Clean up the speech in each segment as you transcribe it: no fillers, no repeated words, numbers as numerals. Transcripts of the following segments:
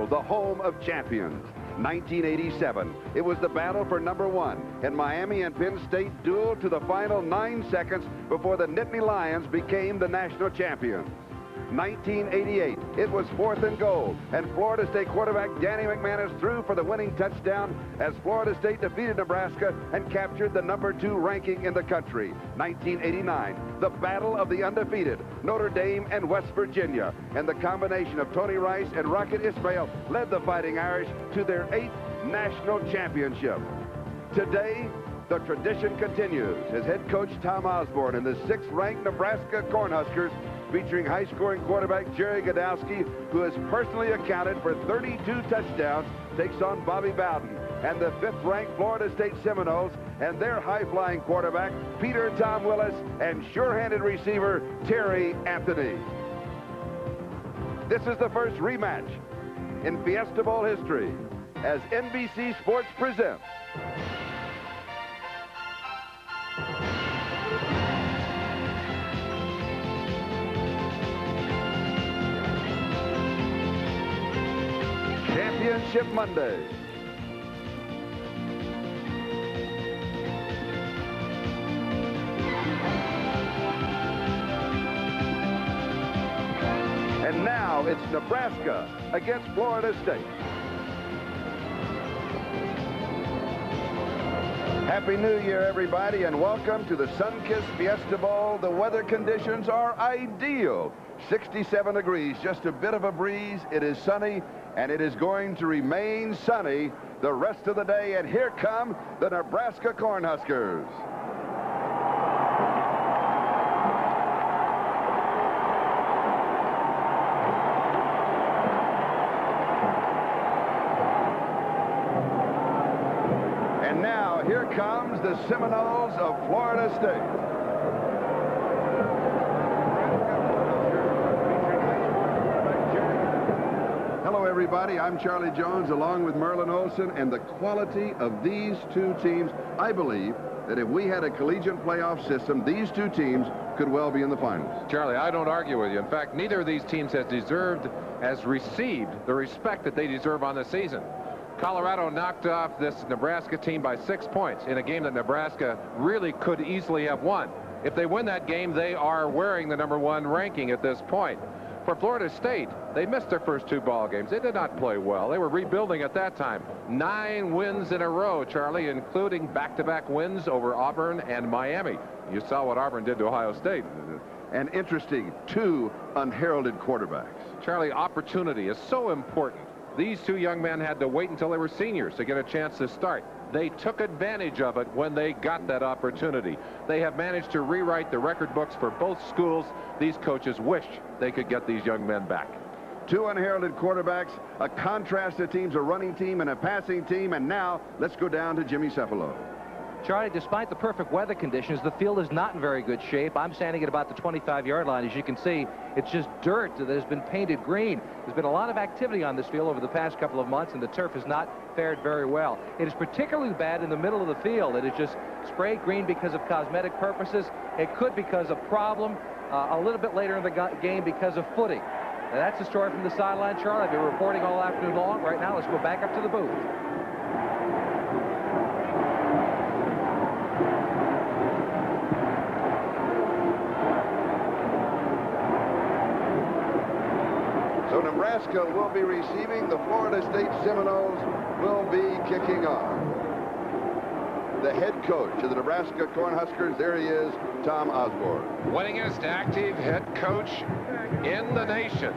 the home of champions. 1987. It was the battle for #1, and Miami and Penn State dueled to the final 9 seconds before the Nittany Lions became the national champions. 1988. It was 4th and goal, and Florida State quarterback Danny McManus threw for the winning touchdown as Florida State defeated Nebraska and captured the #2 ranking in the country. 1989. The battle of the undefeated Notre Dame and West Virginia, and the combination of Tony Rice and Rocket Ismail led the Fighting Irish to their 8th national championship. Today, the tradition continues as head coach Tom Osborne and the 6th-ranked Nebraska Cornhuskers, featuring high-scoring quarterback Jerry Godowski, who has personally accounted for 32 touchdowns, takes on Bobby Bowden and the 5th-ranked Florida State Seminoles and their high-flying quarterback Peter Tom Willis and sure-handed receiver Terry Anthony. This is the first rematch in Fiesta Bowl history as NBC Sports presents Championship Monday. And now it's Nebraska against Florida State. Happy New Year, everybody, and welcome to the sun-kissed Fiesta Bowl. The weather conditions are ideal. 67 degrees, just a bit of a breeze. It is sunny, and it is going to remain sunny the rest of the day. And here come the Nebraska Cornhuskers. And now here comes the Seminoles of Florida State. Everybody, I'm Charlie Jones along with Merlin Olsen, and the quality of these two teams, I believe that if we had a collegiate playoff system, these two teams could well be in the finals. Charlie, I don't argue with you. In fact, neither of these teams has received the respect that they deserve on the season. Colorado knocked off this Nebraska team by 6 points in a game that Nebraska really could easily have won. If they win that game, they are wearing the #1 ranking at this point. For Florida State, they missed their first 2 ball games. They did not play well. They were rebuilding at that time. 9 wins in a row, Charlie, including back-to-back wins over Auburn and Miami. You saw what Auburn did to Ohio State. And interesting, 2 unheralded quarterbacks. Charlie, opportunity is so important. These 2 young men had to wait until they were seniors to get a chance to start. They took advantage of it when they got that opportunity. They have managed to rewrite the record books for both schools. These coaches wish they could get these young men back. 2 unheralded quarterbacks, a contrasted teams, a running team and a passing team. And now let's go down to Jimmy Cefalo. Charlie, despite the perfect weather conditions, the field is not in very good shape. I'm standing at about the 25-yard line. As you can see, it's just dirt that has been painted green. There's been a lot of activity on this field over the past couple of months, and the turf has not fared very well. It is particularly bad in the middle of the field. It is just sprayed green because of cosmetic purposes. It could because of problem a little bit later in the game because of footing. Now, that's the story from the sideline, Charlie. I've been reporting all afternoon long. Right now, let's go back up to the booth. So Nebraska will be receiving. The Florida State Seminoles will be kicking off. The head coach of the Nebraska Cornhuskers, there he is, Tom Osborne. Winningest active head coach in the nation.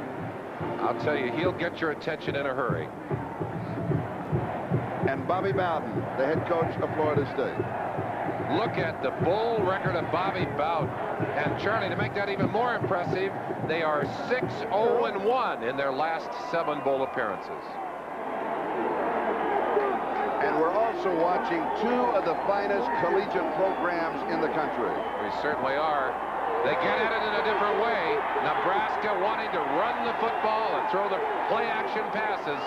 I'll tell you, he'll get your attention in a hurry. And Bobby Bowden, the head coach of Florida State. Look at the bowl record of Bobby Bowden. And Charlie, to make that even more impressive, they are 6-0-1 in their last 7 bowl appearances. And we're also watching 2 of the finest collegiate programs in the country. We certainly are. They get at it in a different way. Nebraska wanting to run the football and throw the play-action passes.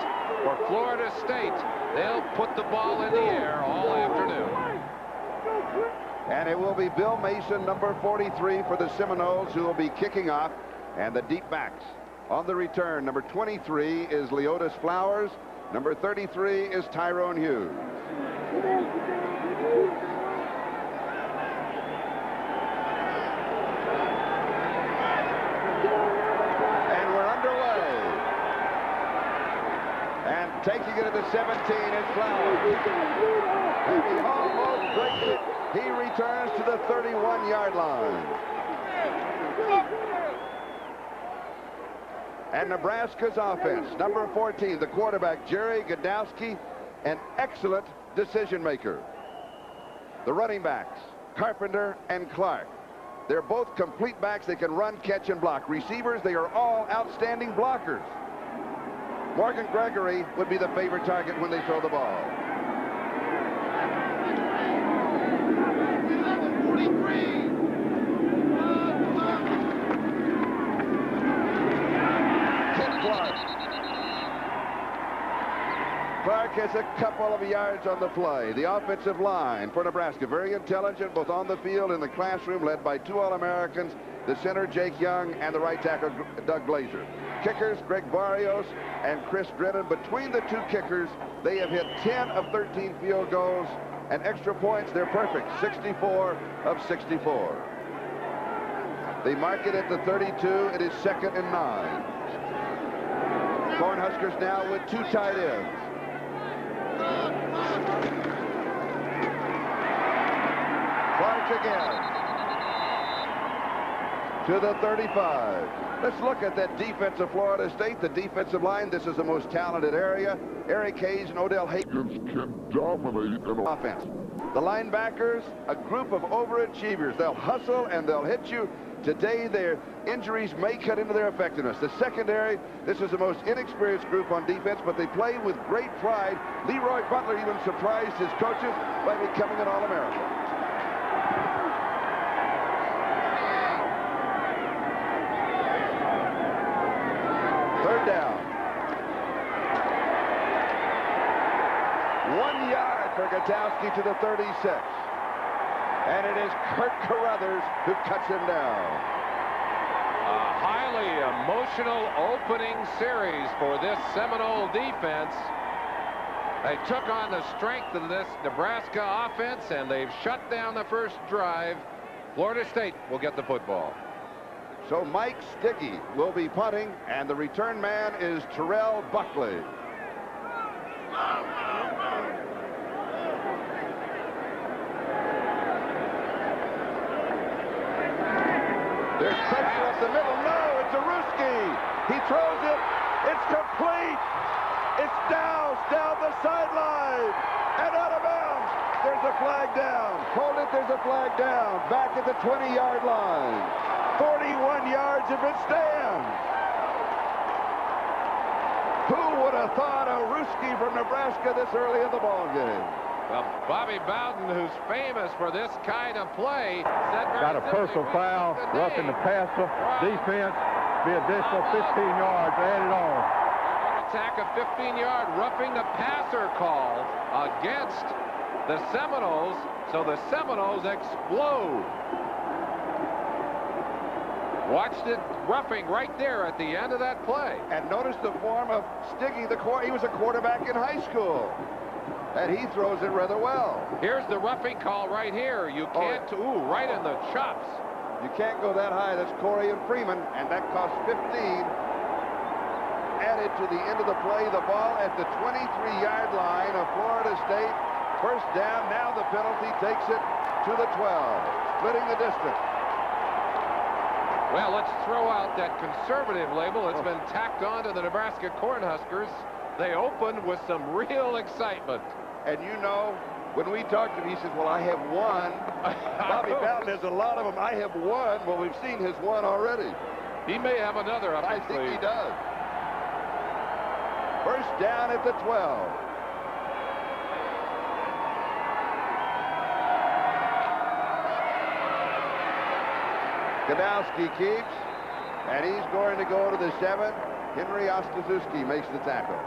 For Florida State, they'll put the ball in the air all afternoon. And it will be Bill Mason, number 43 for the Seminoles, who will be kicking off. And the deep backs On the return, number 23 is Leotis Flowers. Number 33 is Tyrone Hughes. And we're underway. And taking it at the 17 is Flowers. And he almost breaks it. He returns to the 31-yard line. And Nebraska's offense, number 14, the quarterback, Jerry Godowski, an excellent decision maker. The running backs, Carpenter and Clark. They're both complete backs. They can run, catch, and block. Receivers, they are all outstanding blockers. Morgan Gregory would be the favorite target when they throw the ball. Clark has a couple of yards on the play. The offensive line for Nebraska, very intelligent, both on the field and in the classroom, led by 2 All-Americans, the center, Jake Young, and the right tackle, Doug Glazer. Kickers, Greg Barrios and Chris Drennan. Between the 2 kickers, they have hit 10 of 13 field goals, and extra points, they're perfect, 64 of 64. They mark it at the 32. It is 2nd and 9. Cornhuskers now with 2 tight ends. Clark again to the 35. Let's look at that defense of Florida State, the defensive line. This is the most talented area. Eric Hayes and Odell Higgins can dominate an offense. The linebackers, a group of overachievers. They'll hustle and they'll hit you. Today, their injuries may cut into their effectiveness. The secondary, this is the most inexperienced group on defense, but they play with great pride. Leroy Butler even surprised his coaches by becoming an All-American. Third down. 1 yard for Godowski to the 36. And it is Kurt Carruthers who cuts him down. A highly emotional opening series for this Seminole defense. They took on the strength of this Nebraska offense, and they've shut down the first drive. Florida State will get the football. So Mike Sticky will be punting, and the return man is Terrell Buckley. There's pressure up the middle. No, it's Aruski. He throws it. It's complete. It's down the sideline and out of bounds. There's a flag down. Hold it. There's a flag down. Back at the 20-yard line. 41 yards if it stands. Who would have thought Aruski from Nebraska this early in the ball game? Well, Bobby Bowden, who's famous for this kind of play, got a personal foul, roughing the passer, defense, be additional 15 yards added on. Attack of 15-yard, roughing the passer call against the Seminoles, so the Seminoles explode. Watched it roughing right there at the end of that play. And notice the form of Stiggy, he was a quarterback in high school. And he throws it rather well. Here's the roughing call right here. You can't, right in the chops. You can't go that high. That's Corey and Freeman, and that costs 15. Added to the end of the play, the ball at the 23-yard line of Florida State. First down, now the penalty takes it to the 12, splitting the distance. Well, let's throw out that conservative label. It's been tacked on to the Nebraska Cornhuskers. They opened with some real excitement. And you know, when we talked to him, he says, well, I have one. Bobby Bowden has a lot of them. I have one. Well, we've seen his one already. He may have another up his sleeve. I think he does. First down at the 12. Godowski keeps, and he's going to go to the 7. Henry Ostazuski makes the tackle.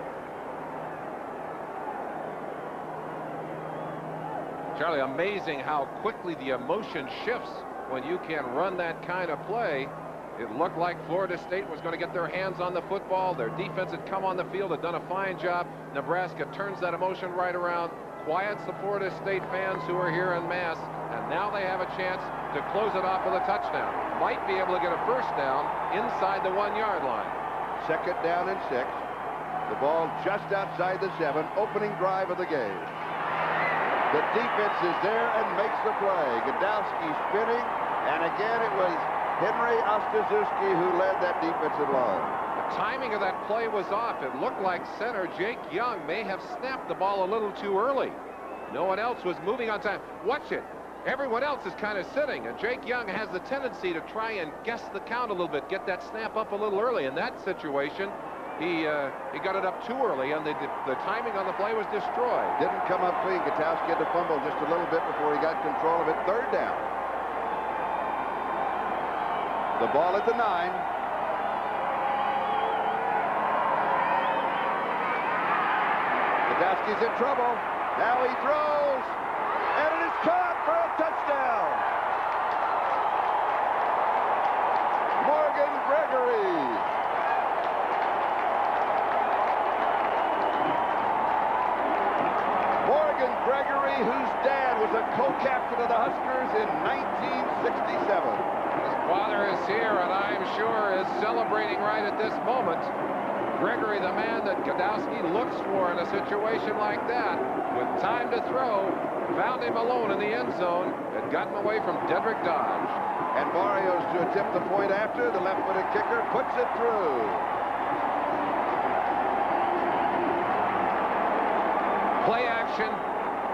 Charlie, amazing how quickly the emotion shifts when you can run that kind of play. It looked like Florida State was going to get their hands on the football. Their defense had come on the field, had done a fine job. Nebraska turns that emotion right around, quiets the Florida State fans who are here en masse, and now they have a chance to close it off with a touchdown. Might be able to get a first down inside the 1-yard line. Second down and 6. The ball just outside the 7, opening drive of the game. The defense is there and makes the play. Godowski spinning, and again it was Henry Ostaszewski who led that defensive line. The timing of that play was off. It looked like center Jake Young may have snapped the ball a little too early. No one else was moving on time. Watch it. Everyone else is kind of sitting, and Jake Young has the tendency to try and guess the count a little bit, get that snap up a little early. In that situation, he got it up too early, and the timing on the play was destroyed. Didn't come up clean. Godowski had to fumble just a little bit before he got control of it. Third down. The ball at the 9. Godowski's in trouble. Now he throws, and it is caught for a touchdown. Morgan Gregory. Morgan Gregory, whose dad was a co-captain of the Huskers in 1967. His father is here, and I'm sure is celebrating right at this moment. Gregory, the man that Godowski looks for in a situation like that, with time to throw, found him alone in the end zone and got him away from Dedrick Dodge. And Barrios to attempt the point after. The left-footed kicker puts it through. Play action,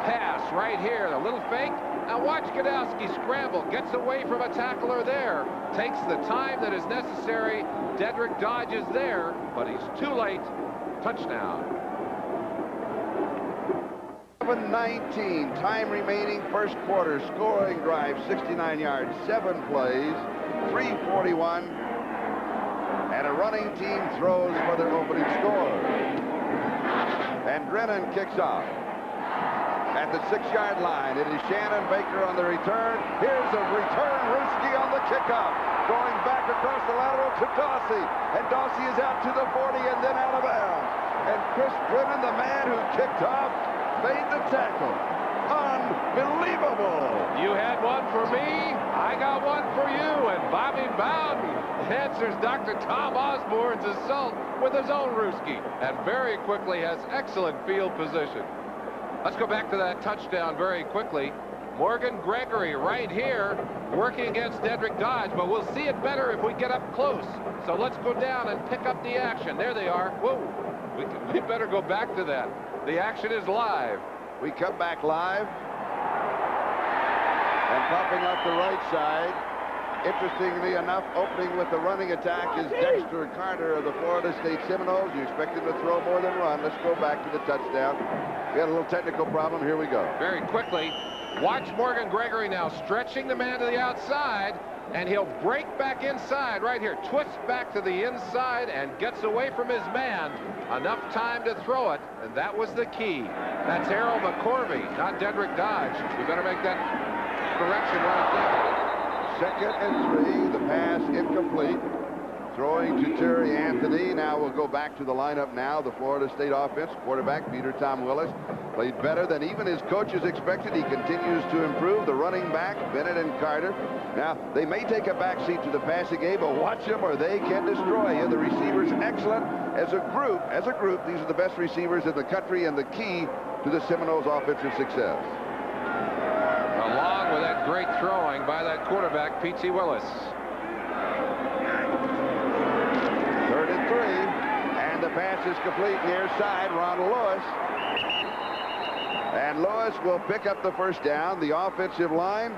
pass right here. A little fake. Now watch Godowski scramble, gets away from a tackler there, takes the time that is necessary. Dedrick Dodge is there, but he's too late. Touchdown. 7:19, time remaining, first quarter, scoring drive, 69 yards, 7 plays, 3:41, and a running team throws for their opening score. And Drennan kicks off. At the 6-yard line, it is Shannon Baker on the return. Here's a return Ruski on the kickoff. Going back across the lateral to Dawsey. And Dawsey is out to the 40 and then out of bounds. And Chris Drennan, the man who kicked off, made the tackle. Unbelievable. You had one for me, I got one for you, and Bobby Bowden answers Dr. Tom Osborne's assault with his own Ruski, and very quickly has excellent field position. Let's go back to that touchdown very quickly. Morgan Gregory right here working against Dedrick Dodge, but we'll see it better if we get up close. So let's go down and pick up the action. There they are. Whoa, we better go back to that. The action is live. We come back live. And popping up the right side, interestingly enough, opening with the running attack is Dexter Carter of the Florida State Seminoles. You expect him to throw more than run. Let's go back to the touchdown. We had a little technical problem. Here we go. Very quickly, watch Morgan Gregory now stretching the man to the outside, and he'll break back inside right here. Twists back to the inside and gets away from his man. Enough time to throw it, and that was the key. That's Harold McCorvey, not Dedrick Dodge. We better make that correction right there. 2nd and 3, the pass incomplete. Throwing to Terry Anthony. Now we'll go back to the lineup now. The Florida State offense. Quarterback Peter Tom Willis played better than even his coaches expected. He continues to improve. The running back, Bennett and Carter. Now, they may take a back seat to the passing game, but watch them or they can destroy you. The receivers excellent. As a group, these are the best receivers in the country and the key to the Seminoles' offensive success. Along with that great throwing by that quarterback, P.T. Willis. 3rd and 3, and the pass is complete near side. Ronald Lewis. And Lewis will pick up the first down. The offensive line,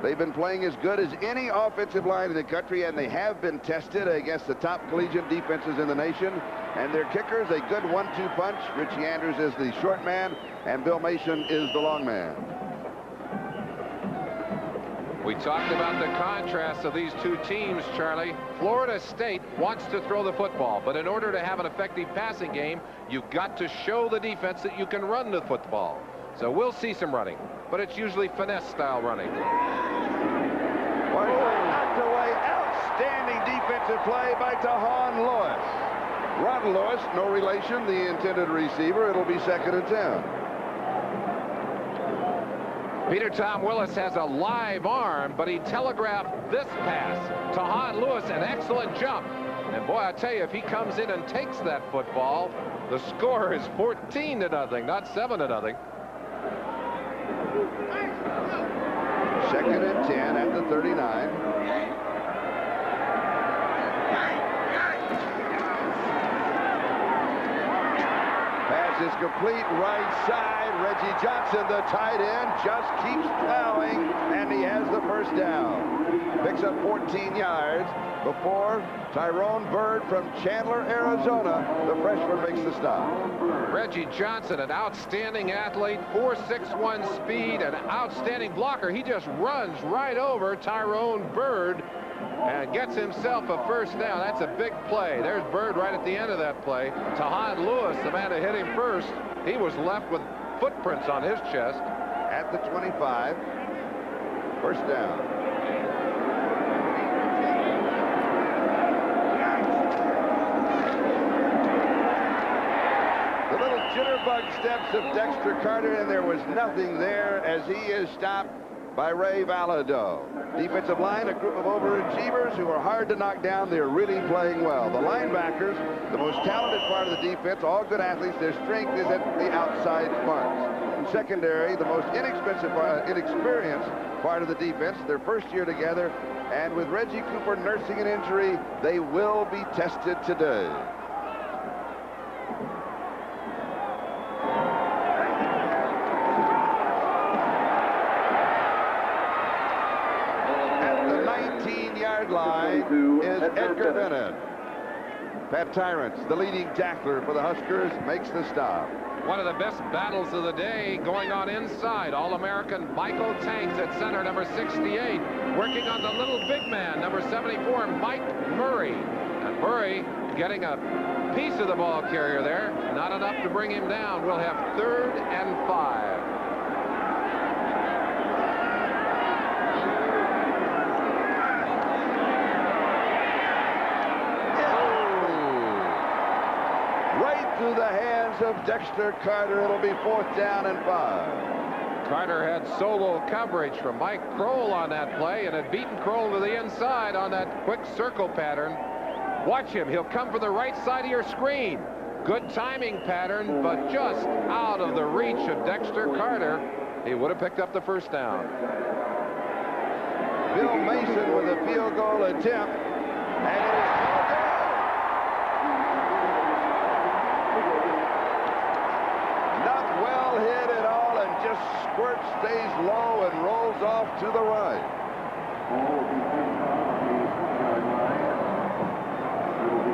they've been playing as good as any offensive line in the country, and they have been tested against the top collegiate defenses in the nation. And their kickers, a good 1-2 punch. Richie Andrews is the short man, and Bill Mason is the long man. We talked about the contrast of these two teams, Charlie. Florida State wants to throw the football, but in order to have an effective passing game, you've got to show the defense that you can run the football. So we'll see some running, but it's usually finesse style running. Knocked away. Outstanding defense Defensive play by Tahan Lewis. Ron Lewis, no relation, the intended receiver. It'll be 2nd and 10. Peter Tom Willis has a live arm, but he telegraphed this pass. Tahan Lewis, an excellent jump. And boy, I tell you, if he comes in and takes that football, the score is 14-0, not 7-0. 2nd and 10 at the 39. Pass is complete, right side. Reggie Johnson, the tight end, just keeps plowing, and he has the first down. Picks up 14 yards before Tyrone Bird from Chandler, Arizona, the freshman, makes the stop. Reggie Johnson, an outstanding athlete, 4.61 speed, an outstanding blocker. He just runs right over Tyrone Bird and gets himself a first down. That's a big play. There's Bird right at the end of that play. Tahan Lewis, the man that hit him first, he was left with footprints on his chest. At the 25, first down. The little jitterbug steps of Dexter Carter, and there was nothing there as he is stopped by Ray Valado. Defensive line, a group of overachievers who are hard to knock down. They're really playing well. The linebackers, the most talented part of the defense, all good athletes. Their strength is at the outside marks. And secondary, the most inexperienced part of the defense, their first year together. And with Reggie Cooper nursing an injury, they will be tested today. Line is Edgar Bennett. Pat Tyrants, the leading tackler for the Huskers, makes the stop. One of the best battles of the day going on inside. All-American Michael Tanks at center, number 68. Working on the little big man, number 74, Mike Murray. And Murray getting a piece of the ball carrier there. Not enough to bring him down. We'll have 3rd and 5. Through the hands of Dexter Carter, it'll be 4th down and 5. Carter had solo coverage from Mike Kroll on that play and had beaten Kroll to the inside on that quick circle pattern. Watch him. He'll come from the right side of your screen. Good timing pattern, but just out of the reach of Dexter Carter. He would have picked up the first down. Bill Mason with a field goal attempt, and it is hit at all, and just squirts, stays low, and rolls off to the right.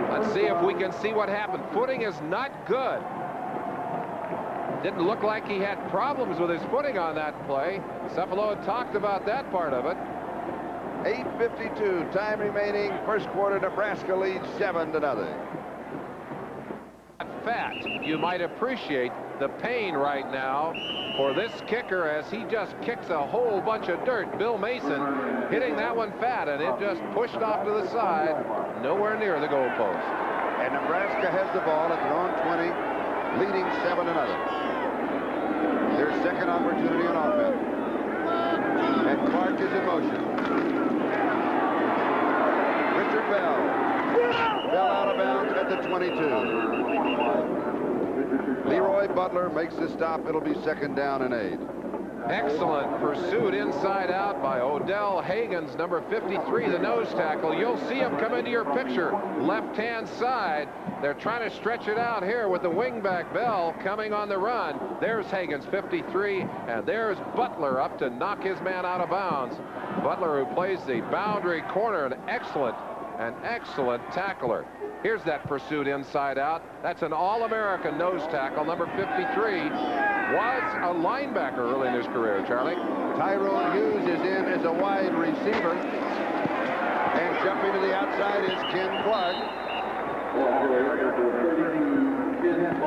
Let's see if we can see what happened. Footing is not good. Didn't look like he had problems with his footing on that play. Cephalo talked about that part of it. 8:52 time remaining. First quarter, Nebraska leads 7-0. Fat, you might appreciate the pain right now for this kicker as he just kicks a whole bunch of dirt. Bill Mason hitting that one fat, and it just pushed off to the side, nowhere near the goalpost. And Nebraska has the ball at their own 20, leading 7-0. Their second opportunity on offense. And Clark is in motion. Richard Bell. Bell out of bounds at the 22. Leroy Butler makes the stop. It'll be 2nd down and 8. Excellent pursuit inside out by Odell Hagens, number 53, the nose tackle. You'll see him come into your picture, left-hand side. They're trying to stretch it out here with the wingback Bell coming on the run. There's Hagens, 53, and there's Butler up to knock his man out of bounds. Butler, who plays the boundary corner, an excellent tackler. Here's that pursuit inside out. That's an All-American nose tackle, number 53. Was a linebacker early in his career, Charlie. Tyrone Hughes is in as a wide receiver. And jumping to the outside is Ken Clark.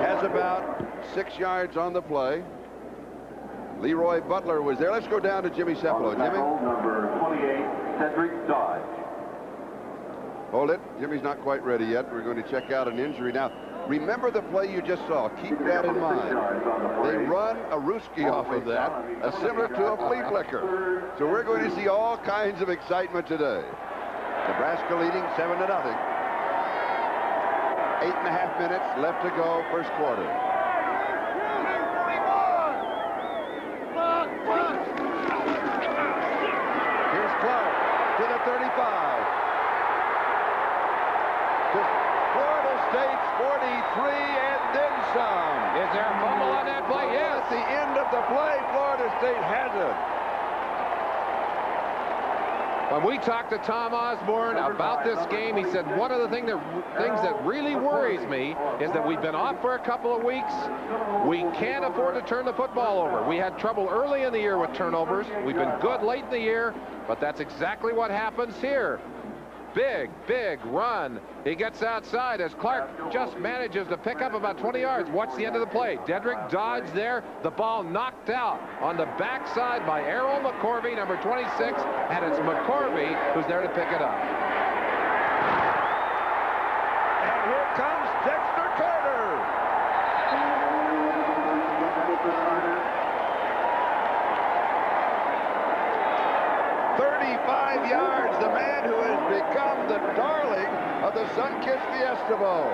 Has about 6 yards on the play. Leroy Butler was there. Let's go down to Jimmy Cephalo. Jimmy? Number 28, Cedric Dodge. Hold it. Jimmy's not quite ready yet. We're going to check out an injury. Now, remember the play you just saw. Keep that in mind. They run a Ruski off of that, similar to a flea flicker. So we're going to see all kinds of excitement today. Nebraska leading 7-0. 8.5 minutes left to go, first quarter. Here's Clark to the 35. To Florida State's 43 and then some. Is there a fumble on that play? Yes. At the end of the play, Florida State has it. When we talked to Tom Osborne about this game, he said one of the things that really worries me is that we've been off for a couple of weeks. We can't afford to turn the football over. We had trouble early in the year with turnovers. We've been good late in the year, but that's exactly what happens here. Big run. He gets outside as Clark just manages to pick up about 20 yards. Watch the end of the play. Dedrick dodged there. The ball knocked out on the backside by Errol McCorvey, number 26, and it's McCorvey who's there to pick it up. And here comes Dexter Carter. 35 yards, the man who has become the darling of the Sun-Kissed Fiesta Bowl.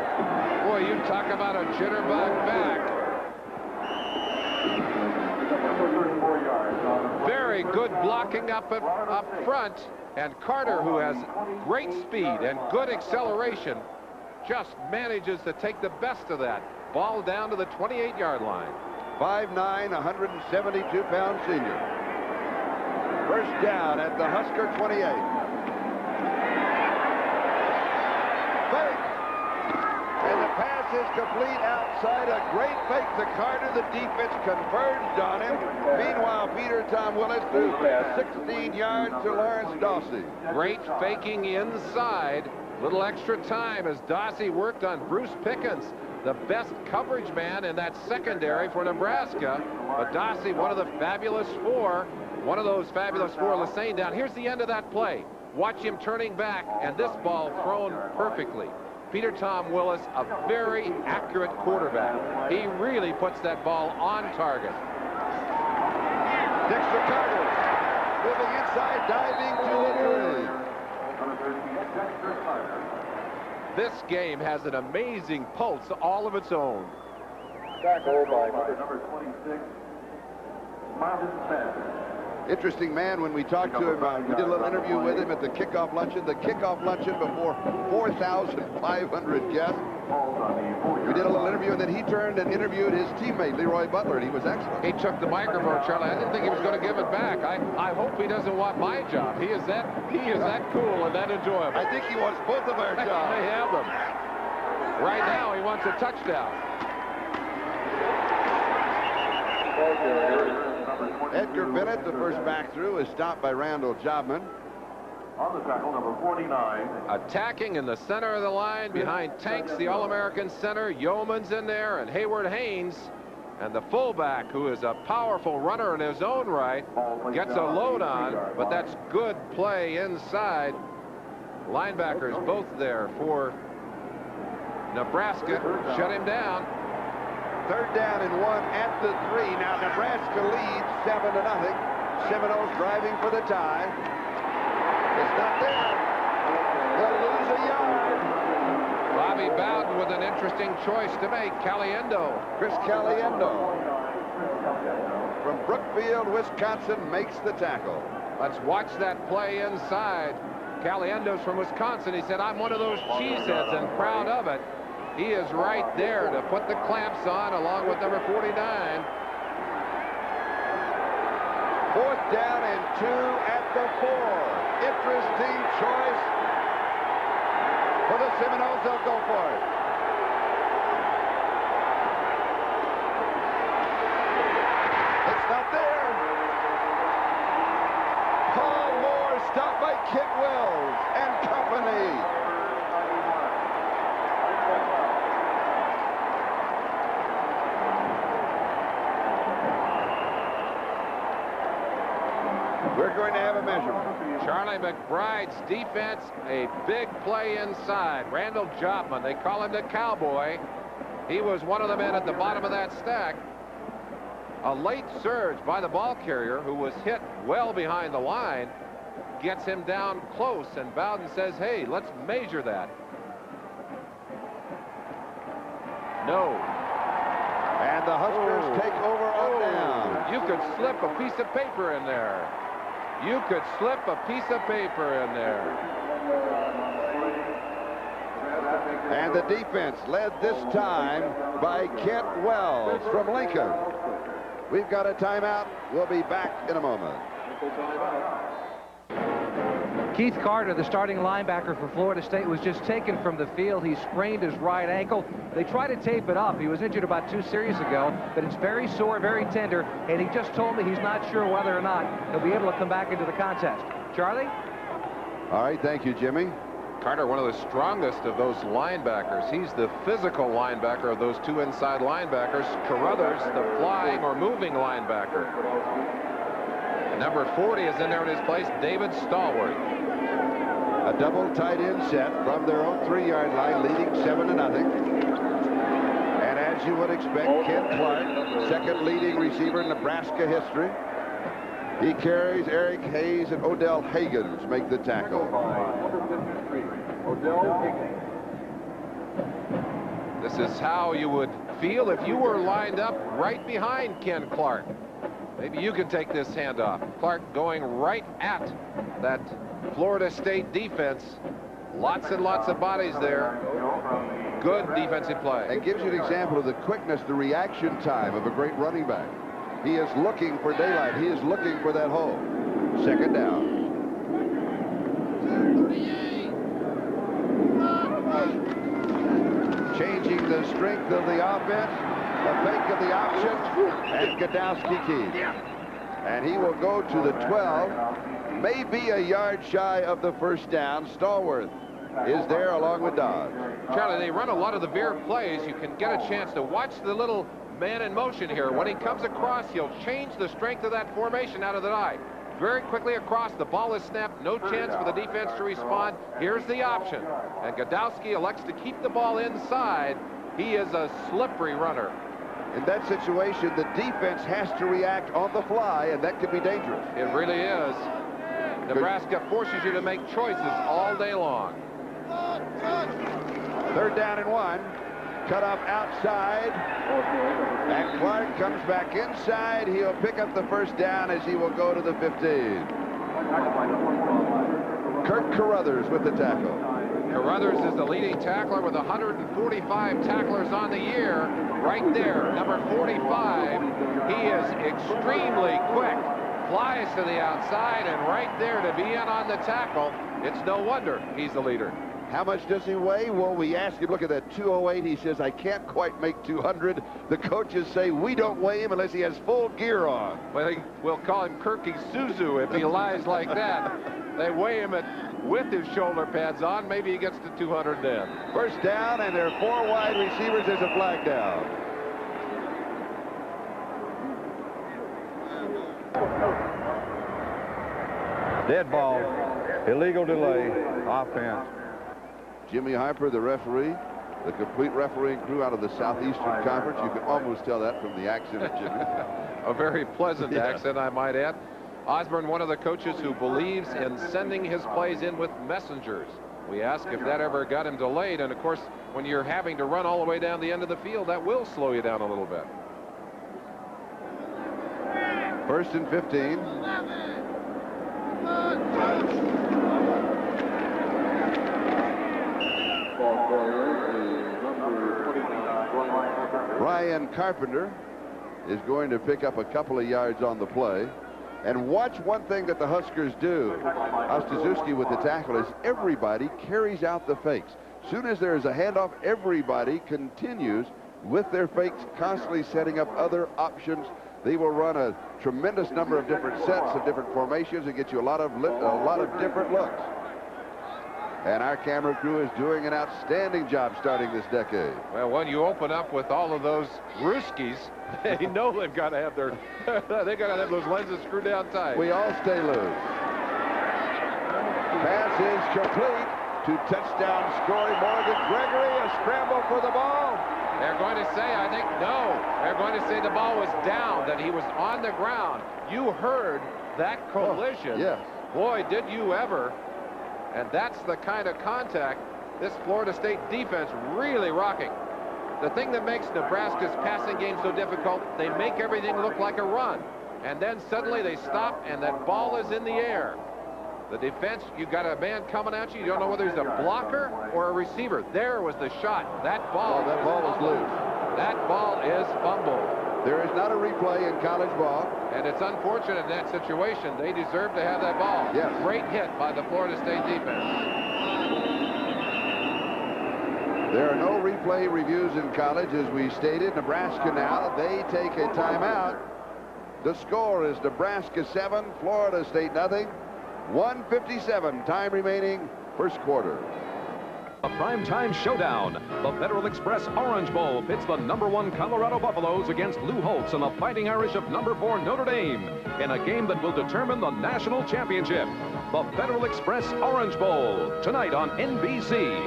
Boy, you talk about a jitterbug back. Very good blocking up front, and Carter, who has great speed and good acceleration, just manages to take the best of that. Ball down to the 28-yard line. 5'9", 172-pound senior. First down at the Husker 28. Fake. And the pass is complete outside. A great fake to Carter. The defense converged on him. Meanwhile, Peter Tom Willis threw 16 yards to Lawrence Dawsey. Great faking inside. Little extra time as Dawsey worked on Bruce Pickens, the best coverage man in that secondary for Nebraska. But Dawsey, one of the fabulous four. One of those fabulous four, Lassane down. Here's the end of that play. Watch him turning back, and this ball thrown perfectly. Peter Tom Willis, a very accurate quarterback. He really puts that ball on target. Dexter Carter moving inside, diving to the 3. This game has an amazing pulse all of its own. Tackle by number 26, Marvin Sanders. Interesting man. When we talked to him, we did a little interview with him at the kickoff luncheon. The kickoff luncheon before 4,500 guests. We did a little interview, and then he turned and interviewed his teammate, Leroy Butler, and he was excellent. He took the microphone, Charlie. I didn't think he was going to give it back. I hope he doesn't want my job. He is that cool and that enjoyable. I think he wants both of our jobs. They have them. Right now, he wants a touchdown. Edgar Bennett, the first back through, is stopped by Randall Jobman. On the tackle, number 49. Attacking in the center of the line behind Tanks, the All-American center. Yeoman's in there, and Hayward Haynes. And the fullback, who is a powerful runner in his own right, gets a load on, but that's good play inside. Linebackers both there for Nebraska. Shut him down. Third down and 1 at the 3. Now Nebraska leads 7-0. Seminoles driving for the tie. It's not there. They'll lose a yard. Bobby Bowden with an interesting choice to make. Caliendo. Chris Caliendo from Brookfield, Wisconsin, makes the tackle. Let's watch that play inside. Caliendo's from Wisconsin. He said, I'm one of those cheeseheads and proud of it. He is right there to put the clamps on along with number 49. Fourth down and 2 at the 4. Interesting choice for the Seminoles. They'll go for it. It's not there. Paul Moore stopped by Kit Wells and company. We're going to have a measurement. Charlie McBride's defense, a big play inside. Randall Jopman, they call him the cowboy. He was one of the men at the bottom of that stack. A late surge by the ball carrier, who was hit well behind the line, gets him down close, and Bowden says, hey, let's measure that. No. And the Huskers take over on down. You could slip a piece of paper in there. You could slip a piece of paper in there. And the defense led this time by Kent Wells from Lincoln. We've got a timeout. We'll be back in a moment. Keith Carter, the starting linebacker for Florida State, was just taken from the field. He sprained his right ankle. They tried to tape it up. He was injured about 2 series ago, but it's very sore, very tender, and he just told me he's not sure whether or not he'll be able to come back into the contest. Charlie? All right, thank you, Jimmy. Carter, one of the strongest of those linebackers. He's the physical linebacker of those 2 inside linebackers. Carruthers, the flying or moving linebacker. And number 40 is in there in his place, David Stallworth. A double tight end set from their own 3-yard line, leading 7-0. And as you would expect, Ken Clark, second leading receiver in Nebraska history. He carries Eric Hayes and Odell Higgins make the tackle. This is how you would feel if you were lined up right behind Ken Clark. Maybe you can take this handoff. Clark going right at that Florida State defense. Lots and lots of bodies there. Good defensive play. It gives you an example of the quickness, the reaction time of a great running back. He is looking for daylight. He is looking for that hole. Second down. Changing the strength of the offense, the fake of the option, and Godowski key. And he will go to the 12, maybe a yard shy of the first down. Stallworth is there along with Dodge. Charlie, they run a lot of the veer plays. You can get a chance to watch the little man in motion here. When he comes across, he'll change the strength of that formation out of the eye. Very quickly across, the ball is snapped, no chance for the defense to respond. Here's the option, and Godowski elects to keep the ball inside. He is a slippery runner. In that situation, the defense has to react on the fly, and that could be dangerous. It really is. Nebraska forces you to make choices all day long. Third down and 1. Cut off outside, and Clark comes back inside. He'll pick up the first down as he will go to the 15. Kurt Carruthers with the tackle. Carruthers is the leading tackler with 145 tacklers on the year. Right there, number 45. He is extremely quick. Flies to the outside, and right there to be in on the tackle. It's no wonder he's the leader. How much does he weigh? Well, we asked him, look at that 208. He says, I can't quite make 200. The coaches say we don't weigh him unless he has full gear on. Well, we'll call him Kirky Suzu if he lies like that. They weigh him with his shoulder pads on. Maybe he gets to 200 then. First down, and there are 4 wide receivers. There's a flag down. Dead ball. Illegal delay. Offense. Jimmy Harper, the referee, the complete refereeing crew out of the Southeastern Conference. You can almost tell that from the accent of Jimmy. A very pleasant accent, I might add. Osborne, one of the coaches who believes in sending his plays in with messengers. We ask if that ever got him delayed, and of course, when you're having to run all the way down the end of the field, that will slow you down a little bit. First and 15. Ryan Carpenter is going to pick up a couple of yards on the play. And watch one thing that the Huskers do. Ostazuski with the tackle is everybody carries out the fakes. Soon as there is a handoff, everybody continues with their fakes, constantly setting up other options. They will run a tremendous number of different sets of different formations and get you a lot of different looks. And our camera crew is doing an outstanding job starting this decade. Well, when you open up with all of those Ruskies, they know they've got to have their they got to have those lenses screwed down tight. We all stay loose. Pass is complete to touchdown scoring Morgan Gregory. A scramble for the ball. They're going to say, I think, no. They're going to say the ball was down, that he was on the ground. You heard that collision. Oh, yes. Boy, did you ever. And that's the kind of contact this Florida State defense really rocking. The thing that makes Nebraska's passing game so difficult, they make everything look like a run. And then suddenly they stop and that ball is in the air. The defense, you've got a man coming at you. You don't know whether he's a blocker or a receiver. There was the shot. That ball was loose. That ball is fumbled. There is not a replay in college ball. And it's unfortunate in that situation. They deserve to have that ball. Yes. Great hit by the Florida State defense. There are no replay reviews in college, as we stated. Nebraska now, they take a timeout. The score is Nebraska 7, Florida State nothing. 1:57 time remaining, first quarter. A primetime showdown. The Federal Express Orange Bowl pits the #1 Colorado Buffaloes against Lou Holtz and the Fighting Irish of #4 Notre Dame in a game that will determine the national championship. The Federal Express Orange Bowl, tonight on NBC.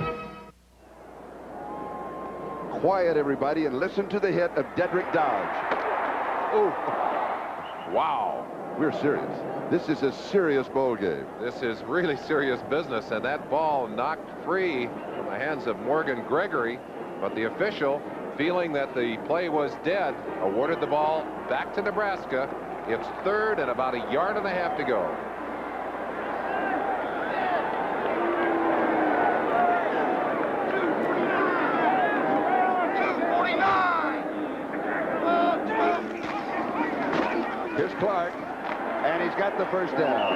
Quiet, everybody, and listen to the hit of Dedrick Dodge. Oh, wow. We're serious. This is a serious bowl game. This is really serious business, and that ball knocked free from the hands of Morgan Gregory, but the official, feeling that the play was dead, awarded the ball back to Nebraska. It's third and about 1.5 yards to go. Here's Clark. And he's got the first down.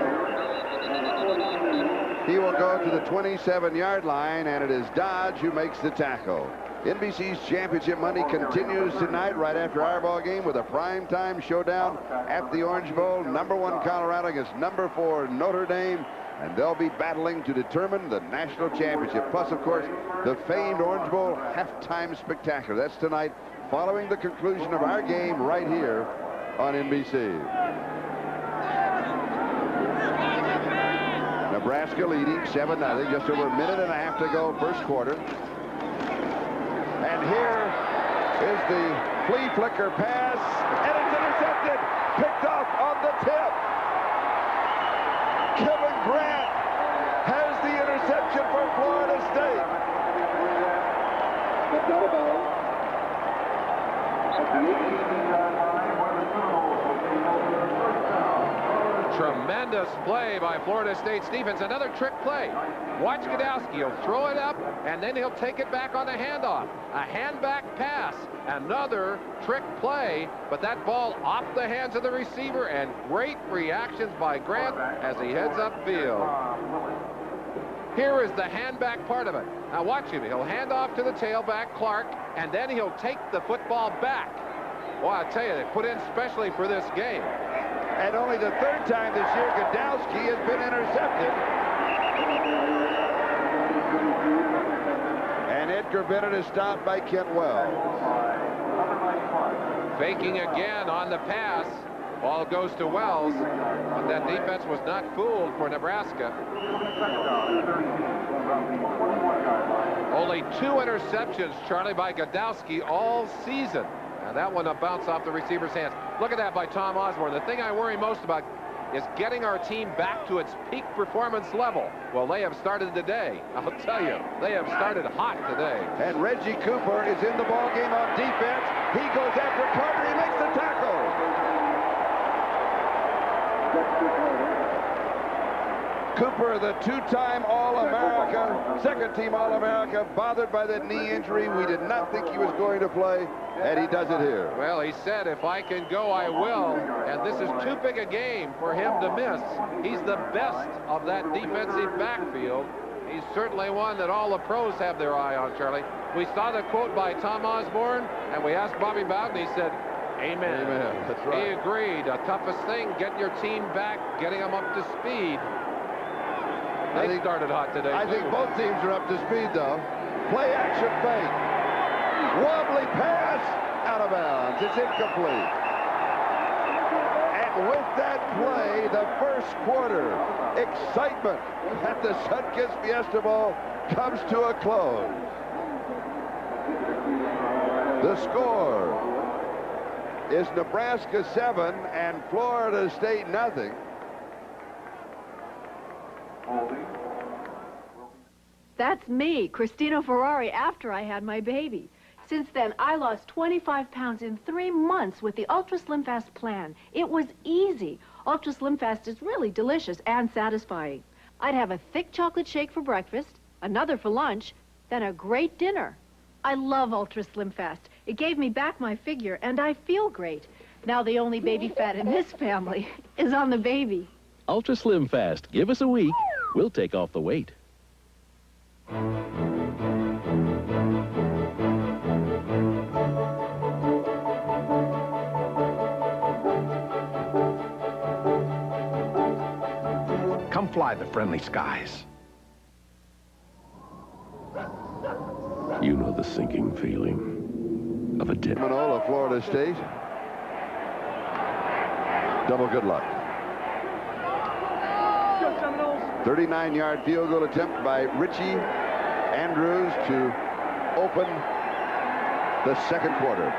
He will go to the 27-yard line, and it is Dodge who makes the tackle. NBC's championship money continues tonight right after our ball game with a primetime showdown at the Orange Bowl. #1 Colorado against #4 Notre Dame, and they'll be battling to determine the national championship. Plus, of course, the famed Orange Bowl halftime spectacular. That's tonight following the conclusion of our game right here on NBC. Nebraska leading 7-0, just over 1.5 minutes to go, first quarter. And here is the flea flicker pass, and it's intercepted, picked off on the tip. Kevin Grant has the interception for Florida State. Tremendous play by Florida State's defense. Another trick play. Watch Gadowski. He'll throw it up, and then he'll take it back on the handoff. A hand-back pass. Another trick play, but that ball off the hands of the receiver, and great reactions by Grant as he heads upfield. Here is the hand-back part of it. Now watch him. He'll hand off to the tailback, Clark, and then he'll take the football back. Well, I tell you, they put in specially for this game. And only the third time this year Gadowski has been intercepted. And Edgar Bennett is stopped by Kent Wells. Faking again on the pass. Ball goes to Wells, but that defense was not fooled for Nebraska. Only 2 interceptions, Charlie, by Gadowski all season. And that one bounced off the receiver's hands. Look at that by Tom Osborne. The thing I worry most about is getting our team back to its peak performance level. Well, they have started today. I'll tell you, they have started hot today. And Reggie Cooper is in the ball game on defense. He goes after Carter. He makes the tackle. Cooper, the 2-time All-America, second-team All-America, bothered by the knee injury. We did not think he was going to play, and he does it here. Well, he said, if I can go, I will. And this is too big a game for him to miss. He's the best of that defensive backfield. He's certainly one that all the pros have their eye on, Charlie. We saw the quote by Tom Osborne, and we asked Bobby Bowden. He said, amen. Amen. That's right. He agreed. The toughest thing, getting your team back, getting them up to speed. They started hot today. I think both teams are up to speed, though. Play action fake. Wobbly pass. Out of bounds. It's incomplete. And with that play, the first quarter excitement at the Sunkist Fiesta Bowl comes to a close. The score is Nebraska 7 and Florida State nothing. That's me, Christina Ferrari, after I had my baby. Since then, I lost 25 pounds in 3 months with the Ultra Slim Fast plan. It was easy. Ultra Slim Fast is really delicious and satisfying. I'd have a thick chocolate shake for breakfast, another for lunch, then a great dinner. I love Ultra Slim Fast. It gave me back my figure, and I feel great. Now the only baby fat in this family is on the baby. Ultra Slim Fast. Give us a week. We'll take off the weight. Come fly the friendly skies. You know the sinking feeling of a dip. Seminole of Florida State. Double good luck. 39-yard field goal attempt by Richie Andrews to open the second quarter.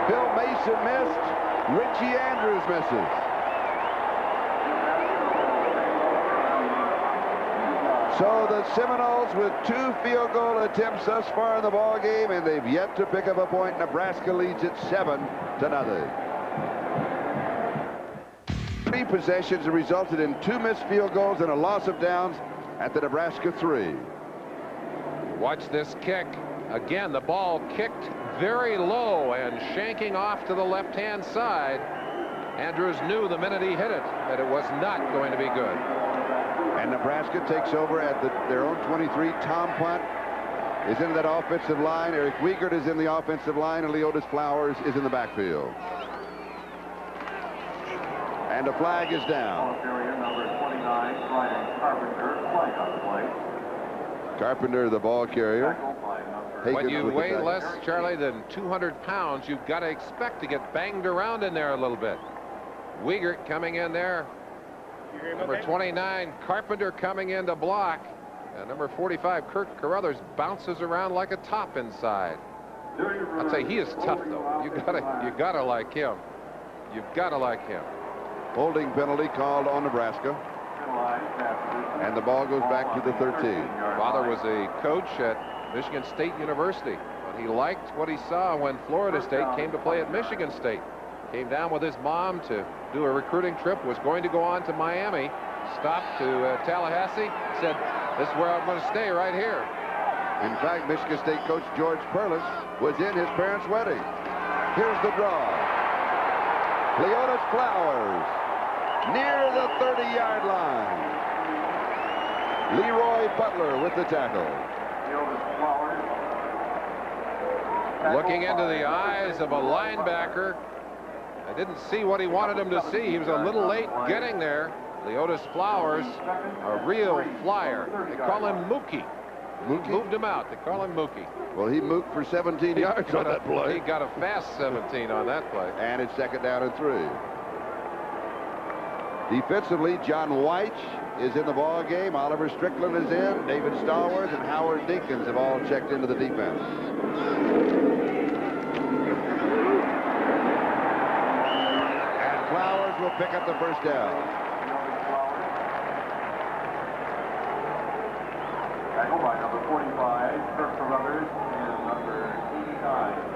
Bill Mason missed. Richie Andrews misses. So the Seminoles with 2 field goal attempts thus far in the ball game, and they've yet to pick up a point. Nebraska leads it 7-0. 3 possessions have resulted in 2 missed field goals and a loss of downs at the Nebraska 3. Watch this kick. Again, the ball kicked very low and shanking off to the left-hand side. Andrews knew the minute he hit it that it was not going to be good. And Nebraska takes over at their own 23. Tom Punt is into that offensive line. Eric Wiegert is in the offensive line, and Leotis Flowers is in the backfield. And a flag is down. Number 29, Brian Carpenter, flag on the play. Carpenter, the ball carrier. When you weigh less, Charlie, than 200 pounds, you've got to expect to get banged around in there a little bit. Wiegert coming in there. Number 29, Carpenter coming in to block. And number 45, Kirk Carruthers, bounces around like a top inside. I'd say he is tough, though. You gotta like him. You've got to like him. Holding penalty called on Nebraska. And the ball goes back to the 13. Father was a coach at Michigan State University, but he liked what he saw when Florida State came to play at Michigan State. Came down with his mom to do a recruiting trip, was going to go on to Miami, stopped to Tallahassee, said, this is where I'm going to stay right here. In fact, Michigan State coach George Perlis was in his parents' wedding. Here's the draw. Leotis Flowers near the 30-yard line. Leroy Butler with the tackle. Looking into the eyes of a linebacker. I didn't see what he wanted him to see. He was a little late getting there. Leotis Flowers, a real flyer. They call him Mookie. Mookie? Moved him out. They call him Mookie. Well, he mooked for 17 yards on that play. He got a fast 17 on that play. And it's 2nd down and 3. Defensively, John White is in the ball game. Oliver Strickland is in. David Stallworth and Howard Dinkins have all checked into the defense. And Flowers will pick up the first down. Tackle by number 45, Kirk Carruthers, and number 89,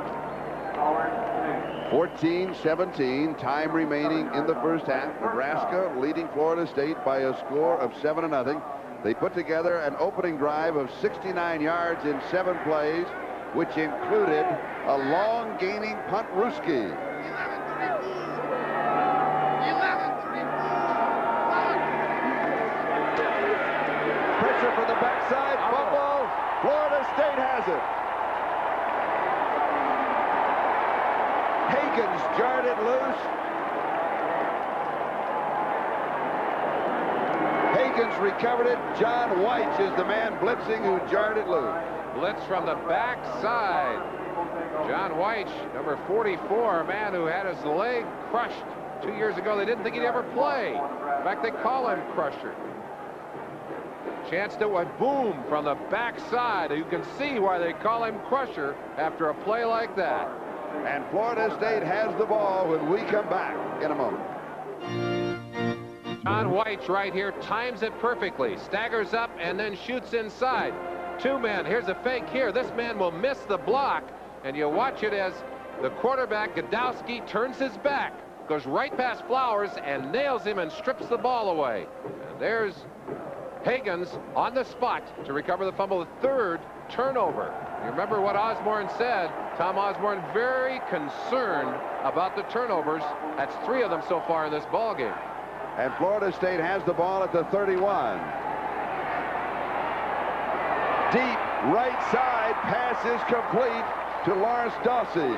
14-17, time remaining in the first half. Nebraska leading Florida State by a score of 7-0. They put together an opening drive of 69 yards in 7 plays, which included a long gaining punt Ruski. Pressure from the backside, fumble. Florida State has it. Higgins jarred it loose. Higgins recovered it. John White is the man blitzing who jarred it loose. Blitz from the backside. John White, number 44, a man who had his leg crushed 2 years ago. They didn't think he'd ever play. In fact, they call him Crusher. Chanced it went boom from the backside. You can see why they call him Crusher after a play like that. And Florida State has the ball when we come back in a moment. John White right here times it perfectly. Staggers up and then shoots inside. Two men. Here's a fake here. This man will miss the block. And you watch it as the quarterback, Godowski, turns his back, goes right past Flowers and nails him and strips the ball away. And there's Higgins on the spot to recover the fumble, the third turnover. You remember what Osborne said. Tom Osborne very concerned about the turnovers. That's 3 of them so far in this ball game. And Florida State has the ball at the 31. Deep right side, pass is complete to Lawrence Dawsey.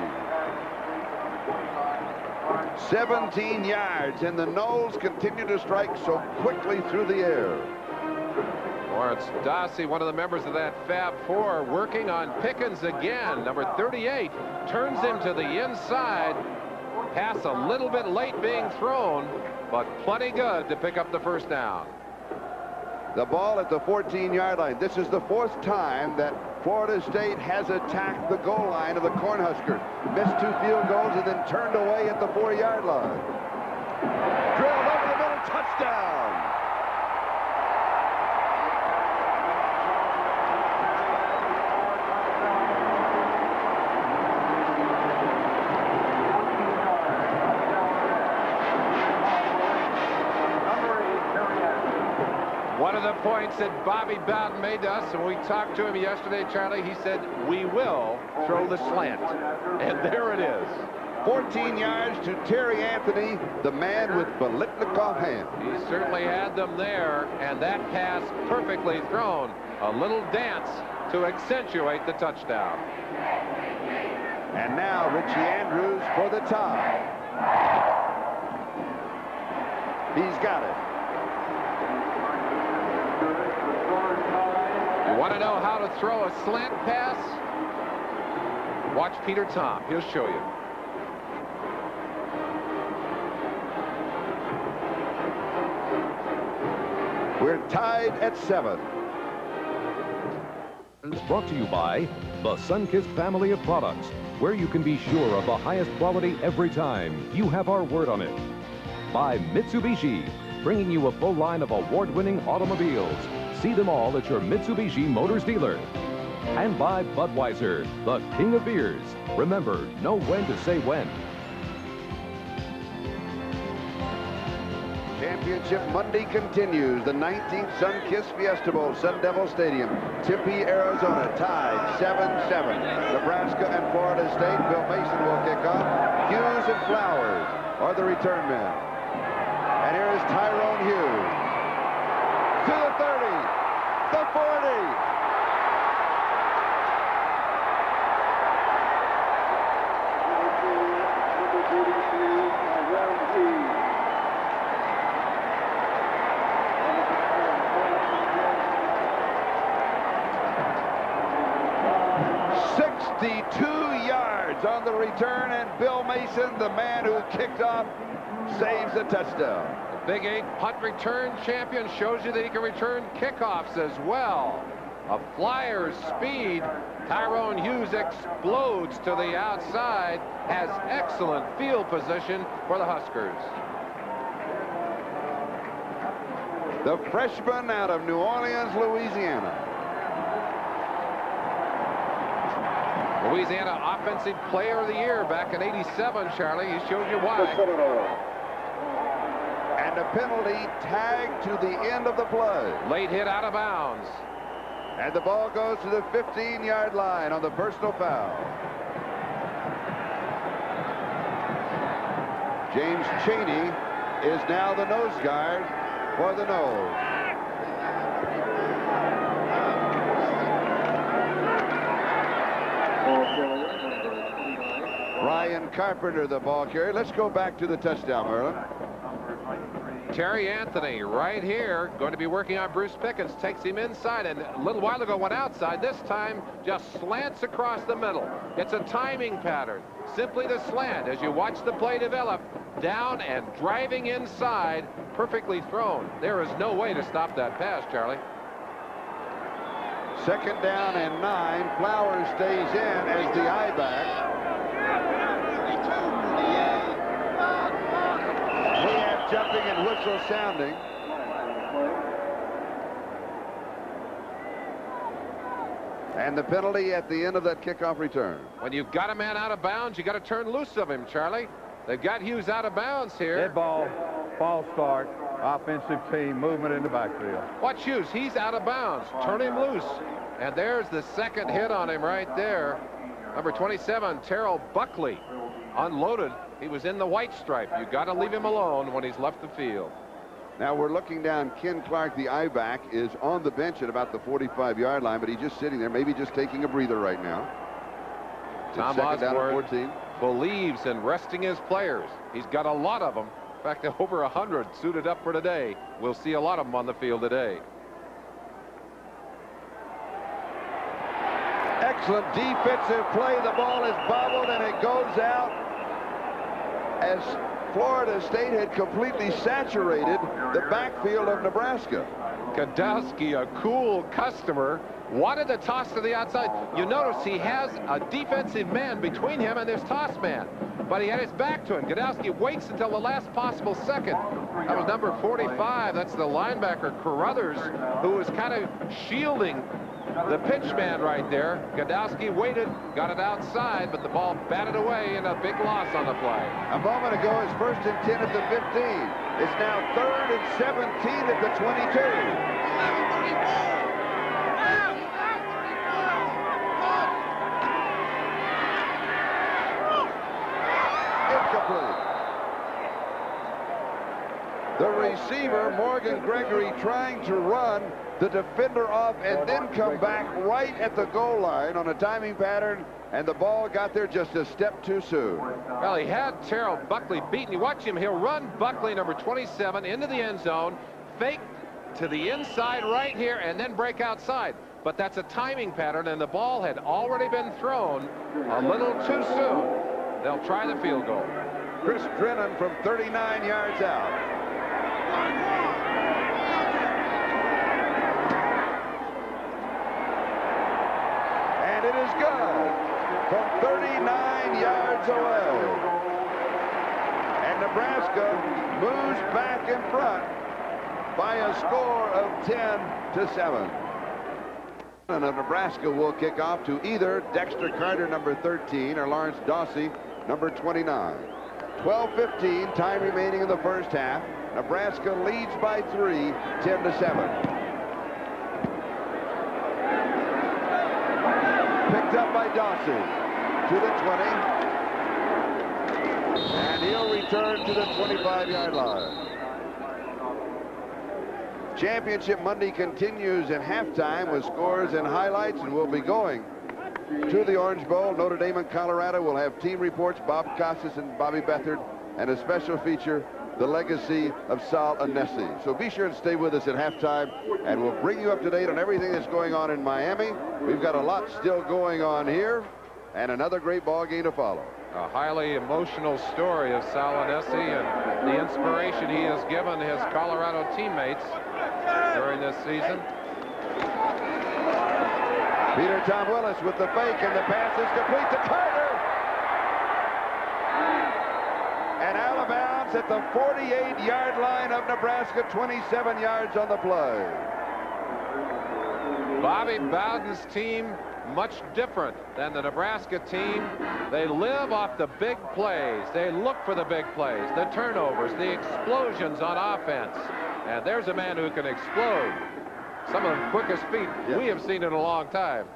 17 yards, and the Noles continue to strike so quickly through the air. Lawrence Dawsey, one of the members of that Fab Four, working on Pickens again. Number 38 turns him to the inside. Pass a little bit late being thrown, but plenty good to pick up the first down. The ball at the 14-yard line. This is the 4th time that Florida State has attacked the goal line of the Cornhuskers. Missed 2 field goals and then turned away at the 4-yard line. Drilled over the middle, touchdown. One of the points that Bobby Bowden made to us, and we talked to him yesterday, Charlie, he said, we will throw the slant. And there it is. 14 yards to Terry Anthony, the man with Biletnikoff hands. He certainly had them there, and that pass perfectly thrown. A little dance to accentuate the touchdown. And now Richie Andrews for the tie. He's got it. You want to know how to throw a slant pass? Watch Peter Tom. He'll show you. We're tied at 7. It's brought to you by the Sunkist family of products, where you can be sure of the highest quality every time. You have our word on it. By Mitsubishi, bringing you a full line of award-winning automobiles. See them all at your Mitsubishi Motors dealer. And by Budweiser, the king of beers. Remember, know when to say when. Championship Monday continues. The 19th Sunkist Fiesta Bowl, Sun Devil Stadium, Tempe, Arizona, tied 7-7. Nebraska and Florida State. Bill Mason will kick off. Hughes and Flowers are the return men. And here is Tyrone Hughes. To the 30, the 40. On the return, and Bill Mason, the man who kicked off, saves a touchdown. The Big 8 punt return champion shows you that he can return kickoffs as well. A flyer's speed. Tyrone Hughes explodes to the outside, has excellent field position for the Huskers. The freshman out of New Orleans, Louisiana. Louisiana Offensive Player of the Year back in '87, Charlie. He showed you why. And a penalty tagged to the end of the play. Late hit out of bounds. And the ball goes to the 15-yard line on the personal foul. James Chaney is now the nose guard for the Noles. Ryan Carpenter, the ball carrier. Let's go back to the touchdown, Merlin. Terry Anthony right here, going to be working on Bruce Pickens, takes him inside, and a little while ago went outside. This time just slants across the middle. It's a timing pattern, simply the slant as you watch the play develop, down and driving inside, perfectly thrown. There is no way to stop that pass, Charlie. 2nd down and 9. Flowers stays in as the I-back. We have jumping and whistle sounding. And the penalty at the end of that kickoff return. When you've got a man out of bounds, you got to turn loose of him, Charlie. They've got Hughes out of bounds here. Dead ball, false start, offensive team, movement in the backfield. Watch Hughes. He's out of bounds. Turn him loose. And there's the second hit on him right there. Number 27, Terrell Buckley, unloaded. He was in the white stripe. You got to leave him alone when he's left the field. Now we're looking down. Ken Clark, the I-back, is on the bench at about the 45-yard line, but he's just sitting there, maybe just taking a breather right now. Tom Osborne believes in resting his players. He's got a lot of them. In fact, over 100 suited up for today. We'll see a lot of them on the field today. Excellent defensive play. The ball is bobbled and it goes out as Florida State had completely saturated the backfield of Nebraska. Godowski, a cool customer, wanted the toss to the outside. You notice he has a defensive man between him and this toss man, but he had his back to him. Godowski waits until the last possible second. That was number 45. That's the linebacker Carruthers, who was kind of shielding the pitch man right there. Godowski waited, got it outside, but the ball batted away and a big loss on the play. A moment ago, it's 1st and 10 at the 15. It's now 3rd and 17 at the 22. Incomplete. The receiver, Morgan Gregory, trying to run the defender off and then come back right at the goal line on a timing pattern, and the ball got there just a step too soon. Well, he had Terrell Buckley beaten. You watch him. He'll run Buckley, number 27, into the end zone, fake to the inside right here, and then break outside. But that's a timing pattern, and the ball had already been thrown a little too soon. They'll try the field goal. Chris Drennan from 39 yards out. And it is good from 39 yards away. And Nebraska moves back in front by a score of 10-7. And Nebraska will kick off to either Dexter Carter, number 13, or Lawrence Dawsey, number 29. 12:15, time remaining in the first half. Nebraska leads by 3, 10-7. Picked up by Dawsey to the 20. And he'll return to the 25-yard line. Championship Monday continues at halftime with scores and highlights, and we'll be going to the Orange Bowl. Notre Dame and Colorado will have team reports, Bob Costas and Bobby Beathard, and a special feature, the legacy of Sal Anesi. So be sure and stay with us at halftime, and we'll bring you up to date on everything that's going on in Miami. We've got a lot still going on here, and another great ball game to follow. A highly emotional story of Sal Anesi and the inspiration he has given his Colorado teammates during this season. Peter Tom Willis with the fake, and the pass is complete to Carter. And out of bounds at the 48-yard line of Nebraska, 27 yards on the play. Bobby Bowden's team, much different than the Nebraska team. They live off the big plays. They look for the big plays, the turnovers, the explosions on offense. And there's a man who can explode. Some of the quickest feet we have seen in a long time.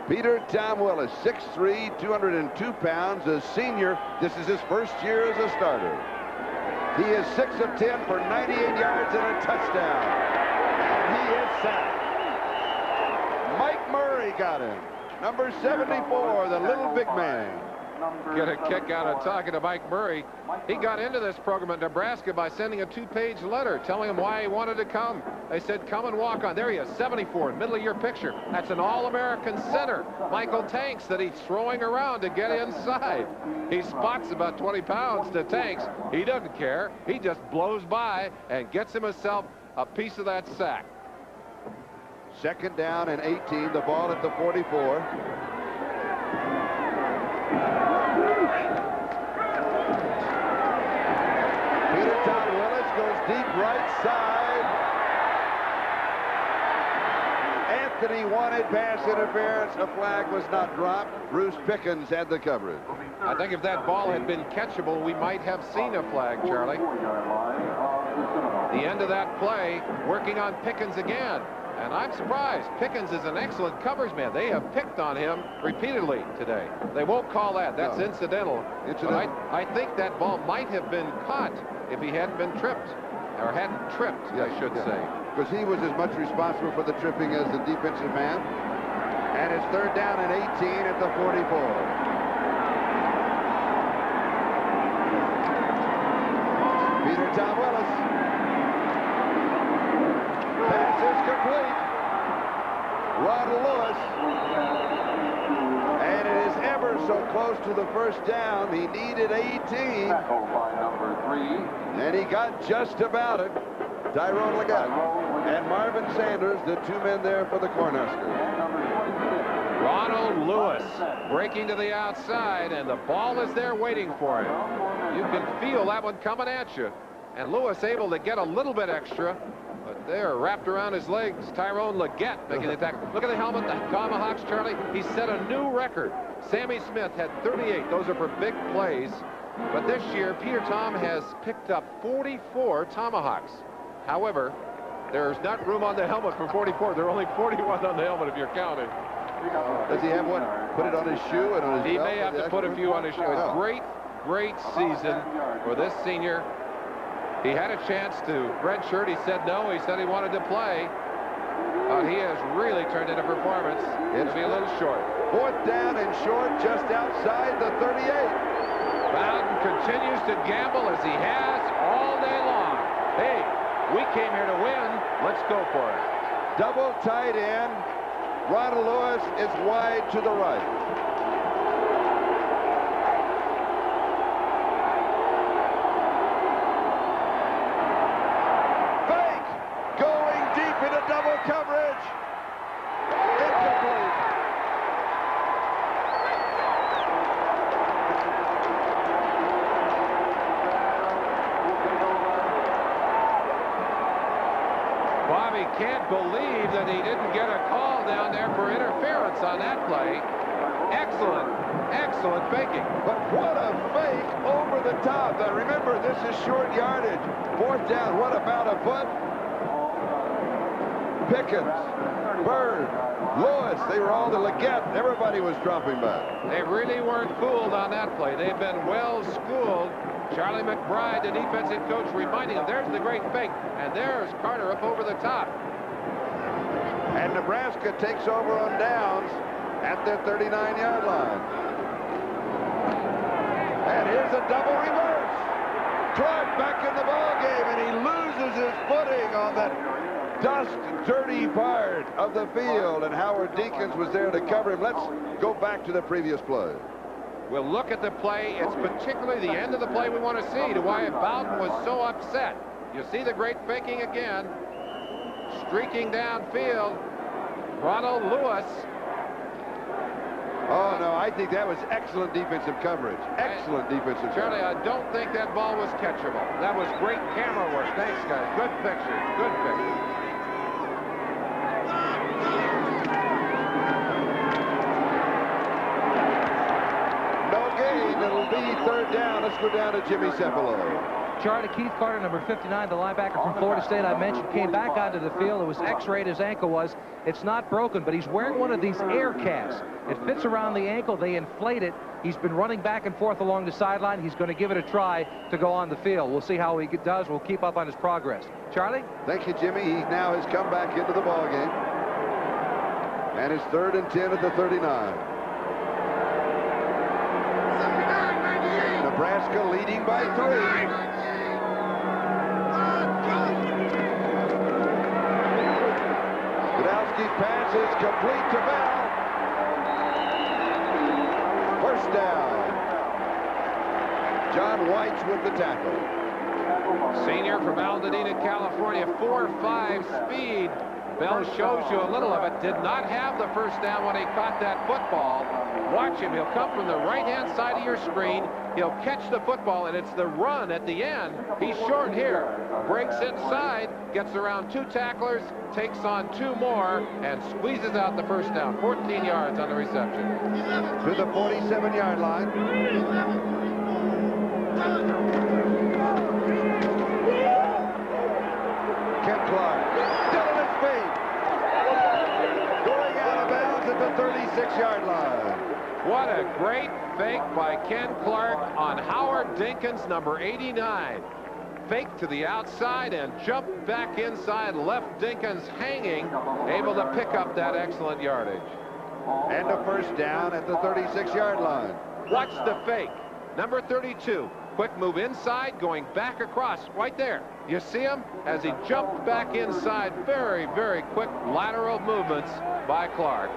Peter Tom Willis, 6'3", 202 pounds, a senior. This is his first year as a starter. He is 6 of 10 for 98 yards and a touchdown. And he is sacked. Mike Murray got him. Number 74, the little big man. Get a kick out of talking to Mike Murray. He got into this program at Nebraska by sending a 2-page letter telling him why he wanted to come. They said, come and walk on. There he is, 74, middle of your picture. That's an All-American center, Michael Tanks, that he's throwing around to get inside. He spots about 20 pounds to Tanks. He doesn't care. He just blows by and gets himself a piece of that sack. 2nd down and 18, the ball at the 44. Peter Tom Willis goes deep right side. Anthony wanted pass interference. A flag was not dropped. Bruce Pickens had the coverage. I think if that ball had been catchable, we might have seen a flag, Charlie. The end of that play, working on Pickens again. And I'm surprised. Pickens is an excellent coverage man. They have picked on him repeatedly today. They won't call that. That's incidental. But I think that ball might have been caught if he hadn't been tripped. Or hadn't tripped, I should say. Because he was as much responsible for the tripping as the defensive man. And it's 3rd down and 18 at the 44. Peter Tom Willis. Pass is complete. Ronald Lewis. And it is ever so close to the 1st down. He needed 18. Tackled by number 3. And he got just about it. Tyrone Leggett and Marvin Sanders, the 2 men there for the Cornhuskers. Ronald Lewis breaking to the outside, and the ball is there waiting for him. You can feel that one coming at you. And Lewis able to get a little bit extra, but they're wrapped around his legs. Tyrone Leggett making the attack. Look at the helmet, the tomahawks, Charlie. He set a new record. Sammy Smith had 38. Those are for big plays. But this year, Peter Tom has picked up 44 tomahawks. However, there's not room on the helmet for 44. There are only 41 on the helmet if you're counting. Does he have one? Put it on his shoe and on his belt? He may have to put a few on his shoe. A great season for this senior. He had a chance to redshirt. He said no. He said he wanted to play. But he has really turned into performance. It'll be a little short. 4th down and short, just outside the 38. Bowden continues to gamble as he has all day long. Hey, we came here to win. Let's go for it. Double tight end. Ronald Lewis is wide to the right. Fake going deep into double coverage. Incomplete. Bobby can't believe that he didn't get a call down there for interference on that play. Excellent faking. But what a fake over the top. Now remember, this is short yardage. 4th down, what about a foot? Pickens, Bird, Lewis, they were all the Leggett. Everybody was dropping back. They really weren't fooled on that play. They've been well schooled. Charlie McBride, the defensive coach, reminding him, there's the great fake. And there's Carter up over the top. And Nebraska takes over on downs at their 39-yard line. And here's a double reverse. Clark back in the ball game, and he loses his footing on that dust, dirty part of the field. And Howard Deakins was there to cover him. Let's go back to the previous play. We'll look at the play. It's particularly the end of the play we want to see to why Bowden was so upset. You see the great faking again. Streaking downfield. Ronald Lewis. Oh, no, I think that was excellent defensive coverage. Excellent defensive Charlie, coverage. I don't think that ball was catchable. That was great camera work. Thanks, guys. Good picture. Good picture. It'll be 3rd down. Let's go down to Jimmy Cepolo. Charlie, Keith Carter, number 59, the linebacker from Florida State I mentioned, came back onto the field. It was x-rayed, his ankle was. It's not broken, but he's wearing one of these air casts. It fits around the ankle. They inflate it. He's been running back and forth along the sideline. He's going to give it a try to go on the field. We'll see how he does. We'll keep up on his progress. Charlie? Thank you, Jimmy. He now has come back into the ball game. And it's 3rd and 10 at the 39. Nebraska leading by 3. Pass is complete to Bell. First down. John White's with the tackle. Senior from Altadena, California, 4.5 speed. Bell shows you a little of it. Did not have the first down when he caught that football. Watch him. He'll come from the right-hand side of your screen. He'll catch the football, and it's the run at the end. He's short here. Breaks inside, gets around 2 tacklers, takes on 2 more, and squeezes out the first down. 14 yards on the reception. To the 47-yard line. Ken Clark. Still on his feet. Going out of bounds at the 36-yard line. What a great fake by Ken Clark on Howard Dinkins, number 89. Fake to the outside and jump back inside, left Dinkins hanging, able to pick up that excellent yardage. And a first down at the 36-yard line. Watch the fake. Number 32. Quick move inside, going back across, right there. You see him as he jumped back inside. Very, very quick lateral movements by Clark.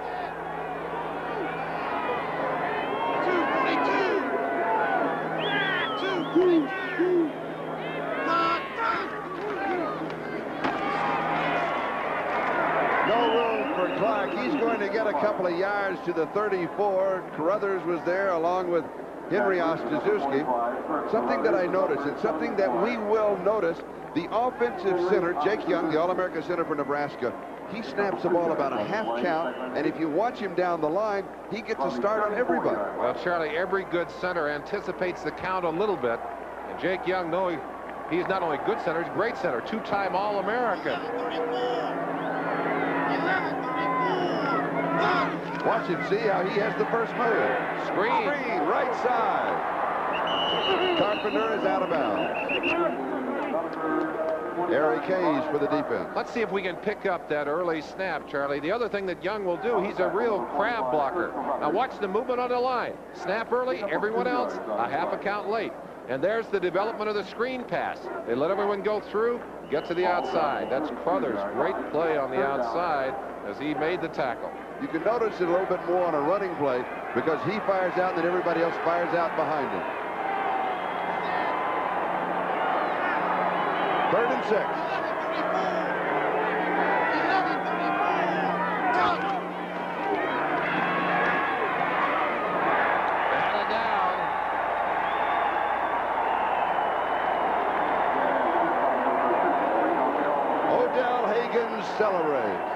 Clark, he's going to get a couple of yards to the 34. Carruthers was there along with Henry Ostaszewski. Something that I noticed, and something that we will notice, the offensive center, Jake Young, the All-America center for Nebraska, he snaps the ball about a half count, and if you watch him down the line, he gets a start on everybody. Well, Charlie, every good center anticipates the count a little bit, and Jake Young, knowing he's not only a good center, he's a great center, 2-time All-American. Watch him see how he has the first move. Screen, right side. Carpenter is out of bounds. Eric Hayes for the defense. Let's see if we can pick up that early snap, Charlie. The other thing that Young will do, he's a real crab blocker. Now watch the movement on the line. Snap early, everyone else a half a count late. And there's the development of the screen pass. They let everyone go through, get to the outside. That's Carruthers' great play on the outside as he made the tackle. You can notice it a little bit more on a running play because he fires out and then everybody else fires out behind him. 3rd and 6. Batted down. Odell Hagens celebrates.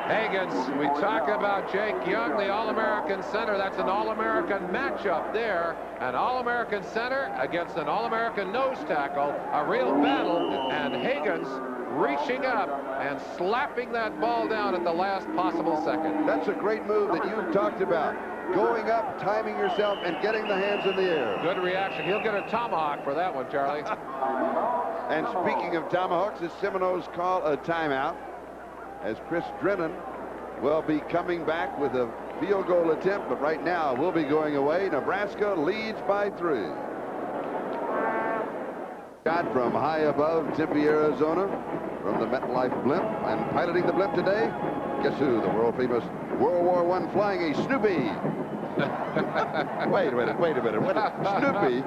Hagens, we talk about Jake Young, the All-American center. That's an All-American matchup there. An All-American center against an All-American nose tackle. A real battle. And Hagens reaching up and slapping that ball down at the last possible second. That's a great move that you talked about. Going up, timing yourself, and getting the hands in the air. Good reaction. He'll get a tomahawk for that one, Charlie. And speaking of tomahawks, the Seminoles call a timeout, as Chris Drennan will be coming back with a field goal attempt, but right now we'll be going away. Nebraska leads by 3. Shot from high above Tempe, Arizona, from the MetLife blimp, and piloting the blimp today, guess who? The world famous World War I flying a Snoopy. Wait a minute. What Snoopy?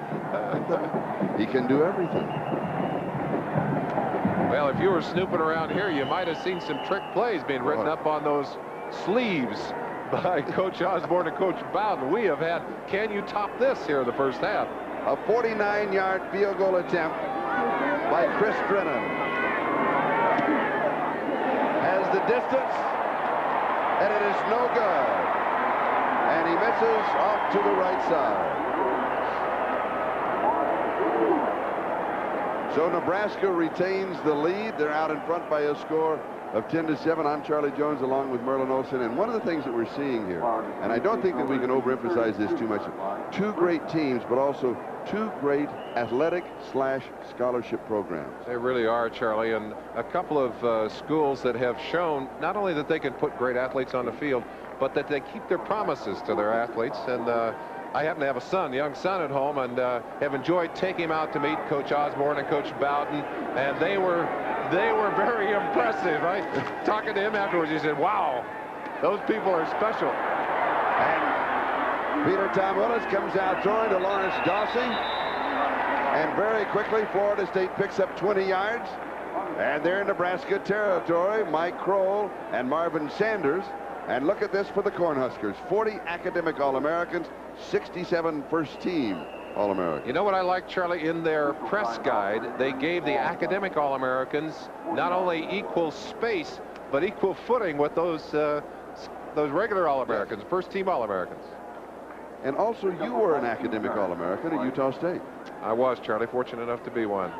He can do everything. Well, if you were snooping around here, you might have seen some trick plays being written up on those sleeves by Coach Osborne and Coach Bowden. We have had, can you top this here in the first half? A 49-yard field goal attempt by Chris Drennan. Has the distance, and it is no good. And he misses off to the right side. So Nebraska retains the lead. They're out in front by a score of 10-7. I'm Charlie Jones along with Merlin Olsen. And one of the things that we're seeing here, and I don't think that we can overemphasize this too much, two great teams, but also two great athletic/scholarship programs. They really are, Charlie, and a couple of schools that have shown not only that they can put great athletes on the field, but that they keep their promises to their athletes. And I happen to have a young son at home, and have enjoyed taking him out to meet Coach Osborne and Coach Bowden, and they were very impressive. Right? Talking to him afterwards, he said, "Wow, those people are special." And Peter Tom Willis comes out throwing to Lawrence Dawsey, and very quickly Florida State picks up 20 yards, and they're in Nebraska territory. Mike Kroll and Marvin Sanders. And look at this for the Cornhuskers: 40 academic All-Americans, 67 first-team All-Americans. You know what I like, Charlie? In their press guide, they gave the academic All-Americans not only equal space, but equal footing with those regular All-Americans, first-team All-Americans. And also, you were an academic All-American at Utah State. I was, Charlie, fortunate enough to be one.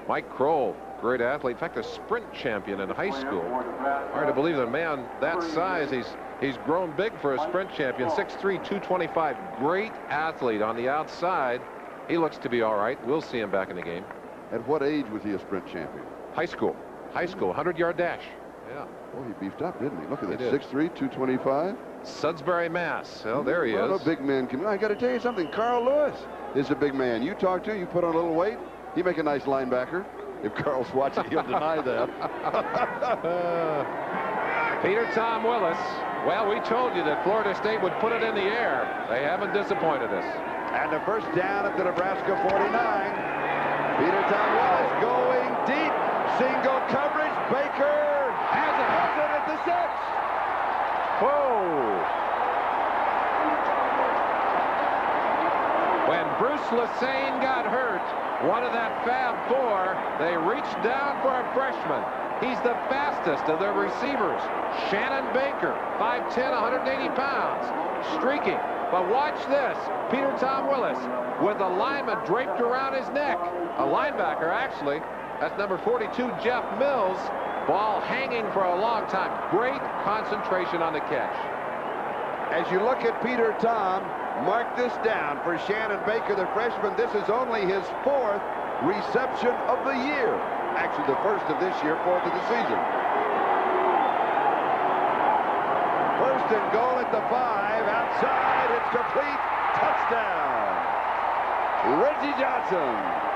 Mike Kroll, great athlete, in fact a sprint champion in high school. Hard to believe that a man that size, he's grown big for a sprint champion. 6'3", 225, great athlete on the outside. He looks to be all right. We'll see him back in the game. At what age was he a sprint champion? High school, 100-yard dash. Yeah. Oh, he beefed up, didn't he? Look at that, He did. 6'3", 225. Sudbury, Mass. Oh, there he Well, is. no big men can. I got to tell you something. Carl Lewis is a big man. You talk to, you put on a little weight, he make a nice linebacker. If Carl's watching, he'll deny that. Peter Tom Willis. Well, we told you that Florida State would put it in the air. They haven't disappointed us. And the first down at the Nebraska 49. Peter Tom Willis going deep. Single coverage. Baker has it at the 6. Whoa. When Bruce Lesane got hurt, one of that Fab Four, they reached down for a freshman. He's the fastest of their receivers. Shannon Baker, 5'10", 180 pounds, streaking. But watch this. Peter Tom Willis with a lineman draped around his neck. A linebacker, actually. That's number 42, Jeff Mills. Ball hanging for a long time. Great concentration on the catch. As you look at Peter Tom, mark this down for Shannon Baker, the freshman. This is only his 4th reception of the year. Actually, the first of this year, 4th of the season. First and goal at the 5. Outside, it's complete. Touchdown. Reggie Johnson.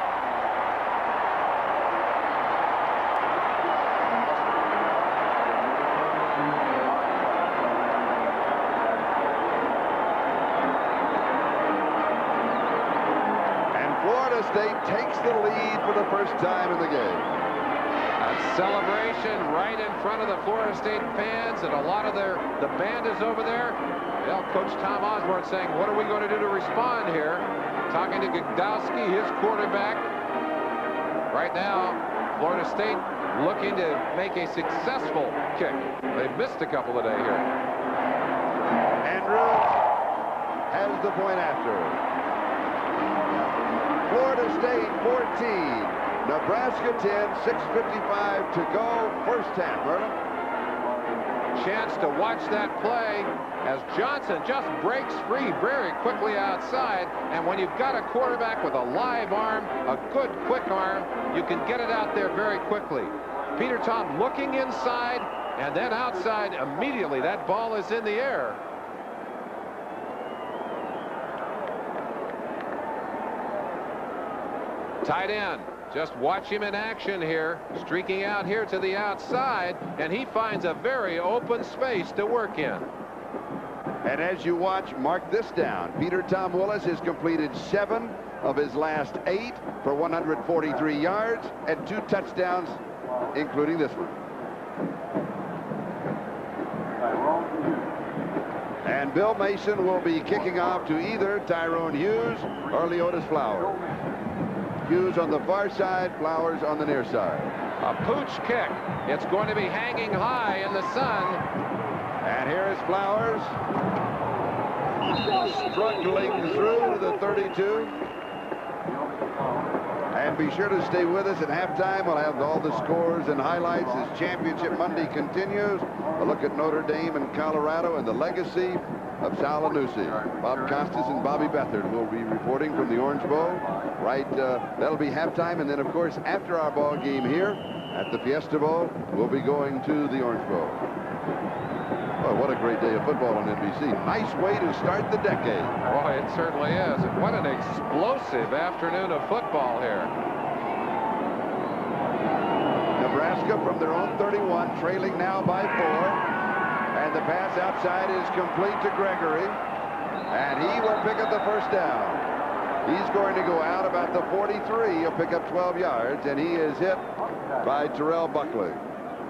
State takes the lead for the first time in the game. A celebration right in front of the Florida State fans, and a lot of the band is over there. Well, Coach Tom Osborne saying, what are we going to do to respond here? Talking to Gdowski, his quarterback. Right now, Florida State looking to make a successful kick. They missed a couple today here. Andrews has the point after. Florida State 14, Nebraska 10, 6:55 to go, first half. Merlin. Chance to watch that play as Johnson just breaks free very quickly outside. And when you've got a quarterback with a live arm, a good quick arm, you can get it out there very quickly. Peter Tom looking inside and then outside immediately. That ball is in the air. Tight end, just watch him in action here, streaking out here to the outside, and he finds a very open space to work in. And as you watch, mark this down. Peter Tom Willis has completed 7 of his last 8 for 143 yards and 2 touchdowns, including this one. And Bill Mason will be kicking off to either Tyrone Hughes or Leotis Flowers. Hughes on the far side, Flowers on the near side. A pooch kick. It's going to be hanging high in the sun. And here is Flowers. Struggling through to the 32. And And be sure to stay with us at halftime. We'll have all the scores and highlights as Championship Monday continues. A look at Notre Dame and Colorado and the legacy of Sal Anusi. Bob Costas and Bobby Beathard will be reporting from the Orange Bowl. Right, that'll be halftime. And then, of course, after our ball game here at the Fiesta Bowl, we'll be going to the Orange Bowl. Oh, what a great day of football on NBC. Nice way to start the decade. Oh, it certainly is. And what an explosive afternoon of football here. Nebraska from their own 31, trailing now by 4. And the pass outside is complete to Gregory. And he will pick up the first down. He's going to go out about the 43. He'll pick up 12 yards, and he is hit by Terrell Buckley.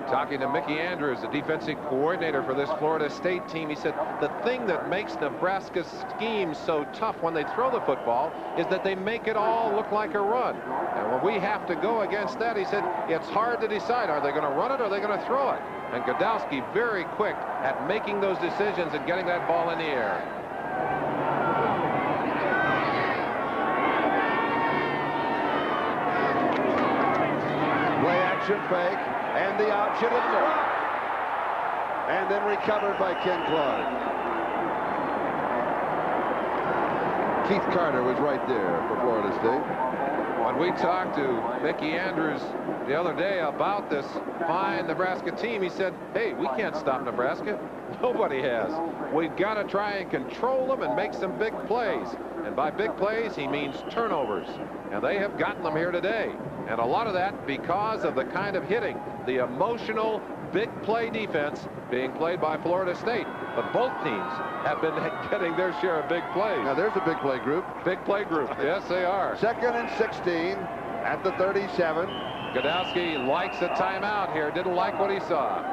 Talking to Mickey Andrews, the defensive coordinator for this Florida State team, he said the thing that makes Nebraska's scheme so tough when they throw the football is that they make it all look like a run. And when we have to go against that, he said it's hard to decide, are they going to run it or are they going to throw it? And Godowski very quick at making those decisions and getting that ball in the air. Play action fake. And the option is dropped. And then recovered by Ken Clark. Keith Carter was right there for Florida State. When we talked to Mickey Andrews the other day about this fine Nebraska team, he said, hey, we can't stop Nebraska. Nobody has. We've got to try and control them and make some big plays. And by big plays, he means turnovers. And they have gotten them here today. And a lot of that because of the kind of hitting, the emotional big play defense being played by Florida State. But both teams have been getting their share of big plays. Now there's a big play group. Big play group. Yes, they are. 2nd and 16 at the 37. Godowski likes a timeout here. Didn't like what he saw.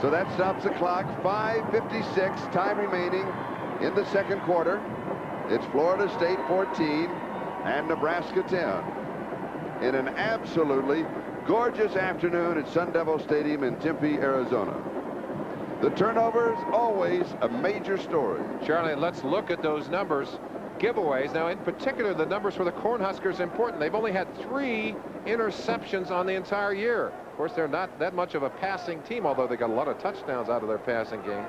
So that stops the clock. 5:56 time remaining in the second quarter. It's Florida State 14 and Nebraska 10. In an absolutely gorgeous afternoon at Sun Devil Stadium in Tempe, Arizona. The turnovers, always a major story. Charlie, let's look at those numbers. Giveaways. Now, in particular, the numbers for the Cornhuskers important. They've only had 3 interceptions on the entire year. Of course, they're not that much of a passing team, although they got a lot of touchdowns out of their passing game.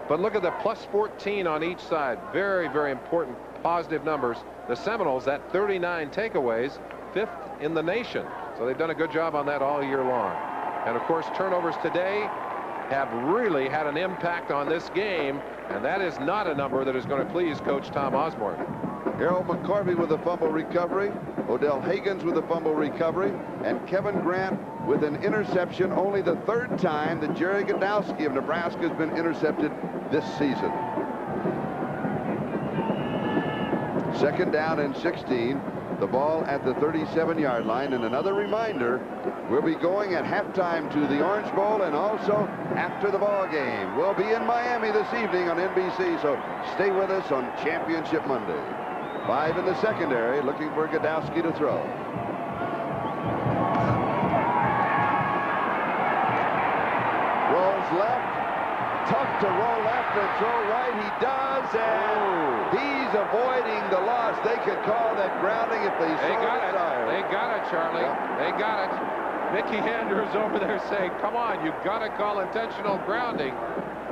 But look at the plus 14 on each side. Very, very important positive numbers. The Seminoles at 39 takeaways, 5th in the nation. So they've done a good job on that all year long. And of course, turnovers today have really had an impact on this game, and that is not a number that is going to please Coach Tom Osborne. Harold McCorvey with a fumble recovery, Odell Higgins with a fumble recovery, and Kevin Grant with an interception. Only the 3rd time that Jerry Godowski of Nebraska has been intercepted this season. 2nd down and 16. The ball at the 37-yard line. And another reminder, we'll be going at halftime to the Orange Bowl and also after the ball game. We'll be in Miami this evening on NBC, so stay with us on Championship Monday. 5 in the secondary, looking for Godowski to throw. Rolls left. Tough to roll left and throw right. He does, and he's avoiding the loss. They could call that grounding if they so desired. They got it, Charlie. Yep. They got it. Mickey Andrews over there saying, come on, you've got to call intentional grounding.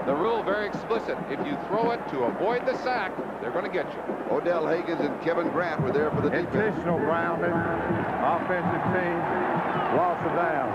The rule very explicit. If you throw it to avoid the sack, they're going to get you. Odell Higgins and Kevin Grant were there for the defense. Intentional grounding. Offensive team lost the down.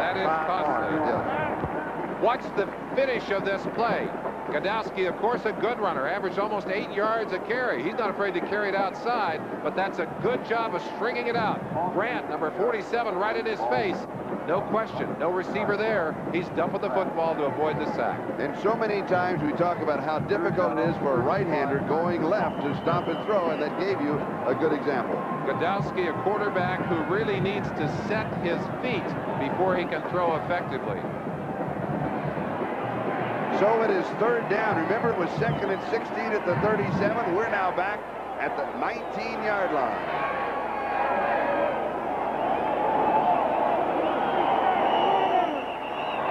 That is costly. Yeah. Watch the finish of this play. Godowski, of course, a good runner, averaged almost 8 yards a carry. He's not afraid to carry it outside, but that's a good job of stringing it out. Grant, number 47, right in his face. No question, no receiver there. He's dumping the football to avoid the sack. And so many times we talk about how difficult it is for a right-hander going left to stop and throw, and that gave you a good example. Godowski, a quarterback who really needs to set his feet before he can throw effectively. So it is 3rd down. Remember, it was 2nd and 16 at the 37. We're now back at the 19-yard line.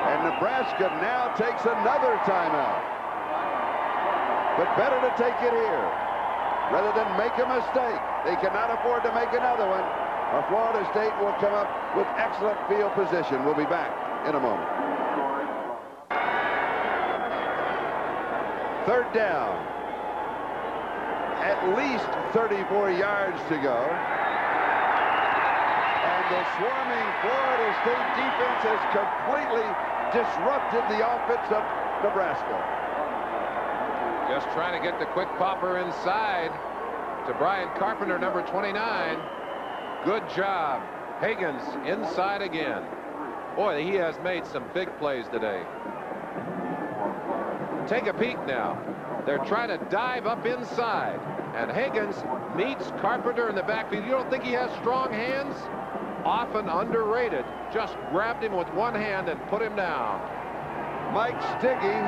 And Nebraska now takes another timeout. But better to take it here rather than make a mistake. They cannot afford to make another one. Florida State will come up with excellent field position. We'll be back in a moment. Third down. At least 34 yards to go. And the swarming Florida State defense has completely disrupted the offense of Nebraska. Just trying to get the quick popper inside to Brian Carpenter, number 29. Good job. Higgins inside again. Boy, he has made some big plays today. Take a peek now. They're trying to dive up inside. And Higgins meets Carpenter in the backfield. You don't think he has strong hands? Often underrated. Just grabbed him with one hand and put him down. Mike Stiggy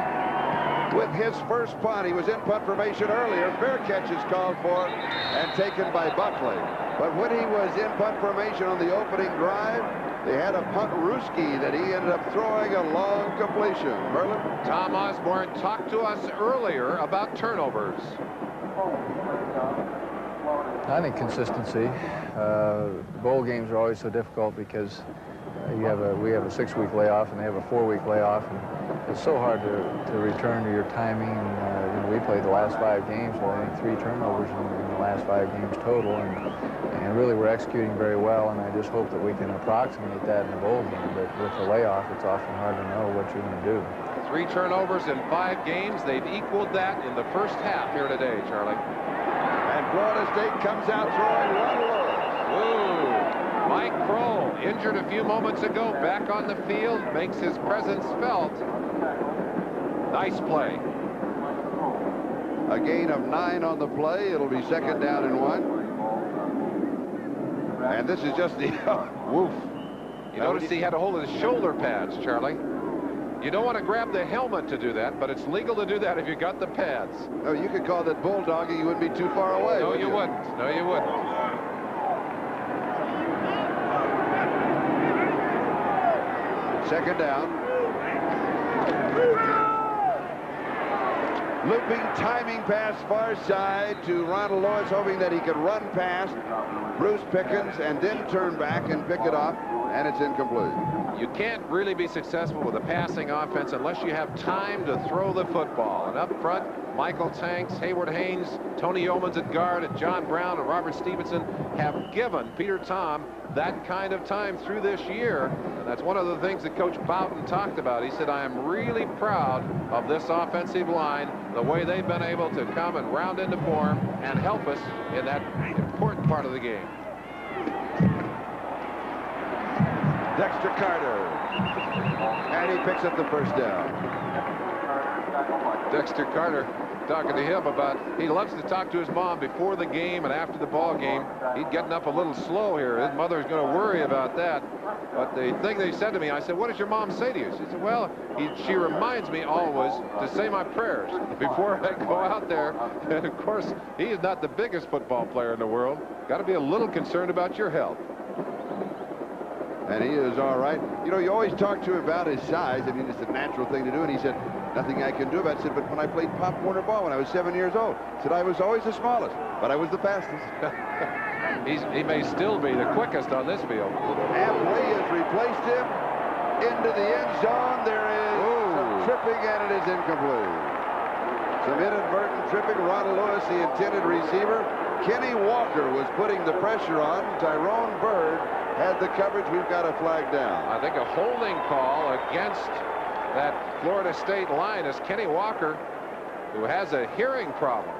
with his first punt. He was in punt formation earlier. Fair catch is called for and taken by Buckley. But when he was in punt formation on the opening drive, they had a punt Ruski that he ended up throwing a long completion. Merlin? Tom Osborne talked to us earlier about turnovers. I think consistency. Bowl games are always so difficult because we have a 6-week layoff and they have a 4-week layoff, and it's so hard to return to your timing. And we played the last 5 games with I think 3 turnovers in the last 5 games total, and really we're executing very well, and I just hope that we can approximate that in the bowl game. But with the layoff, it's often hard to know what you're going to do. 3 turnovers in 5 games. They've equaled that in the first half here today, Charlie. And Florida State comes out throwing one low. Ooh. Mike Kroll, injured a few moments ago, back on the field, makes his presence felt. Nice play. A gain of 9 on the play. It'll be 2nd down and 1. And this is just the woof. You notice he had a hold of the shoulder pads, Charlie. You don't want to grab the helmet to do that, but it's legal to do that if you got the pads. No, you could call that bulldogging. You wouldn't be too far away. No, you wouldn't. No, you wouldn't. Second down. Looping timing pass far side to Ronald Lewis, hoping that he could run past Bruce Pickens and then turn back and pick it up, and it's incomplete. You can't really be successful with a passing offense unless you have time to throw the football. And up front, Michael Tanks, Hayward Haynes, Tony Yeomans at guard, and John Brown and Robert Stevenson have given Peter Tom that kind of time through this year. And that's one of the things that Coach Bowden talked about. He said, I am really proud of this offensive line, the way they've been able to come and round into form and help us in that important part of the game. Dexter Carter, and he picks up the first down. Dexter Carter talking to him about, he loves to talk to his mom before the game and after the ball game. He's getting up a little slow here. His mother's going to worry about that. But the thing they said to me, I said, what does your mom say to you? She said, well, she reminds me always to say my prayers before I go out there. And of course, he is not the biggest football player in the world. Got to be a little concerned about your health. And he is all right. You know, you always talk to him about his size. I mean, it's a natural thing to do. And he said, nothing I can do about it. I said, but when I played Pop Warner ball when I was 7 years old, I said, I was always the smallest, but I was the fastest. He may still be the quickest on this field. Halfway has replaced him into the end zone. There is some tripping, and it is incomplete. Some inadvertent tripping. Ronald Lewis, the intended receiver. Kenny Walker was putting the pressure on. Tyrone Bird had the coverage. We've got a flag down. I think a holding call against that Florida State line is Kenny Walker, who has a hearing problem.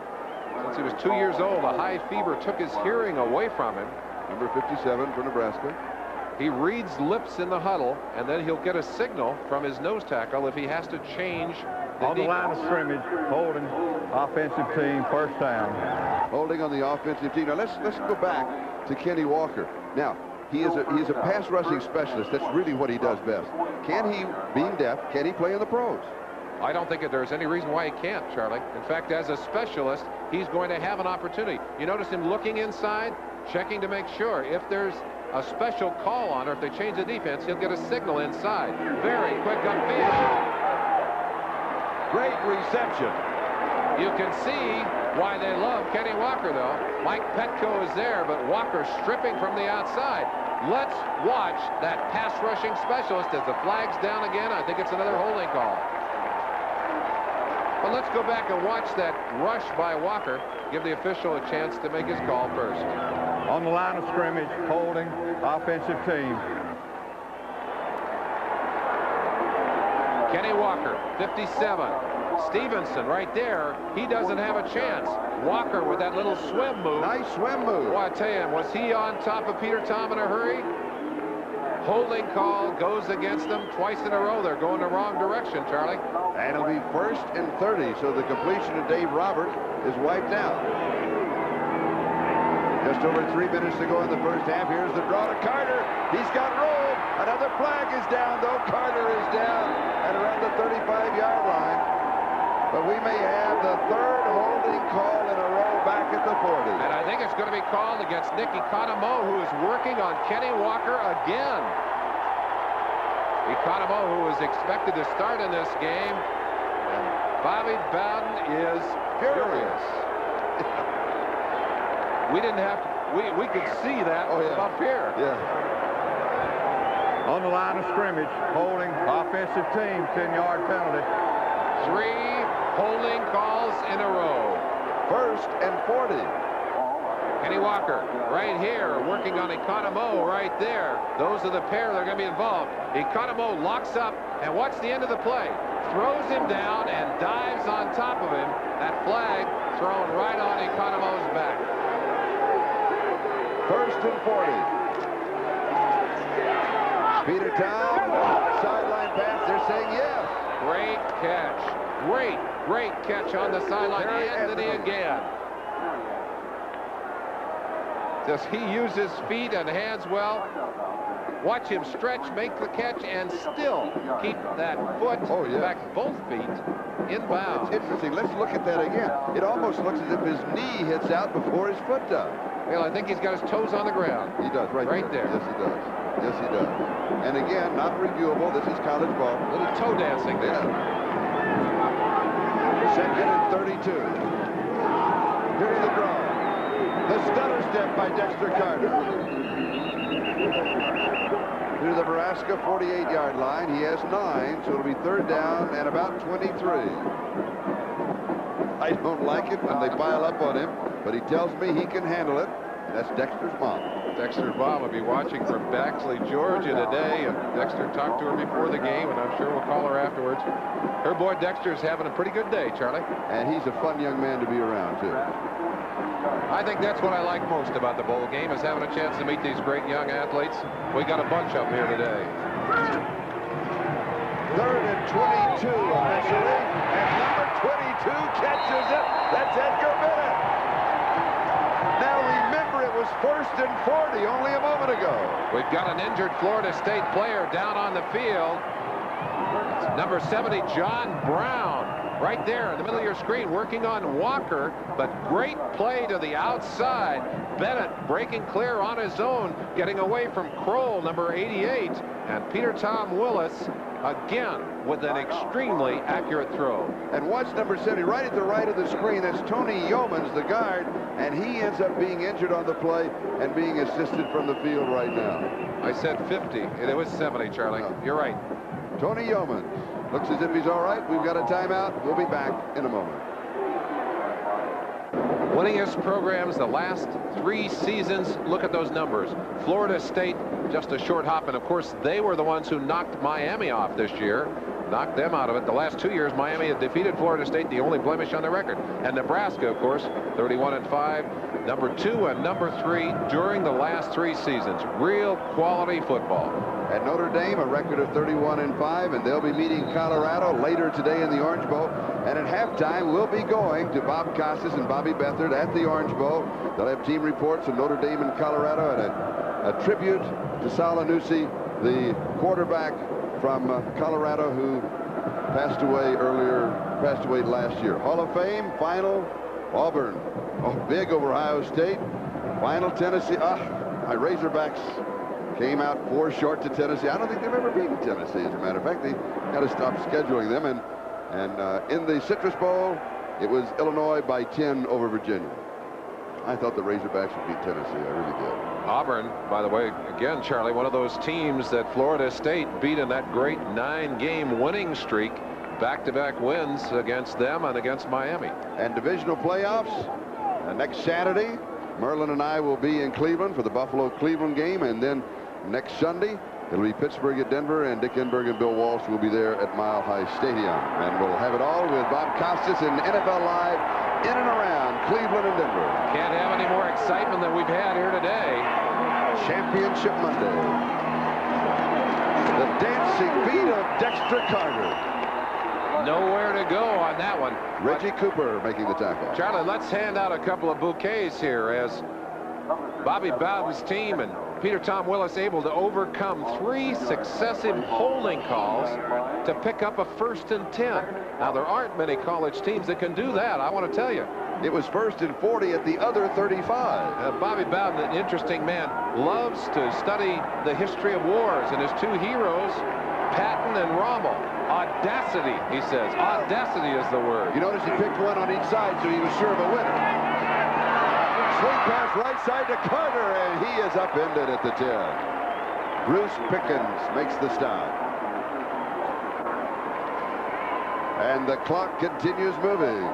Since he was 2 years old, a high fever took his hearing away from him. Number 57 for Nebraska. He reads lips in the huddle, and then he'll get a signal from his nose tackle if he has to change on the line of scrimmage, holding, offensive team, first down. Holding on the offensive team. Now let's go back to Kenny Walker. Now, he's a pass rushing specialist. That's really what he does best. Can he, being deaf, can he play in the pros? I don't think that there's any reason why he can't, Charlie. In fact, as a specialist, he's going to have an opportunity. You notice him looking inside, checking to make sure if there's a special call on, or if they change the defense, he'll get a signal inside. Very quick upfield. Great reception. You can see why they love Kenny Walker, though. Mike Petco is there, but Walker stripping from the outside. Let's watch that pass rushing specialist as the flag's down again. I think it's another holding call. But let's go back and watch that rush by Walker. Give the official a chance to make his call first. On the line of scrimmage, holding, offensive team. Kenny Walker, 57. Stevenson right there. He doesn't have a chance. Walker with that little swim move. Nice swim move. Well, I tell you, was he on top of Peter Tom in a hurry? Holding call goes against them twice in a row. They're going the wrong direction, Charlie. And it'll be 1st and 30, so the completion of Dave Roberts is wiped out. Just over 3 minutes to go in the first half. Here's the draw to Carter. He's got rolled. Another flag is down, though. Carter is down at around the 35-yard line. But we may have the 3rd holding call in a row back at the 40. And I think it's going to be called against Nicky Economou, who is working on Kenny Walker again. Economou, who was expected to start in this game. And Bobby Bowden is furious. We didn't have to, we could see that up here. Yeah. On the line of scrimmage, holding, offensive team, 10-yard penalty. 3 holding calls in a row. 1st and 40. Kenny Walker right here working on Economou right there. Those are the pair that are going to be involved. Economou locks up, and watch the end of the play. Throws him down and dives on top of him. That flag thrown right on Economou's back. 1st and 40. Peter Tom, sideline pass. They're saying yes. Great catch. Great catch on the sideline. Anthony again. Does he use his feet and hands well? Watch him stretch, make the catch, and still keep that foot, in fact, both feet, in bounds. It's interesting. Let's look at that again. It almost looks as if his knee hits out before his foot does. Well, I think he's got his toes on the ground. He does, right there. Yes, he does. Yes, he does. And again, not reviewable. This is college ball. A little toe dancing there. Yeah. 2nd and 32. Here's the draw. The stutter step by Dexter Carter. To the Nebraska 48-yard line. He has 9, so it'll be 3rd down and about 23. I don't like it when they pile up on him, but he tells me he can handle it. That's Dexter's mom. Dexter's mom will be watching from Baxley, Georgia today, and Dexter talked to her before the game, and I'm sure we'll call her afterwards. Her boy Dexter's having a pretty good day, Charlie. And he's a fun young man to be around, too. I think that's what I like most about the bowl game, is having a chance to meet these great young athletes. We got a bunch of them here today. 3rd and 22 officially, and number 22 catches it. That's Edgar Bennett. Now remember, it was 1st and 40 only a moment ago. We've got an injured Florida State player down on the field. It's number 70, John Brown. Right there in the middle of your screen, working on Walker, but great play to the outside. Bennett breaking clear on his own, getting away from Kroll, number 88, and Peter Tom Willis again with an extremely accurate throw. And watch number 70 right at the right of the screen. That's Tony Yeomans, the guard, and he ends up being injured on the play and being assisted from the field right now. I said 50, and it was 70, Charlie. You're right. Tony Yeomans. Looks as if he's all right. We've got a timeout. We'll be back in a moment. Winningest programs the last 3 seasons. Look at those numbers. Florida State, just a short hop. And, of course, they were the ones who knocked Miami off this year. Knocked them out of it. The last 2 years, Miami had defeated Florida State, the only blemish on the record. And Nebraska, of course, 31-5. Number 2 and number 3 during the last 3 seasons. Real quality football. At Notre Dame, a record of 31-5, and they'll be meeting Colorado later today in the Orange Bowl. And at halftime, we'll be going to Bob Costas and Bobby Beathard at the Orange Bowl. They'll have team reports of Notre Dame and Colorado, and a tribute to Salanusi, the quarterback from Colorado, who passed away last year. Hall of Fame, final, Auburn. Oh, big over Ohio State. Final, Tennessee. My Razorbacks came out 4 short to Tennessee. I don't think they've ever beaten Tennessee, as a matter of fact. They had to stop scheduling them. And in the Citrus Bowl, It was Illinois by 10 over Virginia. I thought the Razorbacks would beat Tennessee. I really did. Auburn, by the way, again, Charlie, one of those teams that Florida State beat in that great 9-game winning streak. Back-to-back wins against them and against Miami. And divisional playoffs next Saturday. Merlin and I will be in Cleveland for the Buffalo-Cleveland game, and then next Sunday it'll be Pittsburgh at Denver, and Dick Enberg and Bill Walsh will be there at Mile High Stadium. And we'll have it all with Bob Costas and NFL Live in and around Cleveland and Denver. Can't have any more excitement than we've had here today. Championship Monday. The dancing feet of Dexter Carter. Nowhere to go on that one. Reggie Cooper making the tackle. Charlie, let's hand out a couple of bouquets here as Bobby Bowden's team and Peter Tom Willis able to overcome 3 successive holding calls to pick up a 1st and 10. Now, there aren't many college teams that can do that, I want to tell you. It was 1st and 40 at the other 35. Bobby Bowden, an interesting man, loves to study the history of wars, and his 2 heroes, Patton and Rommel. Audacity, he says. Audacity is the word. You notice he picked one on each side, so he was sure of a winner. Swing pass right side to Carter, and he is upended at the 10. Bruce Pickens makes the stop. And the clock continues moving.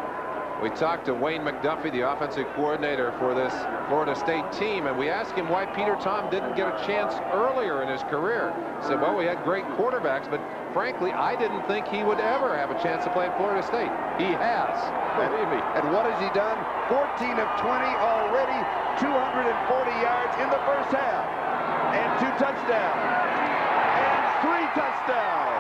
We talked to Wayne McDuffie, the offensive coordinator for this Florida State team, and we asked him why Peter Tom didn't get a chance earlier in his career. He said, well, we had great quarterbacks, but frankly, I didn't think he would ever have a chance to play at Florida State. He has, believe me. And what has he done? 14 of 20 already, 240 yards in the first half, and 2 touchdowns, and 3 touchdowns.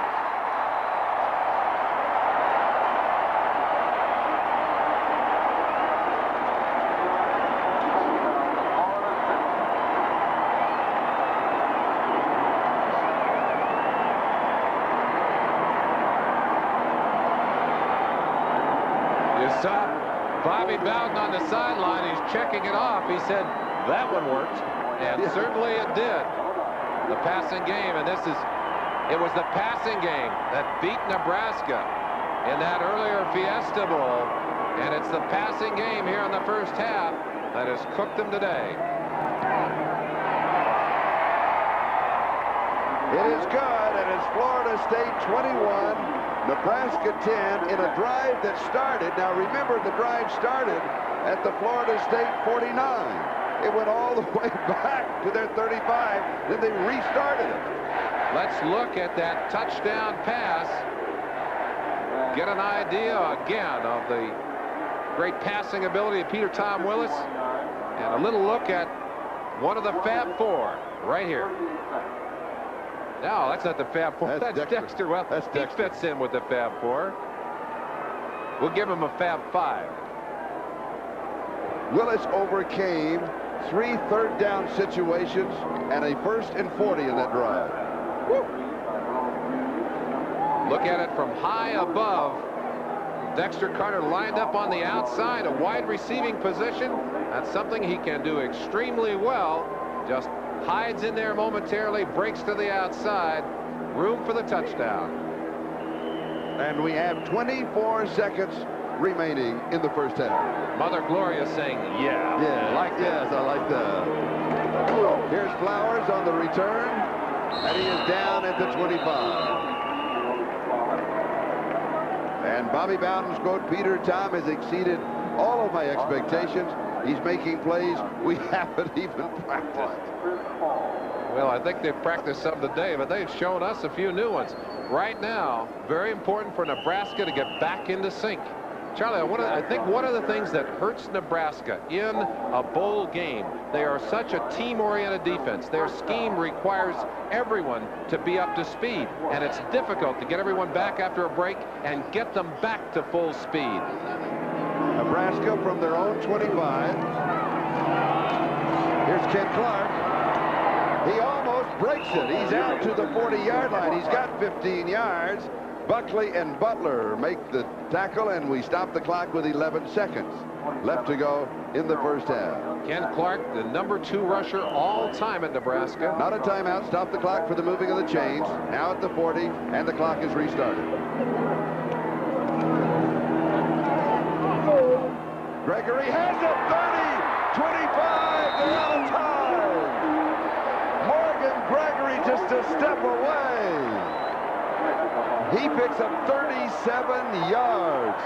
Bobby Bowden on the sideline, he's checking it off. He said that one worked, and certainly it did. The passing game, and it was the passing game that beat Nebraska in that earlier Fiesta Bowl, and it's the passing game here in the first half that has cooked them today. It is good, and it's Florida State 21. Nebraska 10 in a drive that started. Now remember, the drive started at the Florida State 49. It went all the way back to their 35. Then they restarted it. Let's look at that touchdown pass. Get an idea again of the great passing ability of Peter Tom Willis. And a little look at one of the Fab Four right here. No, that's not the Fab Four. That's Dexter. Well, that's Dexter. He fits in with the Fab Four. We'll give him a Fab 5. Willis overcame 3 third-down situations and a 1st and 40 in that drive. Woo. Look at it from high above. Dexter Carter lined up on the outside, a wide receiving position. That's something he can do extremely well. Just hides in there momentarily, breaks to the outside, room for the touchdown. And we have 24 seconds remaining in the first half. Mother Gloria saying, yeah. Yeah, like yes, I like that. Here's Flowers on the return, and he is down at the 25. And Bobby Bowden's quote, Peter Tom has exceeded all of my expectations. He's making plays we haven't even practiced. Well, I think they've practiced some today, but they've shown us a few new ones. Right now, very important for Nebraska to get back into sync. Charlie, I think one of the things that hurts Nebraska in a bowl game, they are such a team-oriented defense. Their scheme requires everyone to be up to speed, and it's difficult to get everyone back after a break and get them back to full speed. Nebraska from their own 25. Here's Ken Clark. He almost breaks it. He's out to the 40-yard line. He's got 15 yards. Buckley and Butler make the tackle, and we stop the clock with 11 seconds left to go in the first half. Ken Clark, the #2 rusher all time at Nebraska. Not a timeout. Stop the clock for the moving of the chains. Now at the 40, and the clock is restarted. Gregory has it, 30, 25, they're out of time. Morgan Gregory just a step away. He picks up 37 yards.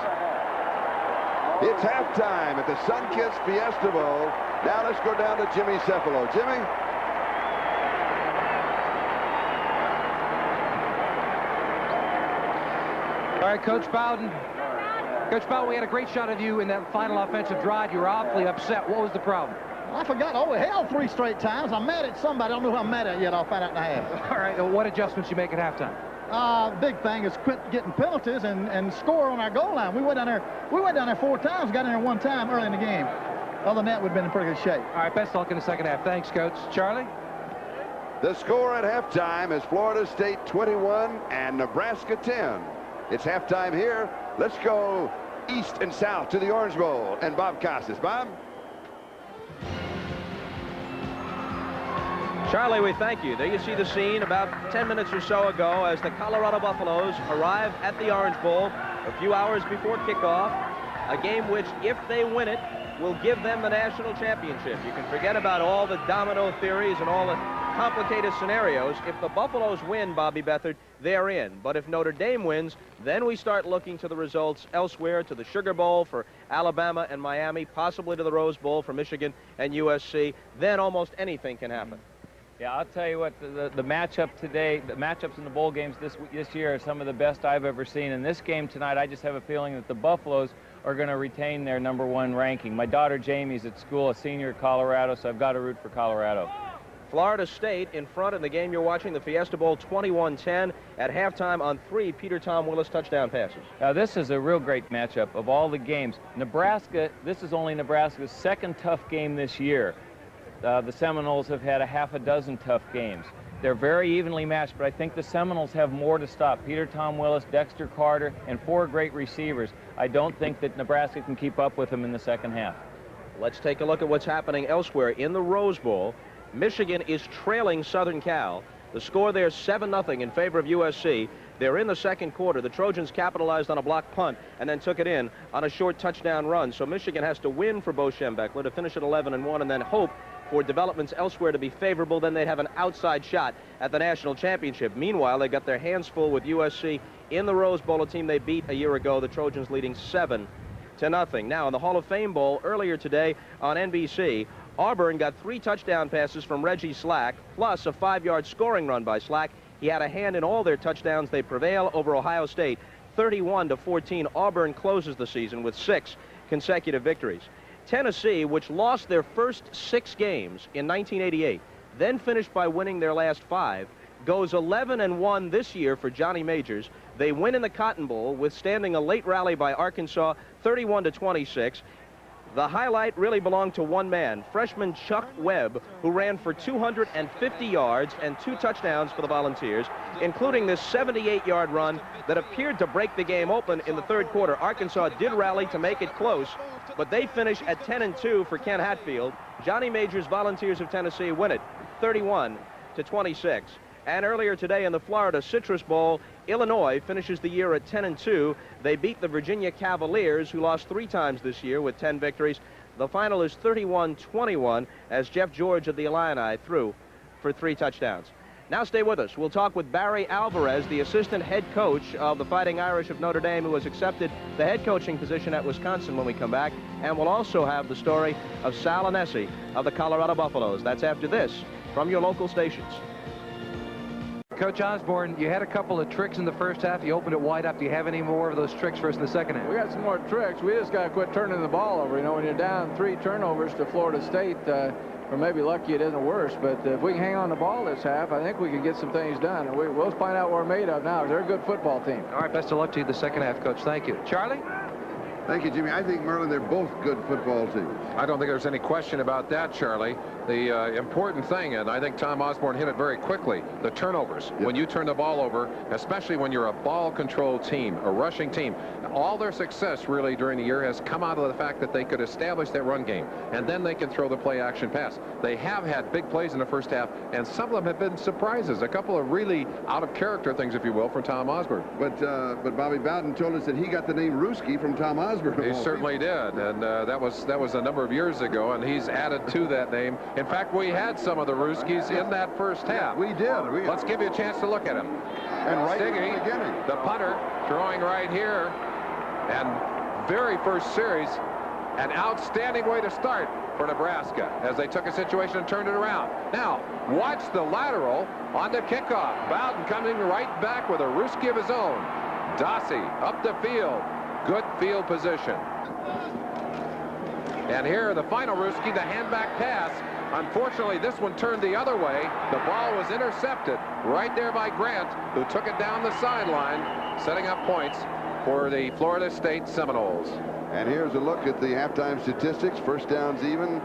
It's halftime at the Sunkist Fiesta Bowl. Now let's go down to Jimmy Cefalo. Jimmy? All right, Coach Bowden. Coach Bowden, we had a great shot of you in that final offensive drive. You were awfully upset. What was the problem? I forgot. Oh, hell, 3 straight times. I'm mad at somebody. I don't know who I'm mad at yet. I'll find out in a half. All right. Well, what adjustments you make at halftime? Big thing is quit getting penalties and score on our goal line. We went down there 4 times, got in there 1 time early in the game. Other than that, we've been in pretty good shape. All right, best of luck in the second half. Thanks, Coach. Charlie? The score at halftime is Florida State 21 and Nebraska 10. It's halftime here. Let's go east and south to the Orange Bowl. And Bob Costas. Bob? Charlie, we thank you. There you see the scene about 10 minutes or so ago as the Colorado Buffaloes arrive at the Orange Bowl a few hours before kickoff. A game which, if they win it, will give them the national championship. You can forget about all the domino theories and all the complicated scenarios. If the Buffaloes win, Bobby Beathard, they're in. But if Notre Dame wins, then we start looking to the results elsewhere, to the Sugar Bowl for Alabama and Miami, possibly to the Rose Bowl for Michigan and USC. Then almost anything can happen. Yeah, I'll tell you what, the matchup today, the matchups in the bowl games this year are some of the best I've ever seen. In this game tonight, I just have a feeling that the Buffaloes are going to retain their #1 ranking. My daughter Jamie's at school, a senior at Colorado, so I've got to root for Colorado. Florida State in front in the game you're watching, the Fiesta Bowl, 21-10 at halftime on 3 Peter Tom Willis touchdown passes. Now, this is a real great matchup of all the games. Nebraska, this is only Nebraska's 2nd tough game this year. The Seminoles have had a half a dozen tough games. They're very evenly matched, but I think the Seminoles have more to stop. Peter Tom Willis, Dexter Carter, and 4 great receivers. I don't think that Nebraska can keep up with them in the second half. Let's take a look at what's happening elsewhere in the Rose Bowl. Michigan is trailing Southern Cal. The score there 7-0 in favor of USC. They're in the second quarter. The Trojans capitalized on a blocked punt and then took it in on a short touchdown run. So Michigan has to win for Bo Schembechler to finish at 11-1 and then hope for developments elsewhere to be favorable. Then they'd have an outside shot at the national championship. Meanwhile, they got their hands full with USC in the Rose Bowl, a team they beat a year ago, the Trojans leading 7-0. Now, in the Hall of Fame Bowl earlier today on NBC, Auburn got 3 touchdown passes from Reggie Slack, plus a 5-yard scoring run by Slack. He had a hand in all their touchdowns. They prevail over Ohio State, 31-14. Auburn closes the season with 6 consecutive victories. Tennessee, which lost their first 6 games in 1988, then finished by winning their last 5, goes 11-1 this year for Johnny Majors. They win in the Cotton Bowl, withstanding a late rally by Arkansas, 31-26. The highlight really belonged to one man, freshman Chuck Webb, who ran for 250 yards and 2 touchdowns for the Volunteers, including this 78-yard run that appeared to break the game open in the 3rd quarter. Arkansas did rally to make it close, but they finish at 10-2 for Ken Hatfield. Johnny Majors' Volunteers of Tennessee win it 31-26. And earlier today in the Florida Citrus Bowl, Illinois finishes the year at 10-2. They beat the Virginia Cavaliers, who lost 3 times this year with 10 victories. The final is 31-21 as Jeff George of the Illini threw for 3 touchdowns. Now stay with us. We'll talk with Barry Alvarez, the assistant head coach of the Fighting Irish of Notre Dame, who has accepted the head coaching position at Wisconsin when we come back. And we'll also have the story of Sal Anesi of the Colorado Buffaloes. That's after this from your local stations. Coach Osborne, you had a couple of tricks in the first half. You opened it wide up. Do you have any more of those tricks for us in the second half? We got some more tricks. We just got to quit turning the ball over. You know, when you're down 3 turnovers to Florida State, or maybe lucky it isn't worse, but if we can hang on the ball this half, I think we can get some things done. And we'll find out what we're made of now. They're a good football team. All right, best of luck to you the second half, Coach. Thank you. Charlie? Thank you, Jimmy. I think, Merlin, they're both good football teams. I don't think there's any question about that, Charlie. the important thing, and I think Tom Osborne hit it very quickly, the turnovers. Yep. When you turn the ball over, especially when you're a ball control team, a rushing team, all their success really during the year has come out of the fact that they could establish that run game, and then they can throw the play action pass. They have had big plays in the first half, and some of them have been surprises, a couple of really out of character things, if you will, from Tom Osborne. But Bobby Bowden told us that he got the name Ruski from Tom Osborne. He certainly did, and that was a number of years ago, and he's added to that name. In fact, we had some of the Ruskis in that first half. We did. Let's give you a chance to look at him. And right Stiggy, at the beginning, the punter, throwing right here, and very first series, an outstanding way to start for Nebraska as they took a situation and turned it around. Now, watch the lateral on the kickoff. Bowden coming right back with a Ruski of his own. Dossie up the field. Good field position. And here, the final Ruski, the handback pass. Unfortunately, this one turned the other way. The ball was intercepted right there by Grant, who took it down the sideline, setting up points for the Florida State Seminoles. And here's a look at the halftime statistics. First downs even.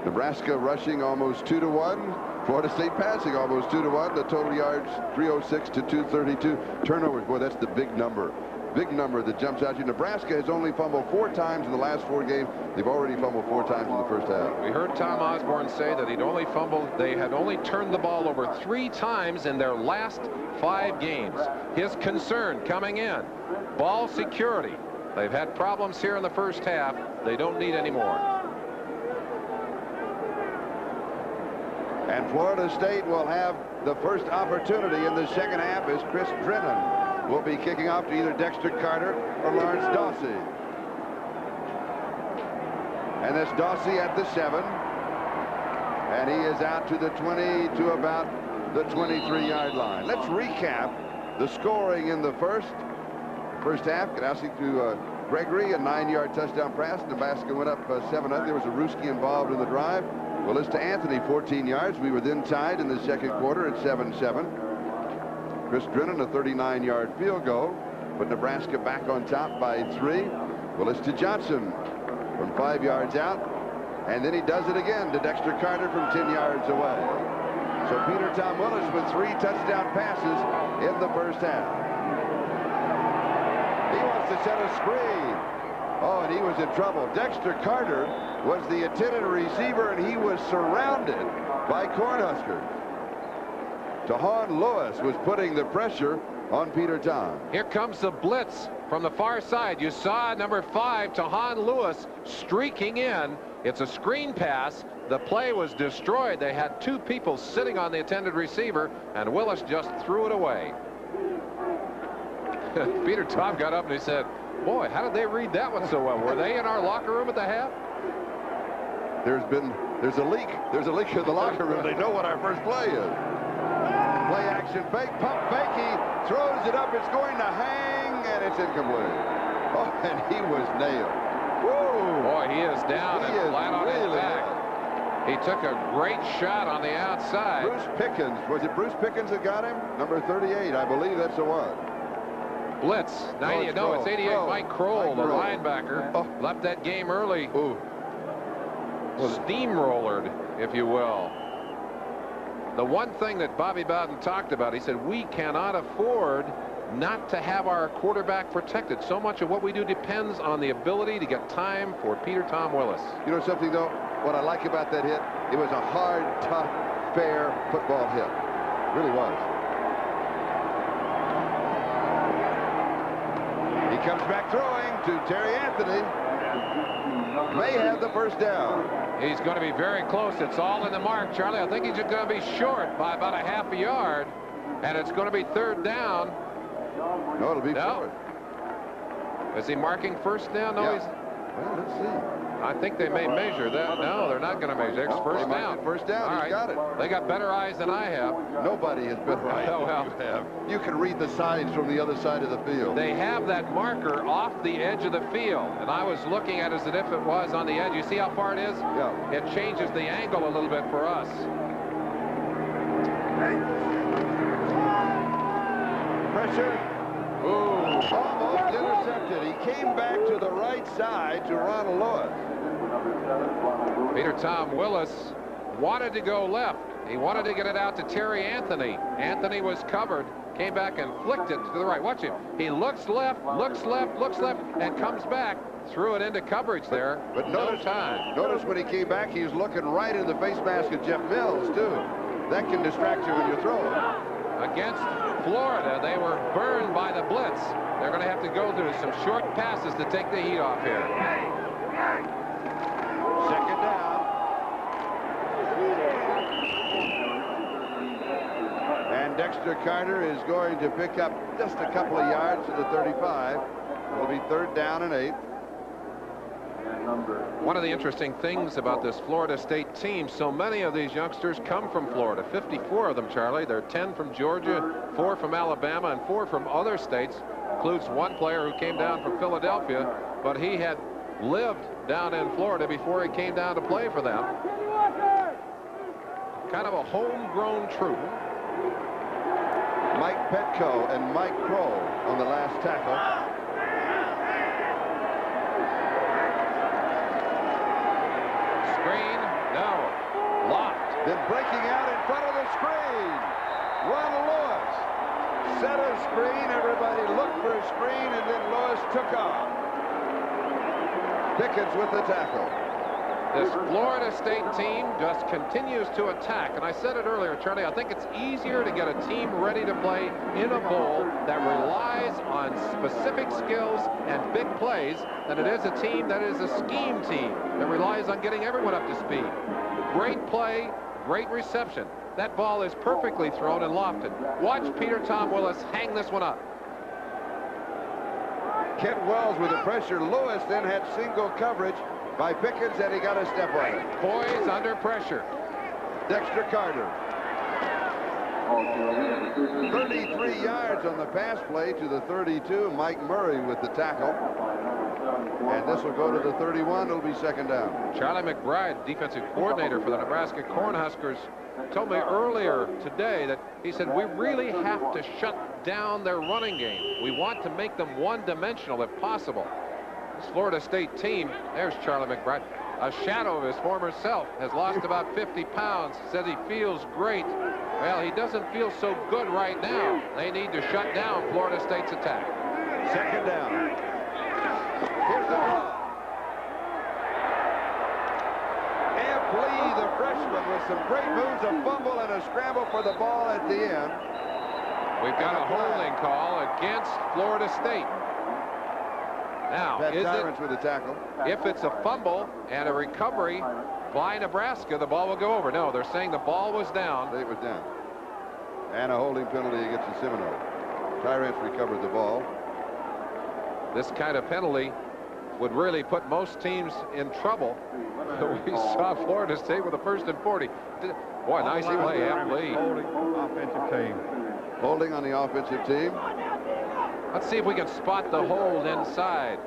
Nebraska rushing almost 2-to-1. Florida State passing almost 2-to-1. The total yards 306 to 232. Turnovers, boy, that's the big number. Big number that jumps out to you. Nebraska has only fumbled 4 times in the last 4 games. They've already fumbled 4 times in the first half. We heard Tom Osborne say that they had only turned the ball over 3 times in their last 5 games. His concern coming in, ball security. They've had problems here in the first half. They don't need any more. And Florida State will have the first opportunity in the second half as Chris Drennan will be kicking off to either Dexter Carter or Lawrence Dossie. And that's Dossie at the 7. And he is out to the 20 to about the 23-yard line. Let's recap the scoring in the first half. Ganowski to Gregory, a 9-yard touchdown pass. Nebraska went up 7-0. There was a Ruski involved in the drive. Willis to Anthony, 14 yards. We were then tied in the second quarter at 7-7. Chris Drennan, a 39-yard field goal, put Nebraska back on top by 3. Willis to Johnson from 5 yards out, and then he does it again to Dexter Carter from 10 yards away. So Peter Tom Willis with 3 touchdown passes in the first half. He wants to set a screen. Oh, and he was in trouble. Dexter Carter was the intended receiver, and he was surrounded by Cornhuskers. Tahan Lewis was putting the pressure on Peter Tom. Here comes the blitz from the far side. You saw number 5, Tahan Lewis, streaking in. It's a screen pass. The play was destroyed. They had 2 people sitting on the intended receiver, and Willis just threw it away. Peter Tom got up and he said, boy, how did they read that one so well? Were they in our locker room at the half? There's a leak. There's a leak in the locker room. They know what our first play is. Play action fake, pump fake. He throws it up. It's going to hang, and it's incomplete. Oh, and he was nailed. Woo! Boy, he is down and flat on his back. He took a great shot on the outside. Bruce Pickens. Was it Bruce Pickens that got him? Number 38. I believe that's the one. Blitz. 90. No, it's 88. Mike Kroll, the linebacker, left that game early. Ooh. Steamrollered, if you will. The one thing that Bobby Bowden talked about, he said, we cannot afford not to have our quarterback protected. So much of what we do depends on the ability to get time for Peter Tom Willis. You know something, though? What I like about that hit, it was a hard, tough, fair football hit. It really was. He comes back throwing to Terry Anthony. May have the first down. He's going to be very close. It's all in the mark, Charlie. I think he's just going to be short by about a half a yard, and it's going to be 3rd down. No, it'll be short. Is he marking first down? No, yeah. Well, let's see. I think they may measure that. No, they're not going to measure. It's first down. First down. All He's got it. They got better eyes than I have. Nobody has better eyes than you have. You can read the signs from the other side of the field. They have that marker off the edge of the field, and I was looking at it as if it was on the edge. You see how far it is? Yeah. It changes the angle a little bit for us. Pressure. Ooh. Almost intercepted. He came back to the right side to Ronald Lewis. Peter Tom Willis wanted to go left. He wanted to get it out to Terry Anthony. Anthony was covered, came back and flicked it to the right. Watch him. He looks left, looks left, looks left, and comes back. Threw it into coverage there. But notice when he came back, he was looking right in the face mask of Jeff Mills, too. That can distract you when you throw it. Against Florida, they were burned by the blitz. They're going to have to go through some short passes to take the heat off here. Second down. And Dexter Carter is going to pick up just a couple of yards to the 35. It'll be 3rd down and 8. One of the interesting things about this Florida State team, so many of these youngsters come from Florida. 54 of them, Charlie. There are 10 from Georgia, 4 from Alabama, and 4 from other states. Includes one player who came down from Philadelphia, but he had lived down in Florida before he came down to play for them. Kind of a homegrown troop. Mike Petco and Mike Crow on the last tackle. Screen, no, locked. Then breaking out in front of the screen, Ron Lewis set a screen. Everybody looked for a screen, and then Lewis took off. Pickens with the tackle. This Florida State team just continues to attack. And I said it earlier, Charlie, I think it's easier to get a team ready to play in a bowl that relies on specific skills and big plays than it is a team that is a scheme team that relies on getting everyone up to speed. Great play, great reception. That ball is perfectly thrown and lofted. Watch Peter Tom Willis hang this one up. Kent Wells with the pressure. Lewis then had single coverage by Pickens, and he got a step on it. Poise under pressure. Dexter Carter. 33 yards on the pass play to the 32. Mike Murray with the tackle. And this will go to the 31. It'll be 2nd down. Charlie McBride, defensive coordinator for the Nebraska Cornhuskers, told me earlier today that he said we really have to shut down their running game. We want to make them one-dimensional if possible. This Florida State team, there's Charlie McBride, a shadow of his former self, has lost about 50 pounds, says he feels great. Well, he doesn't feel so good right now. They need to shut down Florida State's attack. 2nd down. Here's the ball. Amp Lee, the freshman, with some great moves, a fumble and a scramble for the ball at the end. We've got a holding call against Florida State. Now, Pat is Tyrants with the tackle. If it's a fumble and a recovery by Nebraska, the ball will go over. No, they're saying the ball was down. It was down. And a holding penalty against the Seminole. Tyrants recovered the ball. This kind of penalty would really put most teams in trouble. We saw Florida State with a 1st and 40. Boy, nice play, Amp Lee. Holding offensive team. Holding on the offensive team. Let's see if we can spot the hold inside.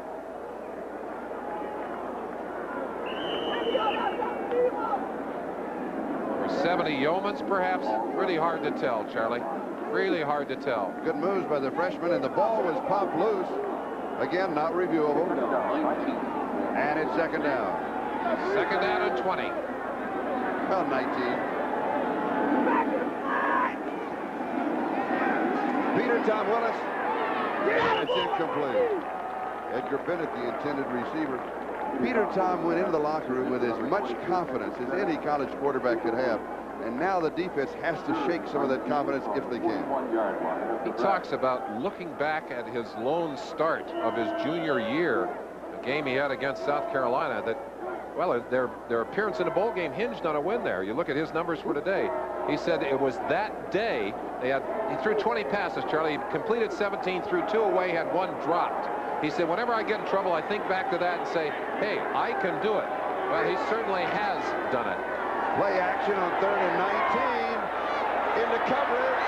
Or 70 Yeomans, perhaps. Really hard to tell, Charlie. Really hard to tell. Good moves by the freshman, and the ball was popped loose. Again, not reviewable. And it's 2nd down. 2nd down and 20. About 19. Peter Tom Willis. It's incomplete. Edgar Bennett, the intended receiver. Peter Tom went into the locker room with as much confidence as any college quarterback could have. And now the defense has to shake some of that confidence if they can. He talks about looking back at his lone start of his junior year, a game he had against South Carolina, that, well, their appearance in a bowl game hinged on a win there. You look at his numbers for today. He said it was that day he threw 20 passes, Charlie. He completed 17, threw 2 away, had 1 dropped. He said, whenever I get in trouble, I think back to that and say, hey, I can do it. Well, he certainly has done it. Play action on 3rd and 19. Into coverage.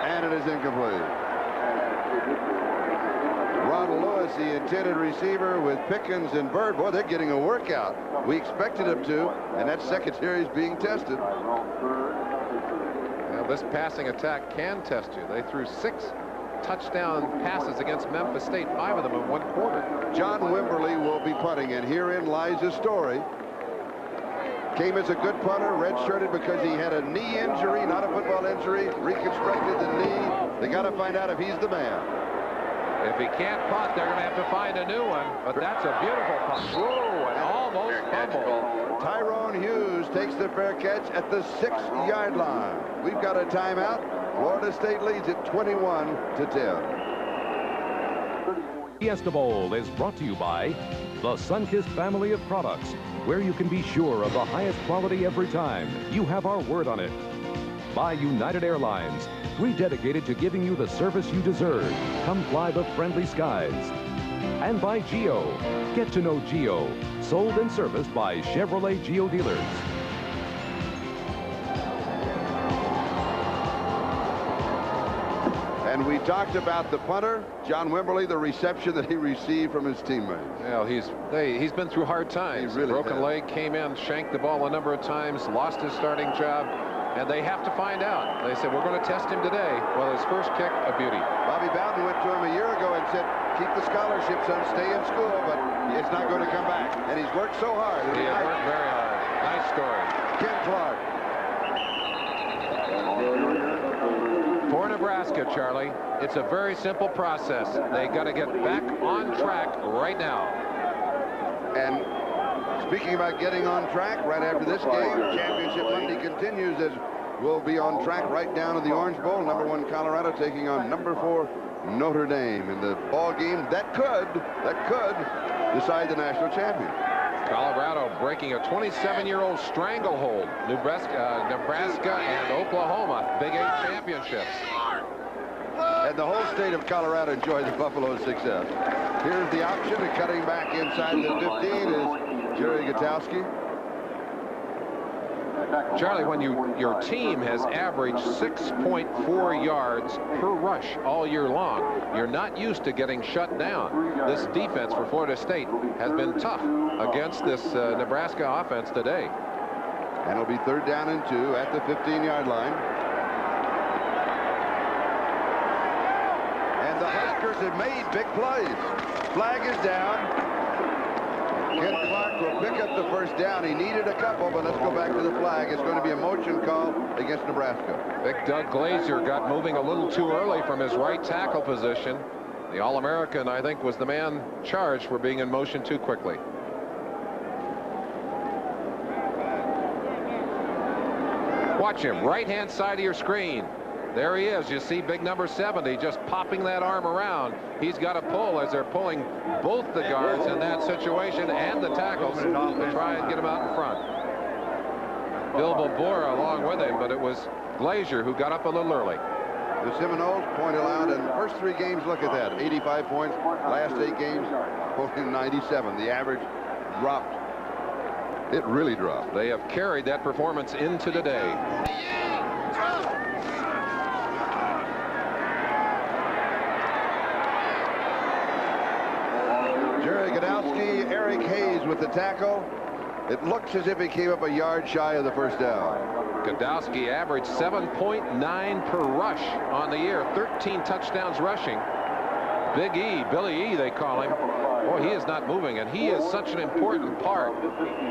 And it is incomplete. Ron Lewis, the intended receiver, with Pickens and Bird. Boy, they're getting a workout. We expected them to, and that secondary is being tested. Well, this passing attack can test you. They threw 6 touchdown passes against Memphis State, 5 of them in 1 quarter. John Wimberly will be punting, and herein lies his story. Came as a good punter, redshirted because he had a knee injury, not a football injury, reconstructed the knee. They got to find out if he's the man. If he can't punt, they're going to have to find a new one, but that's a beautiful punt. Whoa, and almost fumble. Tyrone Hughes takes the fair catch at the 6-yard line. We've got a timeout. Florida State leads it 21-10. Fiesta Bowl is brought to you by the Sunkist family of products, where you can be sure of the highest quality every time. You have our word on it. By United Airlines, we dedicated to giving you the service you deserve. Come fly the friendly skies. And by Geo. Get to know Geo. Sold and serviced by Chevrolet Geo dealers. And we talked about the punter, John Wimberly, the reception that he received from his teammates. Well, he's been through hard times. He really broken leg, came in, shanked the ball a number of times, lost his starting job, and they have to find out. They said, we're going to test him today. Well, his first kick, a beauty. Bobby Bowden went to him a year ago and said, keep the scholarship, son, stay in school, but it's not going to come back. And he's worked so hard. He has worked very hard. Nice story. Ken Clark. For Nebraska, Charlie, it's a very simple process. They got to get back on track right now. And speaking about getting on track, right after this game, Championship Monday continues as we'll be on track right down to the Orange Bowl. Number 1 Colorado taking on number 4 Notre Dame in the ball game that could decide the national champion. Colorado breaking a 27-year-old stranglehold. Nebraska and Oklahoma, Big 8 championships. And the whole state of Colorado enjoyed the Buffalo's success. Here's the option of cutting back inside the 15 is Jerry Gutowski. Charlie, when your team has averaged 6.4 yards per rush all year long, you're not used to getting shut down. This defense for Florida State has been tough against this Nebraska offense today. And it'll be 3rd down and 2 at the 15-yard line. And the Huskers have made big plays. Flag is down. Ken Clark will pick up the first down. He needed a couple, but let's go back to the flag. It's going to be a motion call against Nebraska. Big Doug Glazier got moving a little too early from his right tackle position. The All-American, I think, was the man charged for being in motion too quickly. Watch him, right-hand side of your screen. There he is. You see big number 70 just popping that arm around. He's got to pull as they're pulling both the guards in that situation and the tackles to try and get him out in front. Bill Bobora along with him, but it was Glazier who got up a little early. The Seminoles point allowed in the first 3 games. Look at that, 85 points. Last 8 games, only 97. The average dropped. It really dropped. They have carried that performance into today. Eric Hayes with the tackle. It looks as if he came up a yard shy of the first down. Godowski averaged 7.9 per rush on the year, 13 touchdowns rushing. Big E, Billy E, they call him. Boy, he is not moving, and he is such an important part.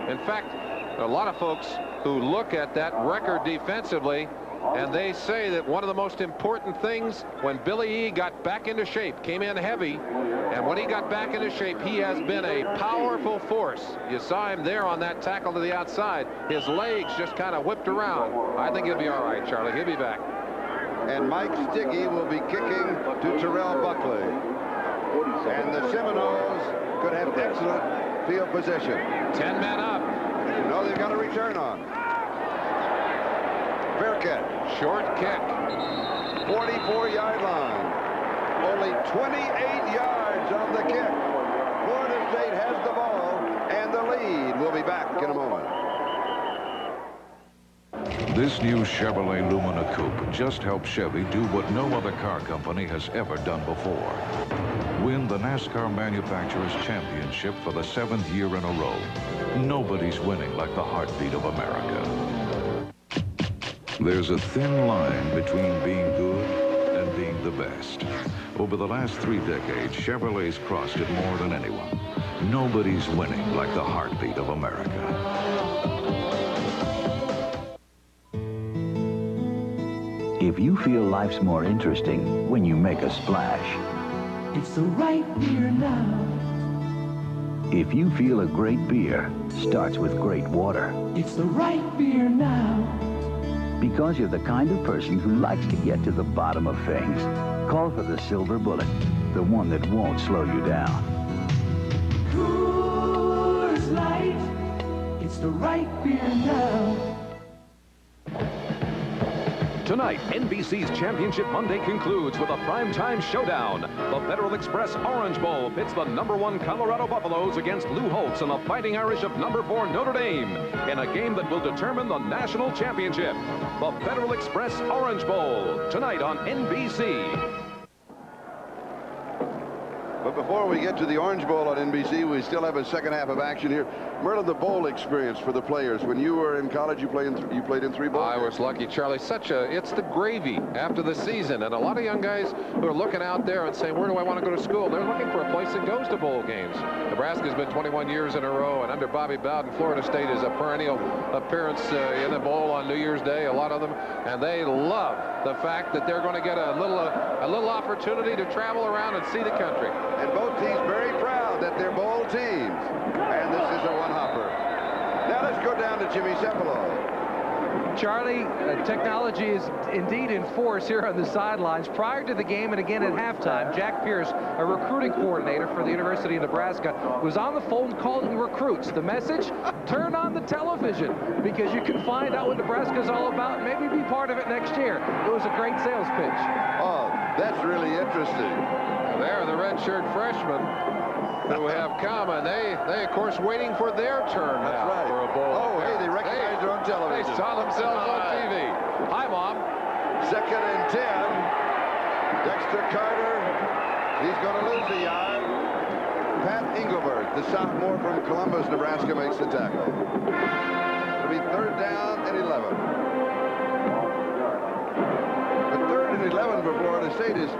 In fact, a lot of folks who look at that record defensively, and they say that one of the most important things when Billy E got back into shape, came in heavy, and when he got back into shape, he has been a powerful force. You saw him there on that tackle to the outside. His legs just kind of whipped around. I think he'll be all right, Charlie. He'll be back. And Mike Stiggy will be kicking to Terrell Buckley. And the Seminoles could have excellent field position. 10 men up. No, they've got a return on. Fair catch. Short kick. 44-yard line. Only 28 yards on the kick. Florida State has the ball, and the lead. We'll be back in a moment. This new Chevrolet Lumina Coupe just helped Chevy do what no other car company has ever done before. Win the NASCAR Manufacturers Championship for the 7th year in a row. Nobody's winning like the heartbeat of America. There's a thin line between being good and being the best. Over the last 3 decades, Chevrolet's crossed it more than anyone. Nobody's winning like the heartbeat of America. If you feel life's more interesting when you make a splash. It's the right beer now. If you feel a great beer starts with great water. It's the right beer now. Because you're the kind of person who likes to get to the bottom of things. Call for the Silver Bullet, the one that won't slow you down. Coors Light. It's the right beer now. Tonight, NBC's Championship Monday concludes with a primetime showdown. The Federal Express Orange Bowl pits the #1 Colorado Buffaloes against Lou Holtz and the Fighting Irish of #4 Notre Dame in a game that will determine the national championship. The Federal Express Orange Bowl, tonight on NBC. But before we get to the Orange Bowl on NBC, we still have a second half of action here. Merlin, the bowl experience for the players. When you were in college, you played in 3 bowls? I was lucky, Charlie. It's the gravy after the season. And a lot of young guys who are looking out there and saying, where do I want to go to school? They're looking for a place that goes to bowl games. Nebraska's been 21 years in a row, and under Bobby Bowden, Florida State is a perennial appearance in the bowl on New Year's Day, a lot of them. And they love the fact that they're going to get a little opportunity to travel around and see the country. And both teams very proud that they're bowl teams. And this is a one-hopper. Now let's go down to Jimmy Cepolo. Charlie, technology is indeed in force here on the sidelines. Prior to the game and again at halftime, Jack Pierce, a recruiting coordinator for the University of Nebraska, was on the phone calling recruits. The message, turn on the television because you can find out what Nebraska's all about and maybe be part of it next year. It was a great sales pitch. Oh, that's really interesting. They're the redshirt freshmen who have come, and they of course waiting for their turn now for a bowl. Oh, hey, they recognized her on television. They saw themselves on TV. Hi, Mom. 2nd and 10. Dexter Carter. He's going to lose a yard. Pat Engelbert, the sophomore from Columbus, Nebraska, makes the tackle. It'll be 3rd down and 11. But 3rd and 11 for Florida State is...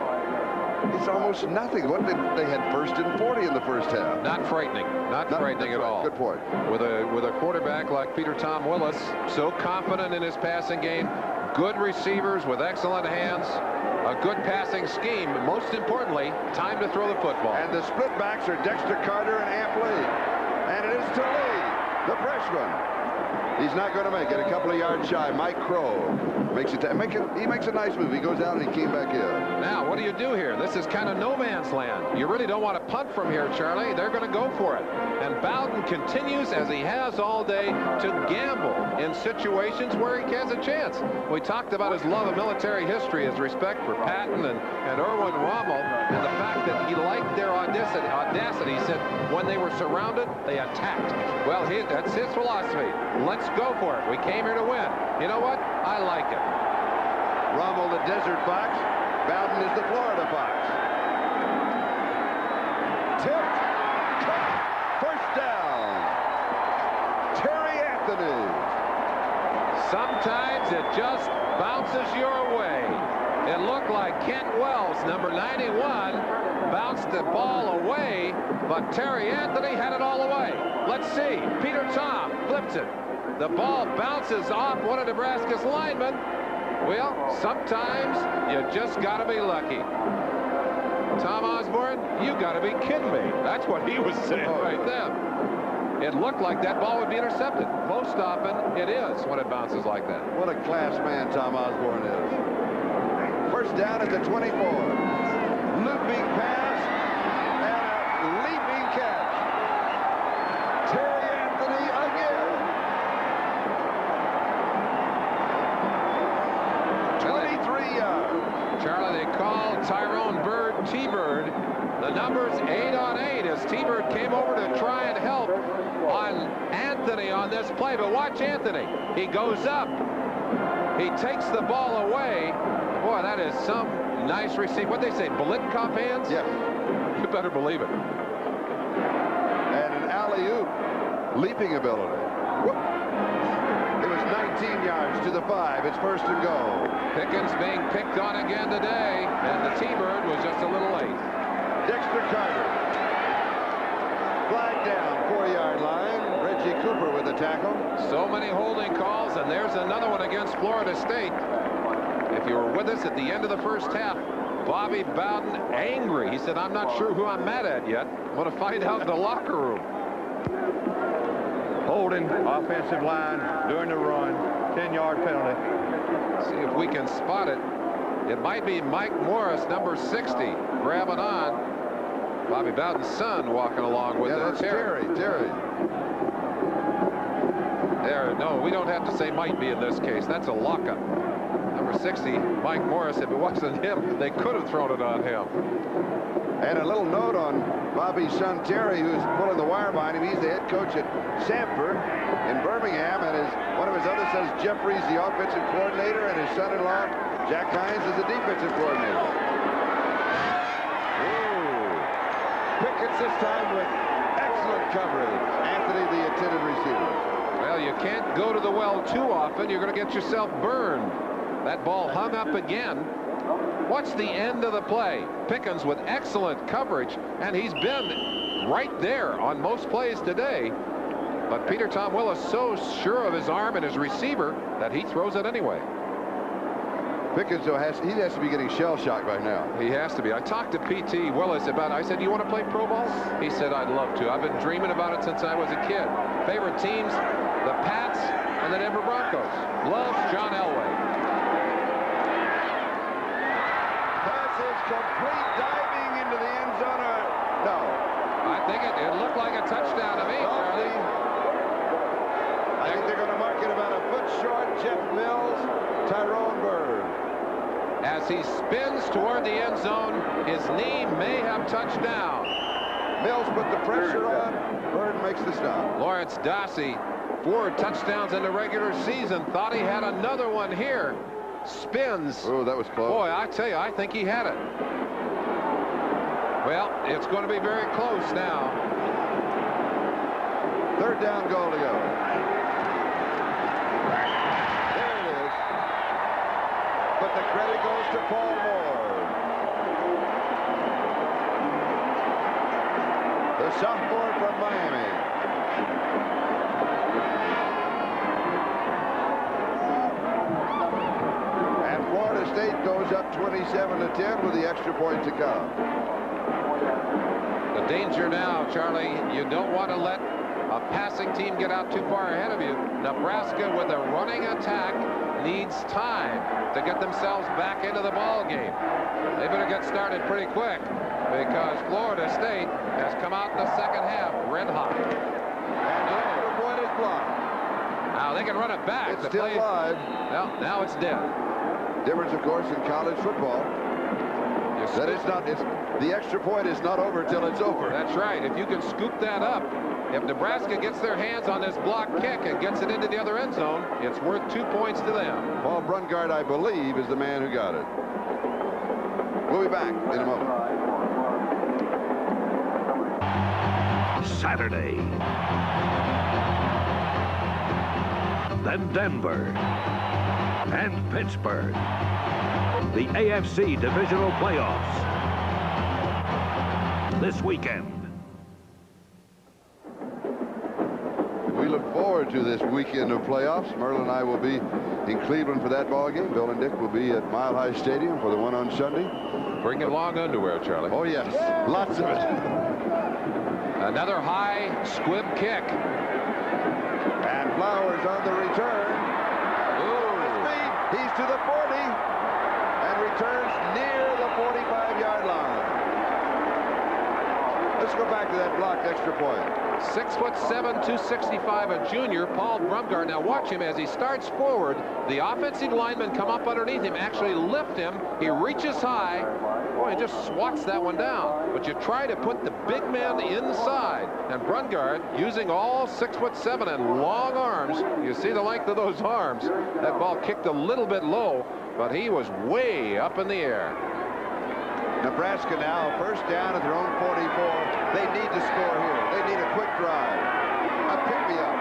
it's almost nothing. What they had 1st and 40 in the first half. Not frightening. Not frightening at all. Good point. With a quarterback like Peter Tom Willis, so confident in his passing game, good receivers with excellent hands, a good passing scheme. Most importantly, time to throw the football. And the split backs are Dexter Carter and Amp Lee. And it is to Lee, the freshman. He's not going to make it. A couple of yards shy. Mike Crow makes it. He makes a nice move. He goes out and he came back in. Now, what do you do here? This is kind of no man's land. You really don't want to punt from here, Charlie. They're going to go for it. And Bowden continues, as he has all day, to gamble in situations where he has a chance. We talked about his love of military history, his respect for Patton and Erwin Rommel, and the fact that he liked their audacity. He said when they were surrounded, they attacked. Well, that's his philosophy. Let's go for it. We came here to win. You know what? I like it. Rommel, the Desert Fox. Bowden is the Florida Fox. Tipped. Cut. 1st down. Terry Anthony. Sometimes it just bounces your way. It looked like Kent Wells, number 91, bounced the ball away, but Terry Anthony had it all the way. Let's see. Peter Tom flips it. The ball bounces off one of Nebraska's linemen. Well, sometimes you just got to be lucky. Tom Osborne, you got to be kidding me. That's what he was saying right then. It looked like that ball would be intercepted. Most often, it is when it bounces like that. What a class man Tom Osborne is. 1st down at the 24. Looping pass and a leaping catch. Terry Anthony again. 23 yards. Charlie, they call Tyrone Bird T-Bird. The number's 8 on 8 as T-Bird came over to try and help on Anthony on this play. But watch Anthony. He goes up. He takes the ball away. Boy, that is some nice receive. What they say, Bolitnikov hands? Yeah. You better believe it. And an alley-oop leaping ability. Whoop. It was 19 yards to the 5. It's 1st and goal. Pickens being picked on again today, and the T-Bird was just a little late. Dexter Carter. Flag down, 4-yard line. Reggie Cooper with the tackle. So many holding calls, and there's another one against Florida State. If you were with us at the end of the first half, Bobby Bowden angry. He said, I'm not sure who I'm mad at yet. I'm going to find out in the locker room. Holding offensive line during the run, 10-yard penalty. See if we can spot it. It might be Mike Morris, number 60, grabbing on. Bobby Bowden's son walking along with that's Terry. There, no, we don't have to say might be in this case. That's a lockup. Number 60, Mike Morris. If it wasn't him, they could have thrown it on him. And a little note on Bobby's son Terry, who's pulling the wire behind him. He's the head coach at Sanford in Birmingham, and one of his other sons, Jeffrey's the offensive coordinator, and his son-in-law, Jack Hines, is the defensive coordinator. Ooh. Pickens this time with excellent coverage. Anthony, the intended receiver. Well, you can't go to the well too often. You're going to get yourself burned. That ball hung up again. What's the end of the play? Pickens with excellent coverage, and he's been right there on most plays today. But Peter Tom Willis so sure of his arm and his receiver that he throws it anyway. Pickens, though, has to be getting shell-shocked by now. He has to be. I talked to P.T. Willis about it. I said, you want to play pro ball? He said, I'd love to. I've been dreaming about it since I was a kid. Favorite teams, the Pats and the Denver Broncos. Loves John Elway. Complete diving into the end zone, or no? I think it looked like a touchdown to me, Charlie. I think they're going to mark it about a foot short. Jeff Mills, Tyrone Bird. As he spins toward the end zone, his knee may have touched down. Mills put the pressure on. Bird makes the stop. Lawrence Dossey, 4 touchdowns in the regular season. Thought he had another one here. Spins. Oh, that was close. Boy, I tell you, I think he had it. Well, it's going to be very close now. 3rd down goal to go. There it is. But the credit goes to Paul Moore. The sophomore from Miami. State goes up 27-10 with the extra point to come. The danger now, Charlie, you don't want to let a passing team get out too far ahead of you. Nebraska, with a running attack, needs time to get themselves back into the ball game. They better get started pretty quick because Florida State has come out in the second half red hot. And the extra point is blocked. Now they can run it back. It's still alive. Well, now it's dead. Difference, of course, in college football. That it's not. The extra point is not over till it's over. That's right. If you can scoop that up, if Nebraska gets their hands on this block kick and gets it into the other end zone, it's worth 2 points to them. Paul Brungard, I believe, is the man who got it. We'll be back in a moment. Saturday. Then Denver. And Pittsburgh. The AFC Divisional Playoffs. This weekend. We look forward to this weekend of playoffs. Merlin and I will be in Cleveland for that ball game. Bill and Dick will be at Mile High Stadium for the one on Sunday. Bring in long underwear, Charlie. Oh, yes. Lots of it. Another high squib kick. And Flowers on the return. He's to the 40 and returns near the 45-yard line. Let's go back to that blocked extra point. 6'7", 265, a junior, Paul Brumgard. Now watch him as he starts forward. The offensive linemen come up underneath him, actually lift him. He reaches high. Boy, he just swats that one down. But you try to put the big man inside. And Brungard, using all 6'7" and long arms, you see the length of those arms. That ball kicked a little bit low, but he was way up in the air. Nebraska now, first down at their own 44. They need to score here. They need a quick drive. A pick-me-up.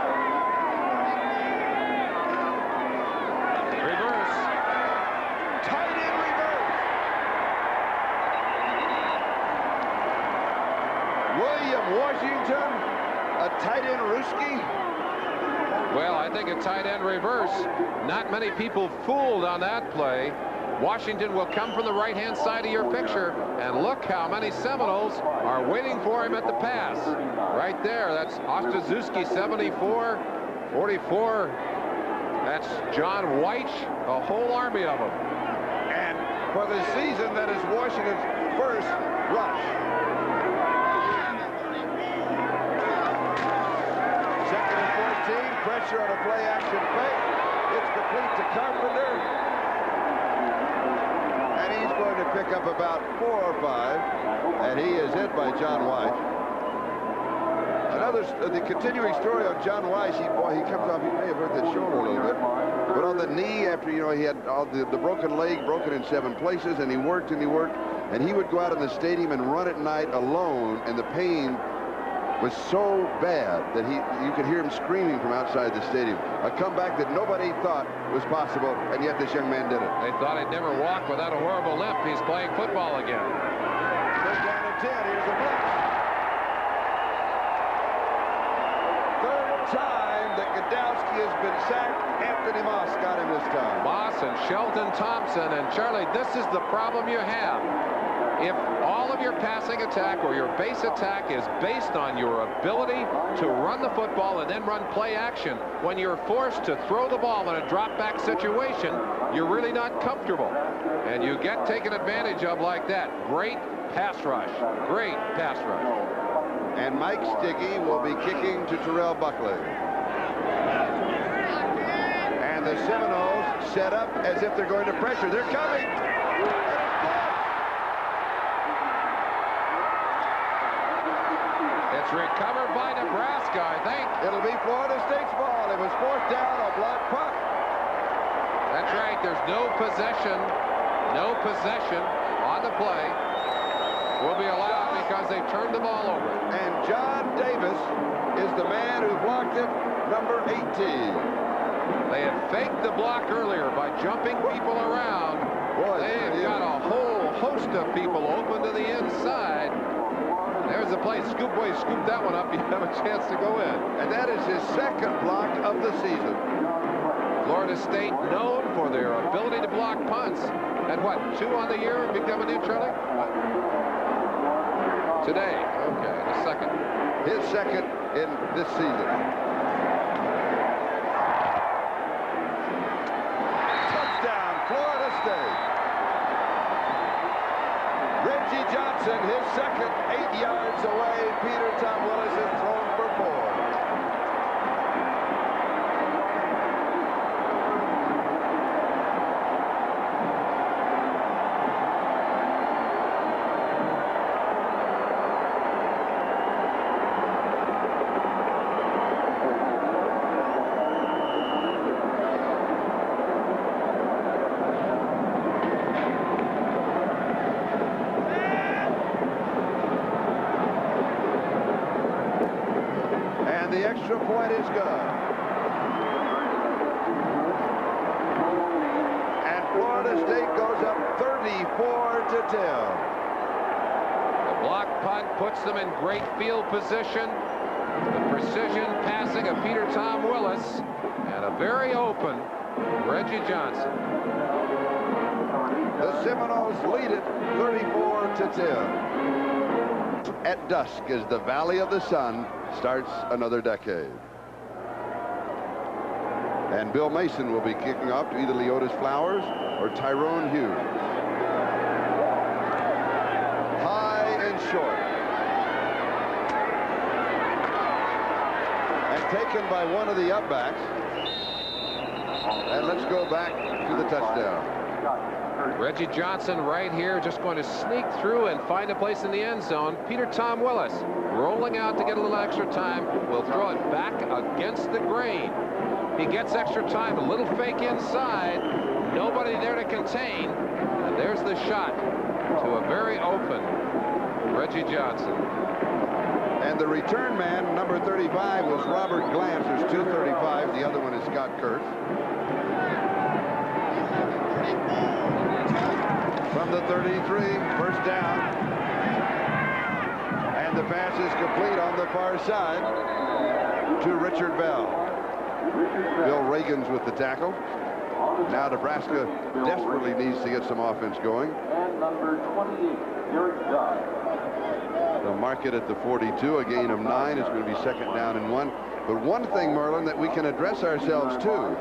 Reverse. Tight end reverse. William Washington, a tight end Ruski. Well, I think a tight end reverse. Not many people fooled on that play. Washington will come from the right-hand side of your picture, and look how many Seminoles are waiting for him at the pass. Right there, that's Ostazuski, 74, 44. That's John White, a whole army of them. And for the season, that is Washington's first rush. Second and 14, pressure on a play-action fake. It's complete to Carpenter. And he's going to pick up about 4 or 5. And he is hit by John White. The continuing story of John Weiss, he comes off, he may have hurt the shoulder a little bit, but on the knee after, you know, he had all the broken leg broken in 7 places, and he worked, and he would go out in the stadium and run at night alone, and the pain was so bad that you could hear him screaming from outside the stadium. A comeback that nobody thought was possible, and yet this young man did it. They thought he'd never walk without a horrible limp. He's playing football again. Third down and 10, here's a blitz. Time that Godowski has been sacked. Anthony Moss got him this time. Moss and Shelton Thompson. And Charlie, this is the problem you have. If all of your passing attack or your base attack is based on your ability to run the football and then run play action, when you're forced to throw the ball in a drop back situation, you're really not comfortable. And you get taken advantage of like that. Great pass rush. Great pass rush. And Mike Stiggy will be kicking to Terrell Buckley. And the Seminoles set up as if they're going to pressure. They're coming. It's recovered by Nebraska, I think. It'll be Florida State's ball. It was 4th down, a block punt. That's right. There's no possession on the play. Will be allowed because they turned the ball over. And John Davis is the man who blocked it, number 18. They had faked the block earlier by jumping people around. Boy, they've got a whole host of people open to the inside. There's the play. Scoop that one up. You have a chance to go in. And that is his 2nd block of the season. Florida State known for their ability to block punts. And what, 2 on the year become a new, Charlie? Today. Okay, the 2nd. His 2nd in this season. Touchdown, Florida State. Reggie Johnson, his 2nd, 8 yards away. Peter Tom Willis is thrown for 4. The extra point is good. And Florida State goes up 34-10. The block punt puts them in great field position. The precision passing of Peter Tom Willis and a very open Reggie Johnson. The Seminoles lead it 34-10. At dusk as the Valley of the Sun starts another decade. And Bill Mason will be kicking off to either Leotis Flowers or Tyrone Hughes. High and short. And taken by one of the upbacks. And let's go back to the touchdown. Reggie Johnson right here, just going to sneak through and find a place in the end zone. Peter Tom Willis rolling out to get a little extra time. Will throw it back against the grain. He gets extra time, a little fake inside. Nobody there to contain. And there's the shot to a very open Reggie Johnson. And the return man, number 35, was Robert Glantz. There's 2 35s. The other one is Scott Kurtz. From the 33, 1st down. And the pass is complete on the far side to Richard Bell. Bill Reagan's with the tackle. Now Nebraska desperately needs to get some offense going. And number 28, Eric Dodd. They'll mark it at the 42, a gain of 9. It's going to be 2nd down and 1. But one thing, Merlin, that we can address ourselves to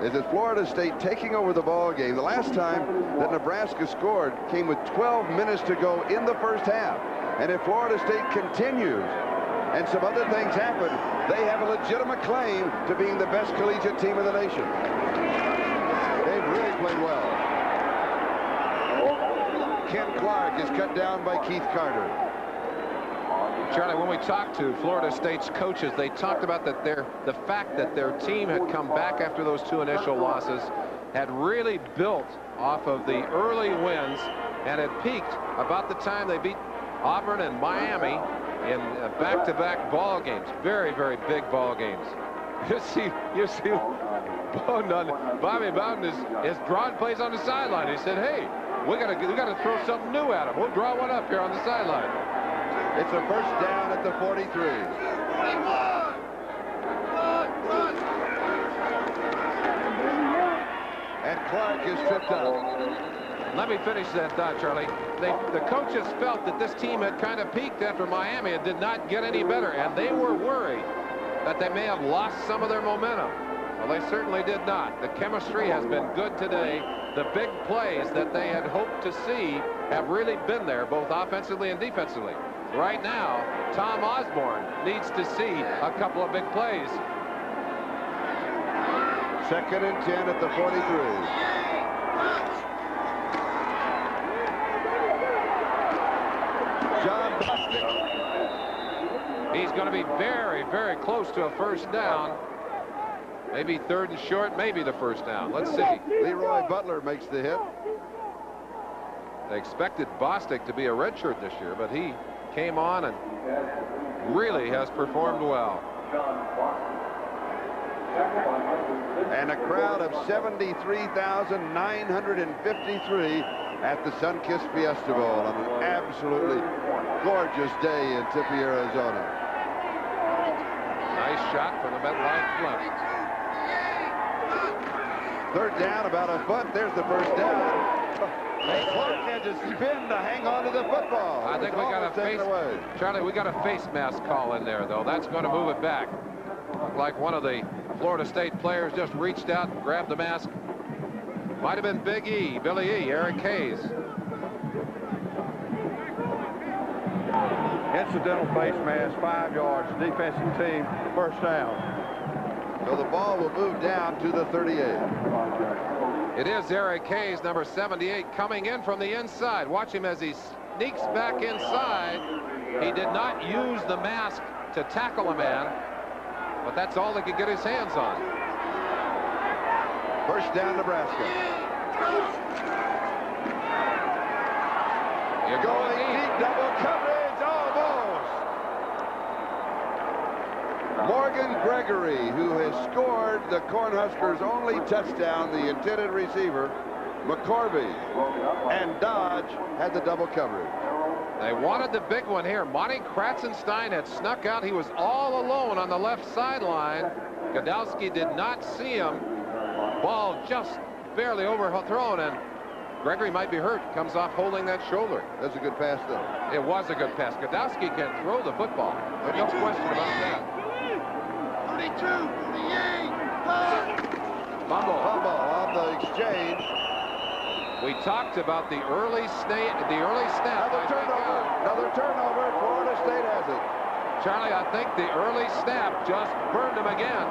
is that Florida State taking over the ball game. The last time that Nebraska scored came with 12 minutes to go in the first half. And if Florida State continues and some other things happen, they have a legitimate claim to being the best collegiate team in the nation. They've really played well. Ken Clark is cut down by Keith Carter. Charlie, when we talked to Florida State's coaches, they talked about that the fact that their team had come back after those 2 initial losses, had really built off of the early wins, and had peaked about the time they beat Auburn and Miami in back-to-back ball games. Very, very big ball games. You see Bobby Bowden is drawing plays on the sideline. He said, hey, we gotta throw something new at him. We'll draw one up here on the sideline. It's a first down at the 43. And Clark is tripped up. Let me finish that thought, Charlie. The coaches felt that this team had kind of peaked after Miami and did not get any better, and they were worried that they may have lost some of their momentum. Well, they certainly did not. The chemistry has been good today. The big plays that they had hoped to see have really been there, both offensively and defensively. Right now, Tom Osborne needs to see a couple of big plays. 2nd and 10 at the 43. John Bostic. He's going to be very, very close to a first down. Maybe 3rd and short, maybe the first down. Let's see. Leroy Butler makes the hit. They expected Bostic to be a redshirt this year, but he came on and really has performed well. And a crowd of 73,953 at the Sunkist Fiesta Bowl on an absolutely gorgeous day in Tempe, Arizona. Nice shot from the MetLife flank. 3rd down, about a foot. There's the first down. And Clark had to spin to hang on to the football. I think we got a face, Charlie, we got a face mask call in there, though. That's going to move it back. Looked like one of the Florida State players just reached out and grabbed the mask. Might have been Big E, Billy E, Eric Hayes. Incidental face mask, 5 yards. Defensive team, first down. So the ball will move down to the 38. It is Eric Hayes, number 78, coming in from the inside. Watch him as he sneaks back inside. He did not use the mask to tackle a man, but that's all he could get his hands on. First down, Nebraska. You're going deep, double coverage, almost. Morgan Gregory, who has scored the Cornhuskers' only touchdown, the intended receiver, McCorvey, and Dodge had the double coverage. They wanted the big one here. Monty Kratzenstein had snuck out. He was all alone on the left sideline. Godowski did not see him. Ball just barely overthrown, and Gregory might be hurt. Comes off holding that shoulder. That's a good pass, though. It was a good pass. Godowski can throw the football. There's no question about that. 42, 48, Fumble on the exchange. We talked about the early snap. Another turnover. Florida State has it. Charlie, I think the early snap just burned him again.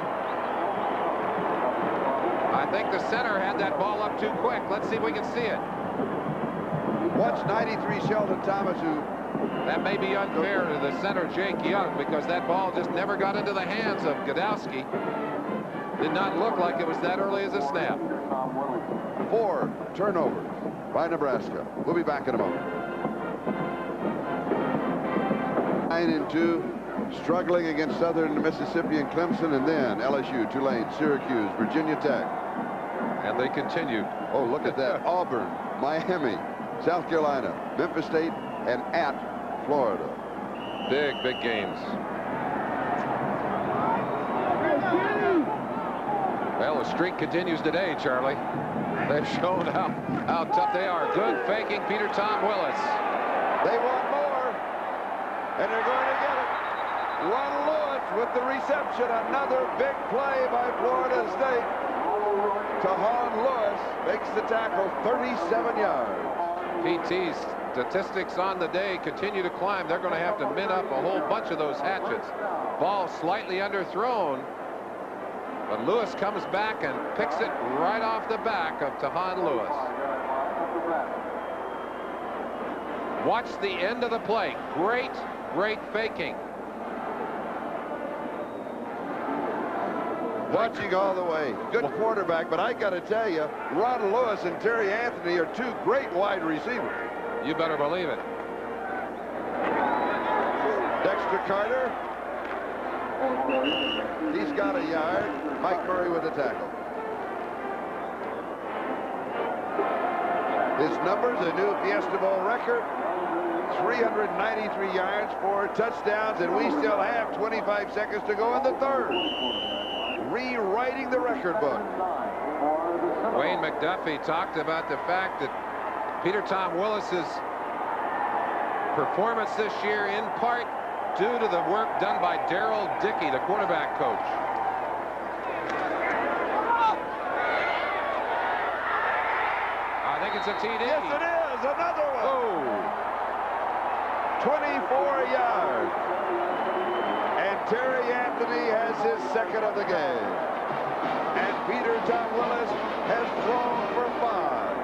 I think the center had that ball up too quick. Let's see if we can see it. Watch 93 Sheldon Thomas, who... That may be unfair to the center, Jake Young, because that ball just never got into the hands of Godowski. Did not look like it was that early as a snap. 4 turnovers by Nebraska. We'll be back in a moment. 9-2, struggling against Southern Mississippi and Clemson, and then LSU, Tulane, Syracuse, Virginia Tech. And they continued. Oh, look at that. Auburn, Miami, South Carolina, Memphis State, and at Florida. Big, big games. Well, the streak continues today, Charlie. They've shown how tough they are. Good faking Peter Tom Willis. They want more, and they're going to get it. Ron Lewis with the reception. Another big play by Florida State. Tahan Lewis makes the tackle, 37 yards. PT's statistics on the day continue to climb. They're going to have to min up a whole bunch of those hatchets. Ball slightly underthrown, but Lewis comes back and picks it right off the back of Tahan Lewis. Watch the end of the play. Great faking. Watching all the way. Good quarterback, but I got to tell you, Ron Lewis and Terry Anthony are two great wide receivers. You better believe it. Dexter Carter. He's got a yard. Mike Murray with the tackle. His numbers, a new Fiesta Bowl record. 393 yards, 4 touchdowns, and we still have 25 seconds to go in the third. Rewriting the record book. Wayne McDuffie talked about the fact that Peter Tom Willis's performance this year in part due to the work done by Daryl Dickey, the quarterback coach. I think it's a TD. Yes, it is. Another one. Oh. 24 yards. And Terry Anthony has his second of the game. And Peter Tom Willis has thrown for 5.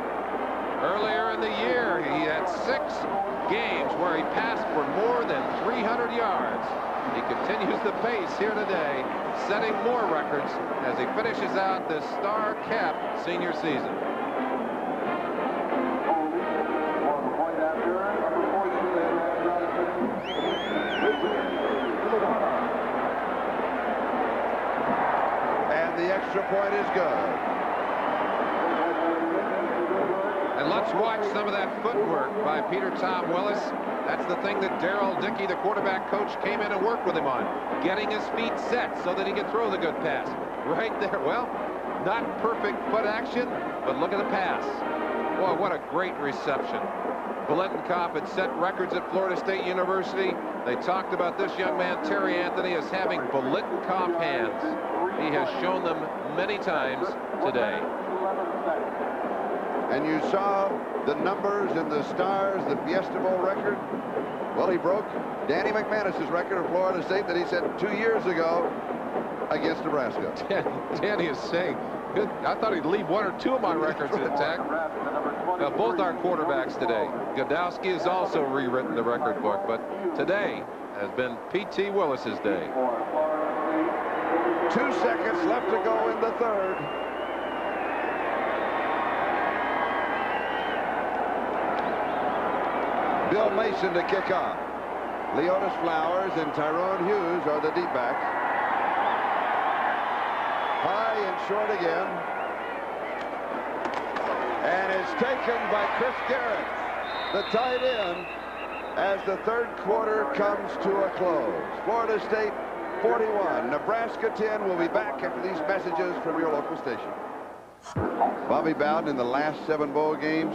Earlier in the year, he had 6 games where he passed for more than 300 yards. He continues the pace here today, setting more records as he finishes out this star-capped senior season. And the extra point is good. And let's watch some of that footwork by Peter Tom Willis. That's the thing that Daryl Dickey, the quarterback coach, came in and worked with him on. Getting his feet set so that he could throw the good pass. Right there. Well, not perfect foot action, but look at the pass. Boy, what a great reception. Blittenkopf had set records at Florida State University. They talked about this young man, Terry Anthony, as having Blittenkopf hands. He has shown them many times today. And you saw the numbers and the stars, the Fiesta Bowl record. Well, he broke Danny McManus's record of Florida State that he set 2 years ago against Nebraska. Danny is saying, good. I thought he'd leave 1 or 2 of my records intact. Both our quarterbacks today. Godowski has also rewritten the record book, but today has been P.T. Willis's day. 2 seconds left to go in the third. Bill Mason to kick off. Leotis Flowers and Tyrone Hughes are the deep backs. High and short again. And it's taken by Chris Garrett, the tight end, as the third quarter comes to a close. Florida State 41, Nebraska 10. We'll be back after these messages from your local station. Bobby Bowden in the last 7 bowl games,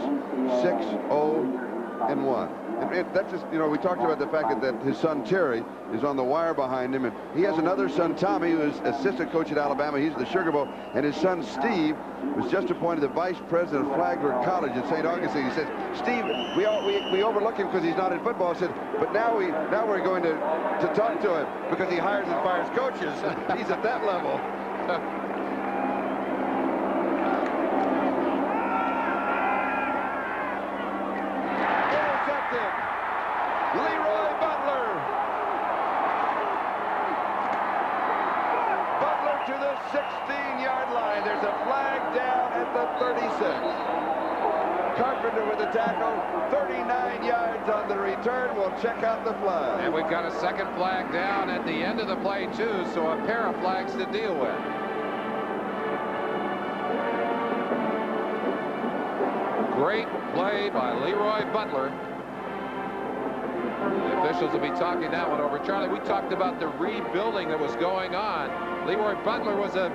6-0-1. That's just, you know, we talked about the fact that his son Terry is on the wire behind him, and he has another son, Tommy, who is assistant coach at Alabama. He's the Sugar Bowl, and his son Steve was just appointed the vice president of Flagler College in St. Augustine. He said, Steve, we overlook him because he's not in football. I said, but now we're going to talk to him because he hires and fires coaches. He's at that level. Leroy Butler. Butler to the 16-yard line. There's a flag down at the 36. Carpenter with the tackle. 39 yards on the return. We'll check out the flag. And we've got a second flag down at the end of the play, too, so a pair of flags to deal with. Great play by Leroy Butler. The officials will be talking that one over. Charlie, we talked about the rebuilding that was going on. Leroy Butler was a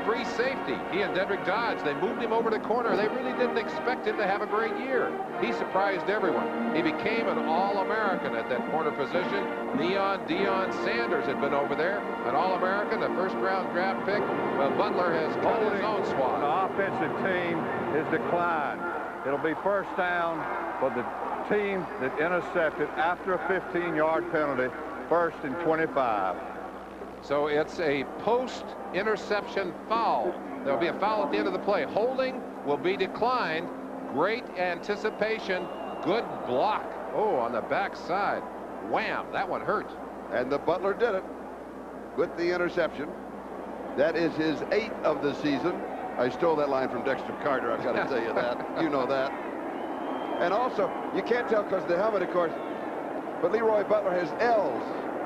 free safety. He and Dedrick Dodge, they moved him over to corner. They really didn't expect him to have a great year. He surprised everyone. He became an All-American at that corner position. Deion Sanders had been over there, an All-American, a first-round draft pick. But Butler has cut his own swat. The offensive team is declined. It'll be first down for the team that intercepted after a 15-yard penalty, 1st and 25. So it's a post-interception foul. There'll be a foul at the end of the play. Holding will be declined. Great anticipation. Good block. Oh, on the backside. Wham, that one hurt. And the Butler did it with the interception. That is his 8th of the season. I stole that line from Dexter Carter. I've got to tell you that. You know that. And also, you can't tell because of the helmet, of course, but Leroy Butler has L's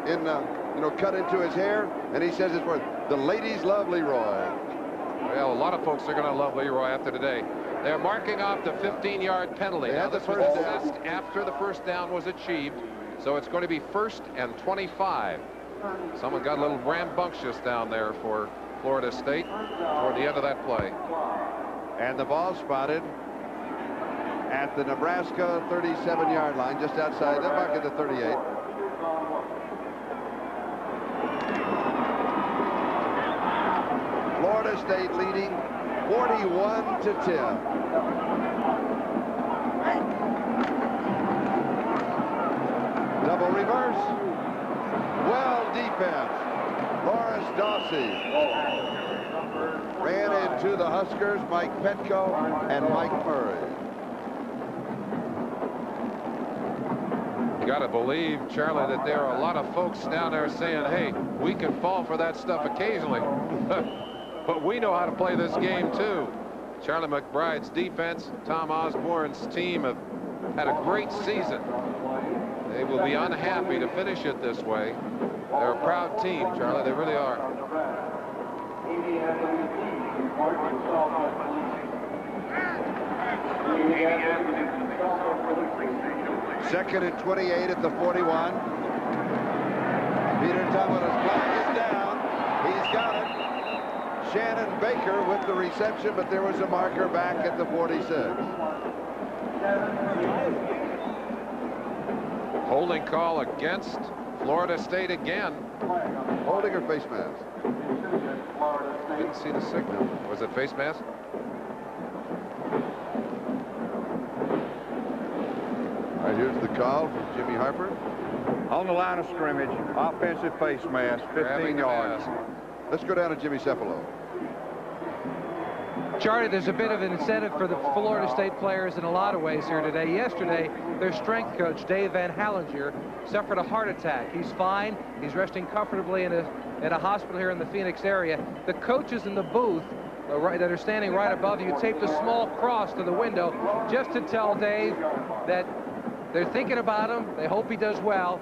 in, you know, cut into his hair, and he says it's for the ladies love Leroy. Well, a lot of folks are going to love Leroy after today. They're marking off the 15-yard penalty. Now, this was assessed after the first down was achieved, so it's going to be 1st and 25. Someone got a little rambunctious down there for Florida State toward the end of that play. And the ball spotted at the Nebraska 37-yard line, just outside. They'll mark it to 38. Florida State leading 41-10. Double reverse. Well defense. Lawrence Dawsey ran into the Huskers, Mike Petco and Mike Murray. You got to believe, Charlie, that there are a lot of folks down there saying, hey, we can fall for that stuff occasionally. But we know how to play this game, too. Charlie McBride's defense, Tom Osborne's team have had a great season. They will be unhappy to finish it this way. They're a proud team, Charlie. They really are. 2nd and 28 at the 41. Peter Thomas' flag is down. He's got it. Shannon Baker with the reception, but there was a marker back at the 46. Holding call against Florida State again. Holding or face mask? Didn't see the signal. Was it face mask? All right, here's the call from Jimmy Harper. On the line of scrimmage, offensive face mask, 15 yards. Let's go down to Jimmy Cephalo. Charlie, there's a bit of an incentive for the Florida State players in a lot of ways here today. Yesterday, their strength coach, Dave Van Hallinger, suffered a heart attack. He's fine. He's resting comfortably in a hospital here in the Phoenix area. The coaches in the booth that are standing right above you taped a small cross to the window just to tell Dave that they're thinking about him. They hope he does well.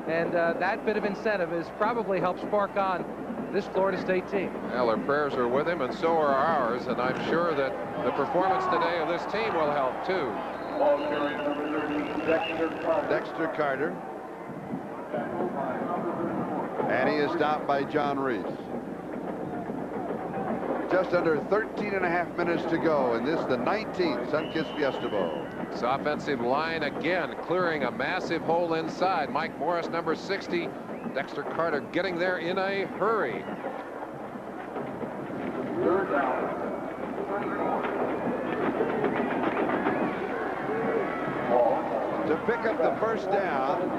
And that bit of incentive has probably helped spark on this Florida State team. Well, our prayers are with him, and so are ours, and I'm sure that the performance today of this team will help, too. Dexter Carter. And he is stopped by John Reese. Just under 13.5 minutes to go in this, the 19th Sunkist Fiesta Bowl. This offensive line again clearing a massive hole inside. Mike Morris, number 60. Dexter Carter getting there in a hurry. To pick up the first down,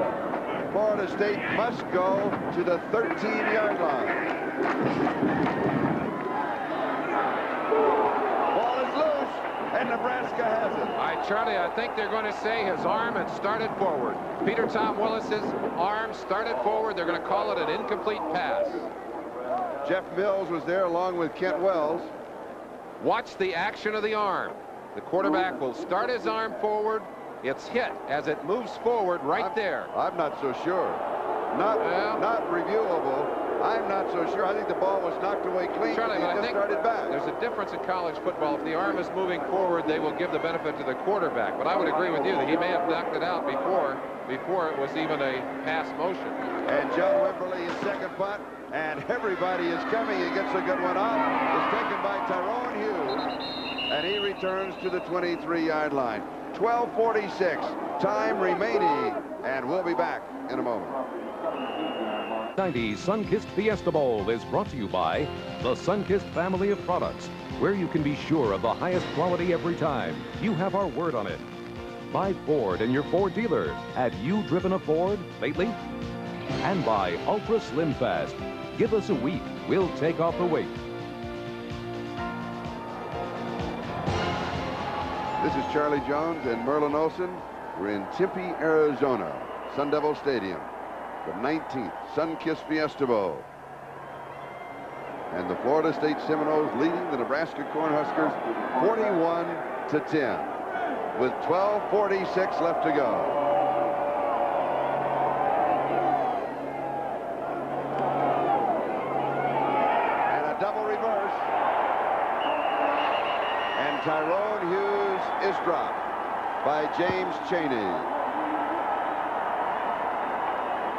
Florida State must go to the 13-yard line. Ball is loose, and Nebraska has it. All right, Charlie, I think they're going to say his arm had started forward. Peter Tom Willis's arm started forward. They're going to call it an incomplete pass. Jeff Mills was there along with Kent Wells. Watch the action of the arm. The quarterback will start his arm forward. It's hit as it moves forward right there. I'm not so sure. not reviewable. I'm not so sure. I think the ball was knocked away clean. Charlie, but I think started back. There's a difference in college football. If the arm is moving forward, they will give the benefit to the quarterback. But I would agree with you that he may have knocked it out before it was even a pass motion. And John Wimberly is second punt, and everybody is coming. He gets a good one up. It's taken by Tyrone Hughes, and he returns to the 23-yard line. 12:46, time remaining, and we'll be back in a moment. 90 Sunkist Fiesta Bowl is brought to you by the Sunkist family of products, where you can be sure of the highest quality every time. You have our word on it. By Ford and your Ford dealer. Have you driven a Ford lately? And by Ultra Slim Fast. Give us a week. We'll take off the weight. This is Charlie Jones and Merlin Olsen. We're in Tempe, Arizona, Sun Devil Stadium. The 19th Sunkist Fiesta Bowl. And the Florida State Seminoles leading the Nebraska Cornhuskers 41-10 with 12:46 left to go. And a double reverse. And Tyrone Hughes is dropped by James Chaney.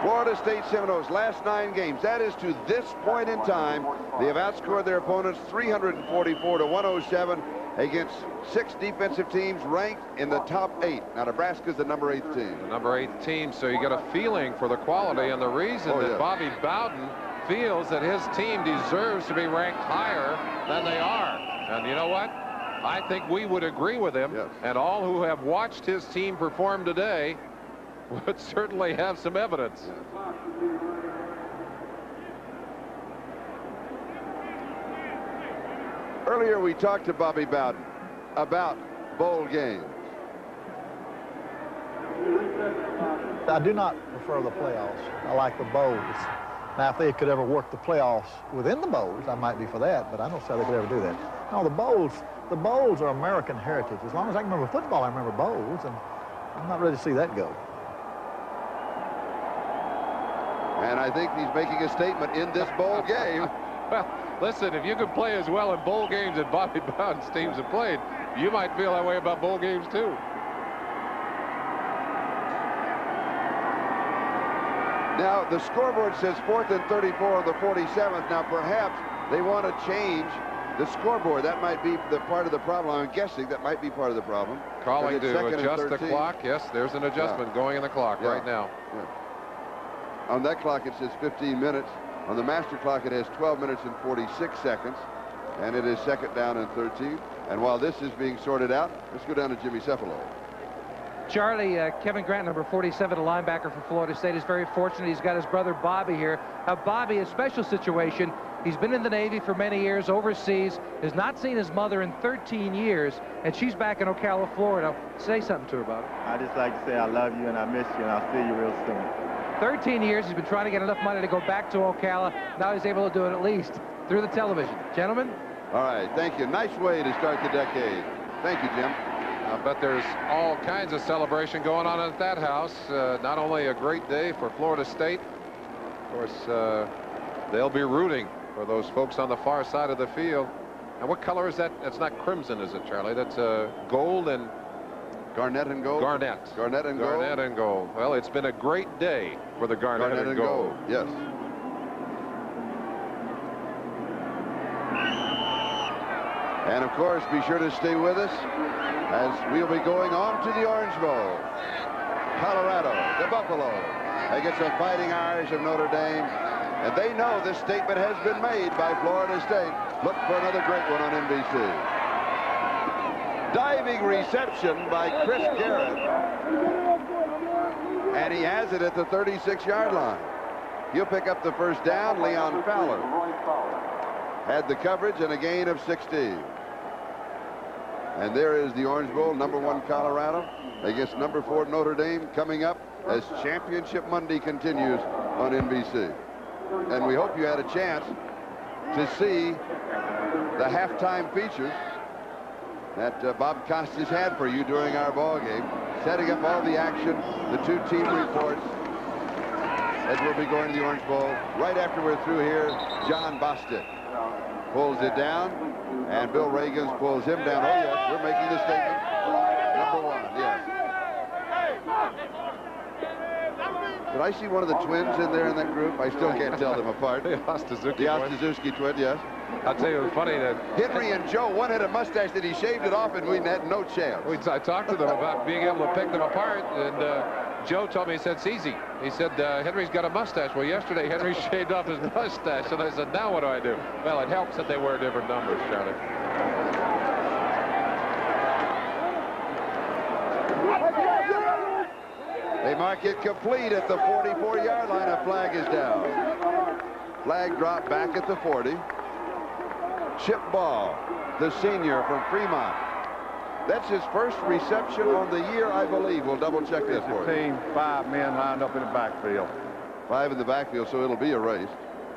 Florida State Seminoles last 9 games. That is to this point in time. They have outscored their opponents 344-107 against 6 defensive teams ranked in the top 8. Now Nebraska's the number 8 team. The number 8 team, so you get a feeling for the quality and the reason that Bobby Bowden feels that his team deserves to be ranked higher than they are. And you know what? I think we would agree with him. Yes. And all who have watched his team perform today would certainly have some evidence. Earlier we talked to Bobby Bowden about bowl games. I do not prefer the playoffs. I like the bowls. Now, if they could ever work the playoffs within the bowls, I might be for that, but I don't see how they could ever do that. No, the bowls are American heritage. As long as I can remember football, I remember bowls, and I'm not ready to see that go. And I think he's making a statement in this bowl game. Well, listen, if you can play as well in bowl games as Bobby Bowden's teams have played, you might feel that way about bowl games too. Now, the scoreboard says 4th and 34 on the 47th. Now, perhaps they want to change the scoreboard. That might be the part of the problem. I'm guessing that might be part of the problem. Calling to adjust the clock. Yes, there's an adjustment going in the clock right now. Yeah. On that clock, it says 15 minutes. On the master clock, it has 12 minutes and 46 seconds. And it is 2nd down and 13. And while this is being sorted out, let's go down to Jimmy Cephalo. Charlie, Kevin Grant, number 47, a linebacker for Florida State, is very fortunate. He's got his brother Bobby here. Bobby, a special situation. He's been in the Navy for many years, overseas, has not seen his mother in 13 years, and she's back in Ocala, Florida. Say something to her about it. I just like to say I love you and I miss you, and I'll see you real soon. 13 years, he's been trying to get enough money to go back to Ocala. Now he's able to do it at least through the television. Gentlemen? All right, thank you. Nice way to start the decade. Thank you, Jim. I bet there's all kinds of celebration going on at that house. Not only a great day for Florida State, of course, they'll be rooting for those folks on the far side of the field. And what color is that? That's not crimson, is it, Charlie? That's gold and... Garnet and gold? Garnet. Garnet and gold? Garnet and gold. Well, it's been a great day for the Garnet and gold. Yes. And, of course, be sure to stay with us as we'll be going on to the Orange Bowl. Colorado, the Buffalo, against the Fighting Irish of Notre Dame. And they know this statement has been made by Florida State. Look for another great one on NBC. Diving reception by Chris Garrett. And he has it at the 36-yard line. He'll pick up the first down. Leon Fowler had the coverage and a gain of 16. And there is the Orange Bowl, number 1 Colorado against number 4 Notre Dame, coming up as Championship Monday continues on NBC. And we hope you had a chance to see the halftime features that Bob Costas had for you during our ball game, setting up all the action, the 2 team reports. as we'll be going to the Orange Bowl. Right after we're through here, John Bostic pulls it down, and Bill Reagans pulls him down. Oh, yes, we're making the statement. Number 1, yes. Did I see one of the twins in there in that group? I still can't tell them apart. The Ostazuki twin, yes. I'll tell you, it was funny that Henry and Joe, one had a mustache that he shaved it off, and we had no chance. I talked to them about being able to pick them apart, and Joe told me, he said, it's easy. He said, Henry's got a mustache. Well, yesterday, Henry shaved off his mustache, and I said, now what do I do? Well, it helps that they wear different numbers, Charlie. They mark it complete at the 44-yard line. A flag is down. Flag dropped back at the 40. Chip Ball, the senior from Fremont. That's his first reception on the year, I believe. We'll double check this for you. Team, 5 men lined up in the backfield. 5 in the backfield, so it'll be a race.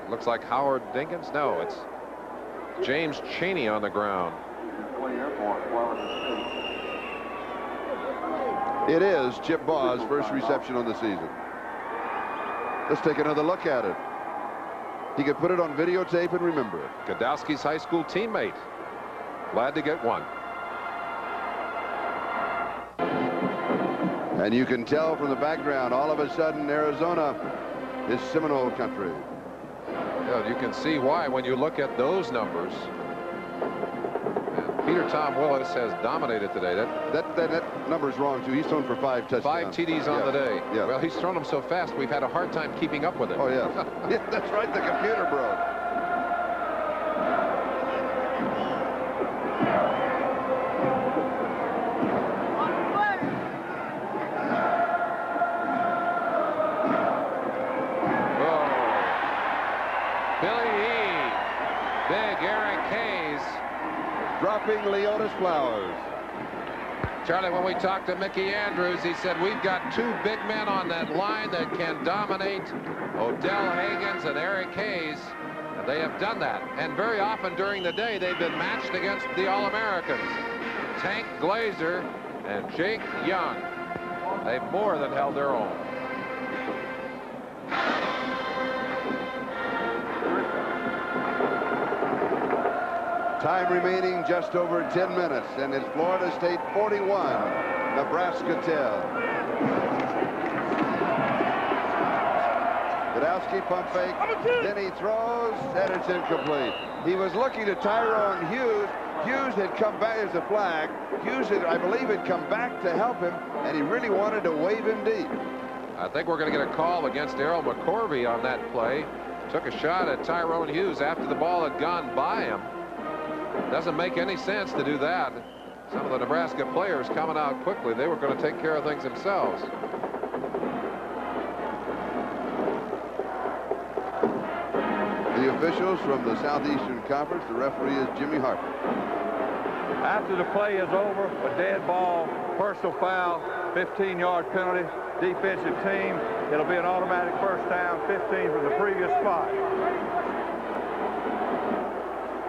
Looks like Howard Dinkins. No, it's James Chaney on the ground. It is Chip Ball's first reception on the season. Let's take another look at it. He could put it on videotape and remember it. Godowski's high school teammate. Glad to get one. And you can tell from the background, all of a sudden, Arizona is Seminole country. Yeah, you can see why when you look at those numbers. And Peter Tom Willis has dominated today. That number's wrong, too. He's thrown for 5 touchdowns. 5 TDs on the day. Yeah. Well, he's thrown them so fast, we've had a hard time keeping up with it. Oh, yeah. Yeah, that's right. The computer broke. Dropping Leotis Flowers. Charlie, when we talked to Mickey Andrews, he said, we've got 2 big men on that line that can dominate, Odell Higgins and Eric Hayes. And they have done that. And very often during the day, they've been matched against the All-Americans. Tank Glazer and Jake Young. They've more than held their own. Time remaining just over 10 minutes, and it's Florida State 41, Nebraska 10. Godowski pump fake, then he throws, and it's incomplete. He was looking to Tyrone Hughes. Hughes had come back as a flag. Hughes, I believe, had come back to help him, and he really wanted to wave him deep. I think we're going to get a call against Errol McCorvey on that play. Took a shot at Tyrone Hughes after the ball had gone by him. Doesn't make any sense to do that. Some of the Nebraska players coming out quickly. They were going to take care of things themselves. The officials from the Southeastern Conference, the referee is Jimmy Harper. After the play is over, a dead ball, personal foul, 15-yard penalty, defensive team. It'll be an automatic first down, 15 from the previous spot.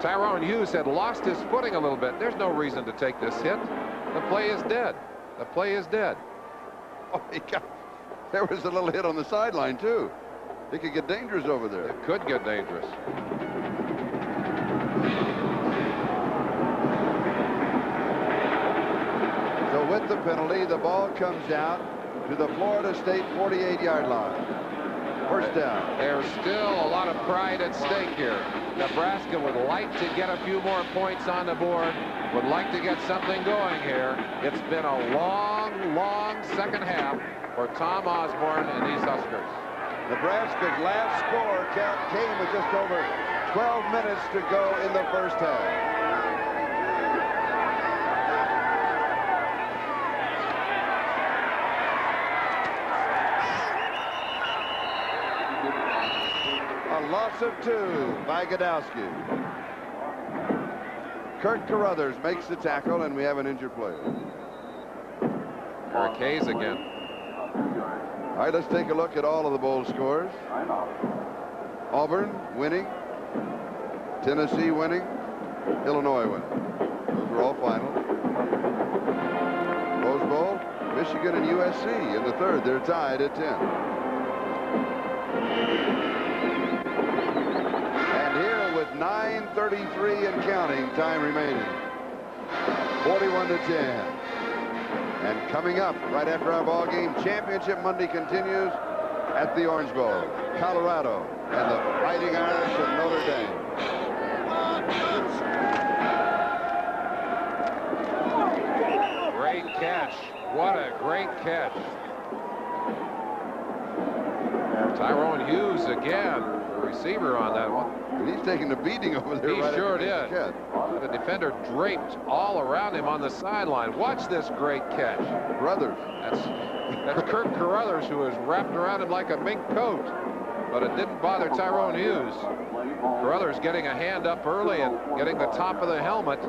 Tyrone Hughes had lost his footing a little bit. There's no reason to take this hit. The play is dead. The play is dead. Oh, there was a little hit on the sideline, too. It could get dangerous over there. It could get dangerous. So with the penalty, the ball comes out to the Florida State 48-yard line. First down. There's still a lot of pride at stake here. Nebraska would like to get a few more points on the board, would like to get something going here. It's been a long, long second half for Tom Osborne and these Huskers. Nebraska's last score came with just over 12 minutes to go in the first half. A loss of 2 by Godowski. Kurt Carruthers makes the tackle, and we have an injured player. Eric Hayes again. All right, let's take a look at all of the bowl scores. Auburn winning. Tennessee winning. Illinois winning. Those were all final. Rose Bowl, Michigan and USC in the third. They're tied at 10. And here with 9:33 and counting time remaining. 41-10. And coming up right after our ball game, Championship Monday continues at the Orange Bowl. Colorado and the Fighting Irish of Notre Dame. Great catch. What a great catch. Tyrone Hughes again, the receiver on that one. And he's taking a beating over there. He sure did. The defender draped all around him on the sideline. Watch this great catch. Carruthers. That's Kirk Carruthers, who is wrapped around him like a mink coat. But it didn't bother Tyrone Hughes. Carruthers getting a hand up early and getting the top of the helmet.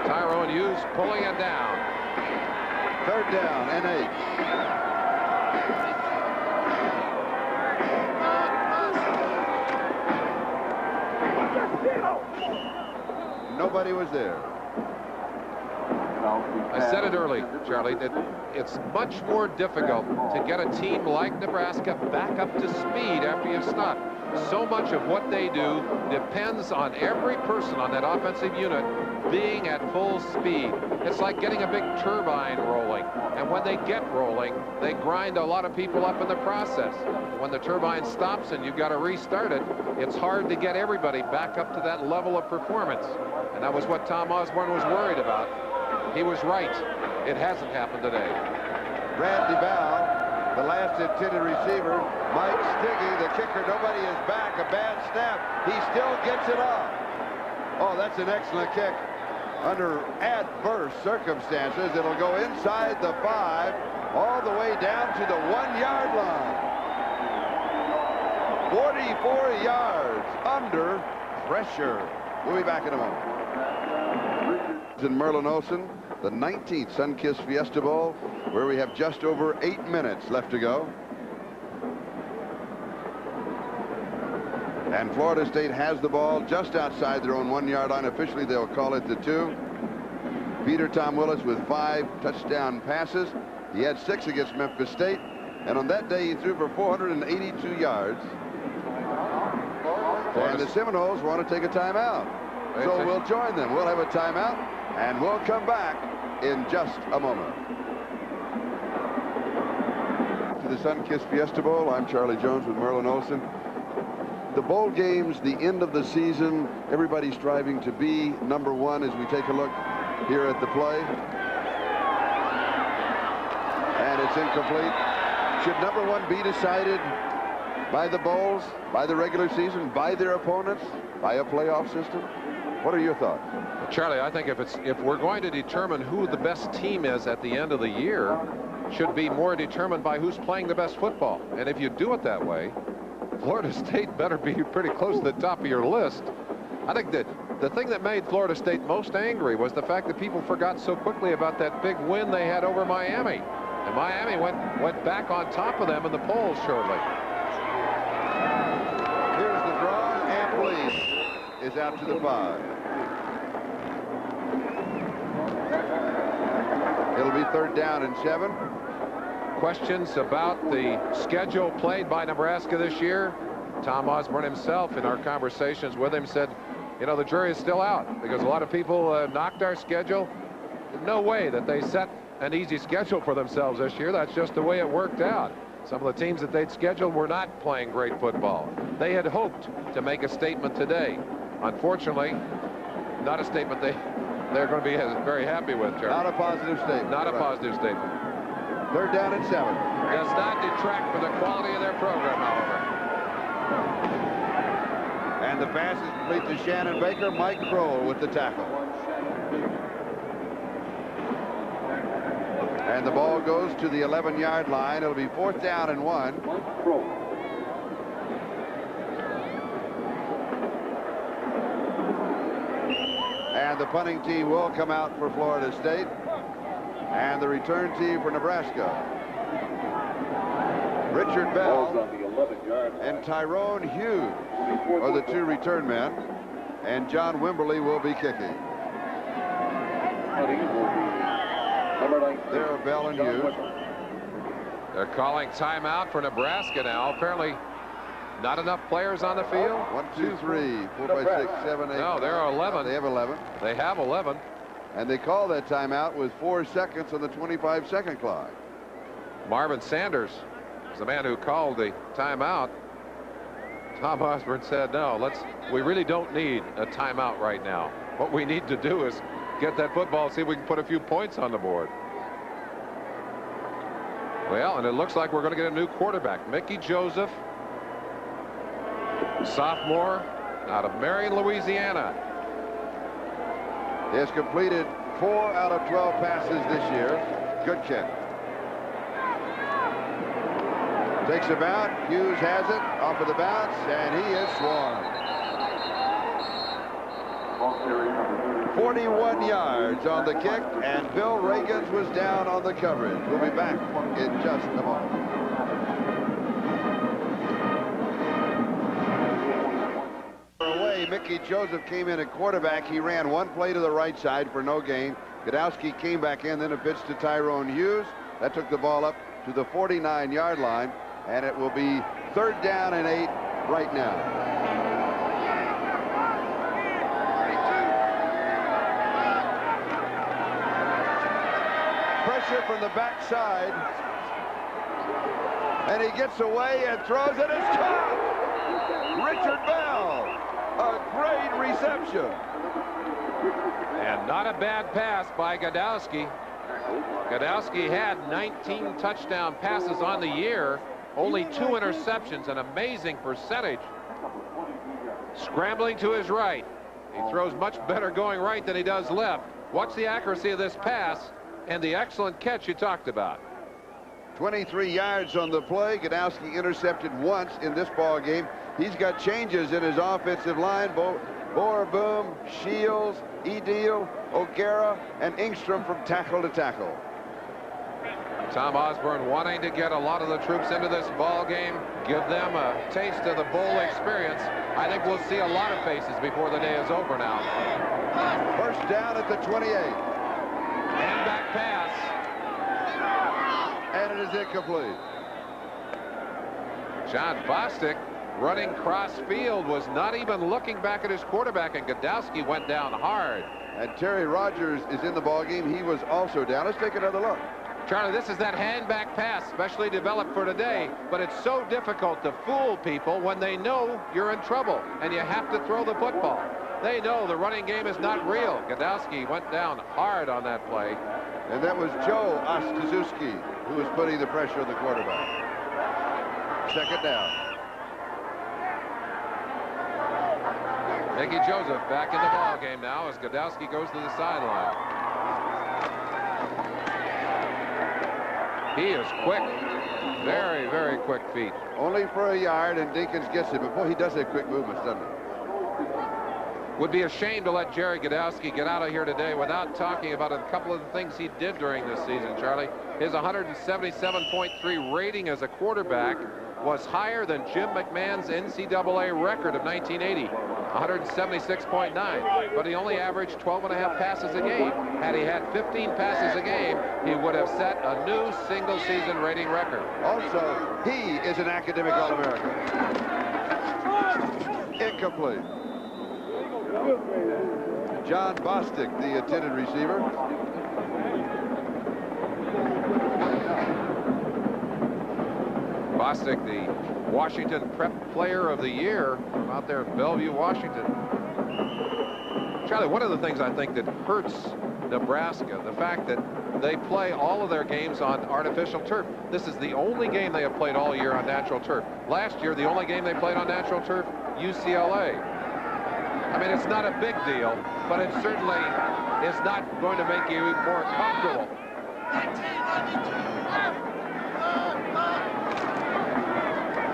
Tyrone Hughes pulling it down. 3rd down and 8. Nobody was there. I said it early, Charlie, that it's much more difficult to get a team like Nebraska back up to speed after you've stopped. So much of what they do depends on every person on that offensive unit being at full speed. It's like getting a big turbine rolling. And when they get rolling, they grind a lot of people up in the process. When the turbine stops and you've got to restart it, it's hard to get everybody back up to that level of performance. And that was what Tom Osborne was worried about. He was right. It hasn't happened today. Brad DeVal, the last intended receiver. Mike Stiggy, the kicker. Nobody is back. A bad snap. He still gets it off. Oh, that's an excellent kick. Under adverse circumstances, it'll go inside the 5, all the way down to the 1-yard line. 44 yards under pressure. We'll be back in a moment. In Merlin Olsen, the 19th Sunkist Fiesta Bowl, where we have just over 8 minutes left to go. And Florida State has the ball just outside their own 1-yard line. Officially, they'll call it the 2. Peter Tom Willis with 5 touchdown passes. He had 6 against Memphis State. And on that day, he threw for 482 yards. And the Seminoles want to take a timeout. So we'll join them. We'll have a timeout, and we'll come back in just a moment. To the Sunkist Fiesta Bowl, I'm Charlie Jones with Merlin Olsen. The bowl games, the end of the season, everybody's striving to be number 1 as we take a look here at the play. And it's incomplete. Should number 1 be decided by the bowls, by the regular season, by their opponents, by a playoff system? What are your thoughts? Charlie, I think if we're going to determine who the best team is at the end of the year, should be more determined by who's playing the best football. And if you do it that way, Florida State better be pretty close to the top of your list. I think that the thing that made Florida State most angry was the fact that people forgot so quickly about that big win they had over Miami. And Miami went back on top of them in the polls shortly. Here's the draw, and Please is out to the 5. It'll be 3rd down and 7. Questions about the schedule played by Nebraska this year. Tom Osborne himself, in our conversations with him, said, you know, the jury is still out because a lot of people knocked our schedule. No way that they set an easy schedule for themselves this year. That's just the way it worked out. Some of the teams that they'd scheduled were not playing great football. They had hoped to make a statement today. Unfortunately, not a statement they're going to be very happy with, Charlie. Not a positive statement. Not a positive statement. 3rd down and 7. Does not detract from the quality of their program, however. And the pass is complete to Shannon Baker. Mike Kroll with the tackle. And the ball goes to the 11-yard line. It'll be 4th down and 1. And the punting team will come out for Florida State. And the return team for Nebraska. Richard Bell and Tyrone Hughes are the 2 return men. And John Wimberly will be kicking. There are Bell and Hughes. They're calling timeout for Nebraska now. Apparently Not enough players on the field. 1, 2, 3, 4, 5, 6, 7, 8. No, there are 11. They have 11. They have 11. And they call that timeout with 4 seconds on the 25-second clock. Marvin Sanders is the man who called the timeout. Tom Osborne said, no, we really don't need a timeout right now. What we need to do is get that football, see if we can put a few points on the board. Well, and it looks like we're going to get a new quarterback. Mickey Joseph, sophomore out of Marion, Louisiana. He has completed 4 out of 12 passes this year. Good kick. Takes a bounce. Hughes has it off of the bounce, and he is swarmed. 41 yards on the kick, and Bill Reagans was down on the coverage. We'll be back in just a moment. Away, Mickey Joseph came in at quarterback. He ran 1 play to the right side for no gain. Godowski came back in, then a pitch to Tyrone Hughes. That took the ball up to the 49-yard line, and it will be 3rd down and 8 right now. Pressure from the backside, and he gets away and throws it. It's caught. Richard Bell, a great reception. And not a bad pass by Godowski. Godowski had 19 touchdown passes on the year, only 2 interceptions, an amazing percentage. Scrambling to his right. He throws much better going right than he does left. Watch the accuracy of this pass and the excellent catch you talked about. 23 yards on the play. Godowski intercepted once in this ball game. He's got changes in his offensive line. Boerboom, Shields, Edil, O'Gara, and Engstrom from tackle to tackle. Tom Osborne wanting to get a lot of the troops into this ball game, give them a taste of the bowl experience. I think we'll see a lot of faces before the day is over now. First down at the 28. And back pass. And it is incomplete. John Bostic running cross field, was not even looking back at his quarterback, and Godowski went down hard. And Terry Rogers is in the ball game. He was also down. Let's take another look. Charlie, this is that hand-back pass, specially developed for today, but it's so difficult to fool people when they know you're in trouble and you have to throw the football. They know the running game is not real. Godowski went down hard on that play. And that was Joe Ostazuski who was putting the pressure on the quarterback. Second down. Mickey Joseph back in the ball game now as Godowski goes to the sideline. He is quick. Very, very quick feet. Only for a yard, and Dinkins gets it. But boy, he does have quick movements, doesn't he? Would be a shame to let Jerry Godowski get out of here today without talking about a couple of the things he did during this season, Charlie. His 177.3 rating as a quarterback was higher than Jim McMahon's NCAA record of 1980, 176.9. But he only averaged 12.5 passes a game. Had he had 15 passes a game, he would have set a new single-season rating record. Also, he is an academic All-American. Incomplete. John Bostic, the intended receiver. Bostic, the Washington Prep Player of the Year from out there in Bellevue, Washington. Charlie, one of the things I think that hurts Nebraska, the fact that they play all of their games on artificial turf. This is the only game they have played all year on natural turf. Last year, the only game they played on natural turf, UCLA. I mean, it's not a big deal, but it certainly is not going to make you more comfortable.